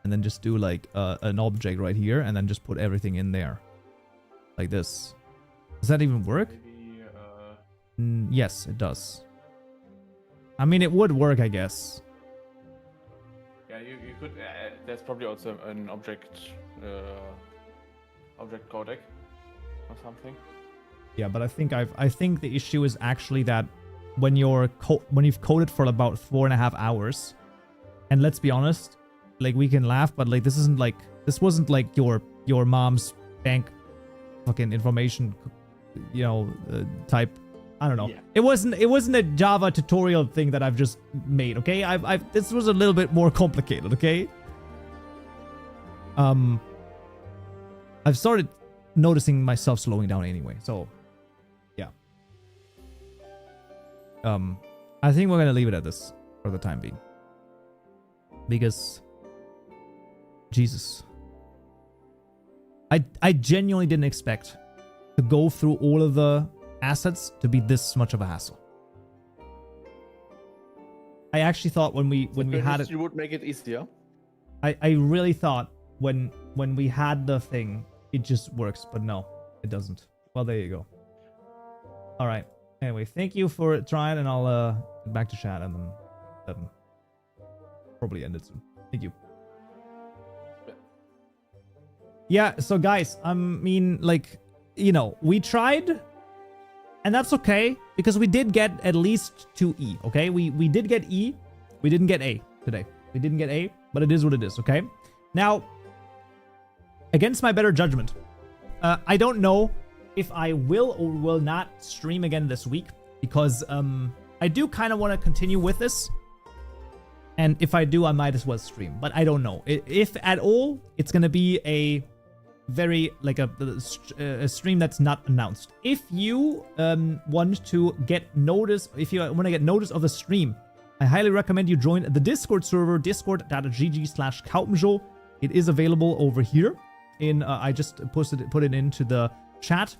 and then just do like an object right here, and then just put everything in there, like this. Does that even work? Maybe, yes, it does. I mean, it would work, I guess. Yeah, you could. There's probably also an object codec or something. Yeah, but I think the issue is actually that when you've coded for about 4.5 hours, and let's be honest, like we can laugh, but like this wasn't like your mom's bank fucking information, type. I don't know. Yeah. It wasn't a Java tutorial thing that I've just made, okay? This was a little bit more complicated, okay? I've started noticing myself slowing down anyway, so yeah. I think we're gonna leave it at this for the time being. Because Jesus. I genuinely didn't expect to go through all of the assets to be this much of a hassle. I actually thought when we had it, you would make it easier. I really thought when we had the thing, it just works, but no, it doesn't. Well, there you go. All right. Anyway, thank you for trying, and I'll get back to chat and then probably end it soon. Thank you. Yeah, so guys, I mean, like, we tried, and that's okay, because we did get at least 2 E, okay? We did get E, we didn't get A today. We didn't get A, but it is what it is, okay? Now, against my better judgment, I don't know if I will or will not stream again this week, because I do kind of want to continue with this. And if I do, I might as well stream. But I don't know. If at all, it's going to be a very, like a stream that's not announced. If you want to get notice, if you want to get notice of the stream, I highly recommend you join the Discord server, discord.gg/kaupenjo. It is available over here. I just put it into the chat.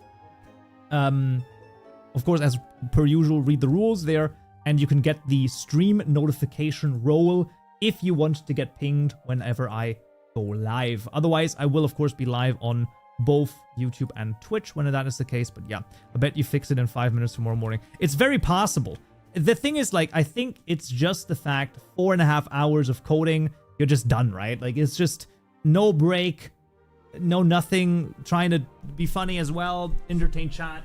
Of course, as per usual, read the rules there. And you can get the stream notification role if you want to get pinged whenever I go live. Otherwise, I will, of course, be live on both YouTube and Twitch when that is the case. But yeah, I bet you fix it in 5 minutes tomorrow morning. It's very possible. The thing is, like, I think it's just the fact 4.5 hours of coding, you're just done, right? Like, it's just no break, no nothing, trying to be funny as well, entertain chat.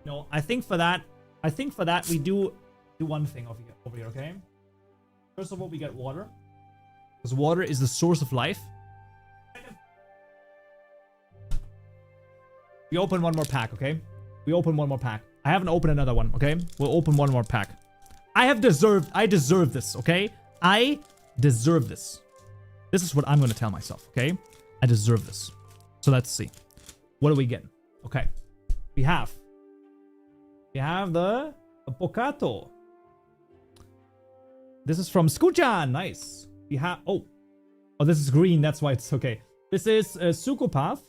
No, I think for that we do one thing over here, okay? First of all, we get water, because water is the source of life. We open one more pack, okay? We open one more pack. I haven't opened another one, okay? We'll open one more pack. I deserve this, okay? I deserve this. This is what I'm going to tell myself, okay? I deserve this. So let's see. What are we getting? Okay. We have the Pocato. This is from Skujan. Nice. We have... Oh, this is green. That's why it's okay. This is Suko Path.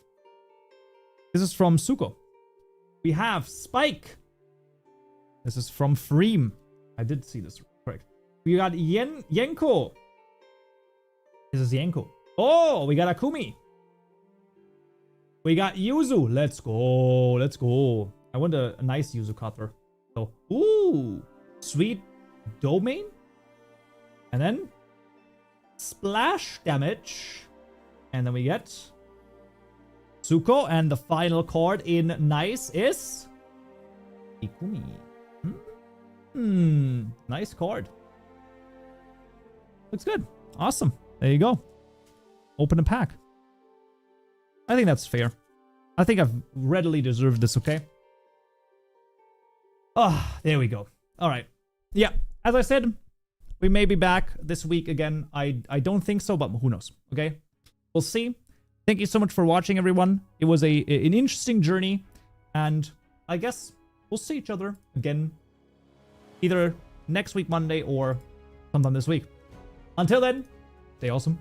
This is from Suko. We have Spike. This is from Freem. I did see this correct. We got Yenko. This is Yenko. Oh, we got Akumi. We got Yuzu. Let's go. Let's go. I want a nice Yuzu copper. So, ooh, sweet domain. And then splash damage. And then we get Suko. And the final card in nice is Ikumi. Nice card. Looks good. Awesome. There you go. Open a pack. I think that's fair. I think I've readily deserved this, okay? Ah, there we go. All right. Yeah, as I said, we may be back this week again. I don't think so, but who knows, okay? We'll see. Thank you so much for watching, everyone. It was an interesting journey, and I guess we'll see each other again either next week, Monday, or sometime this week. Until then, stay awesome.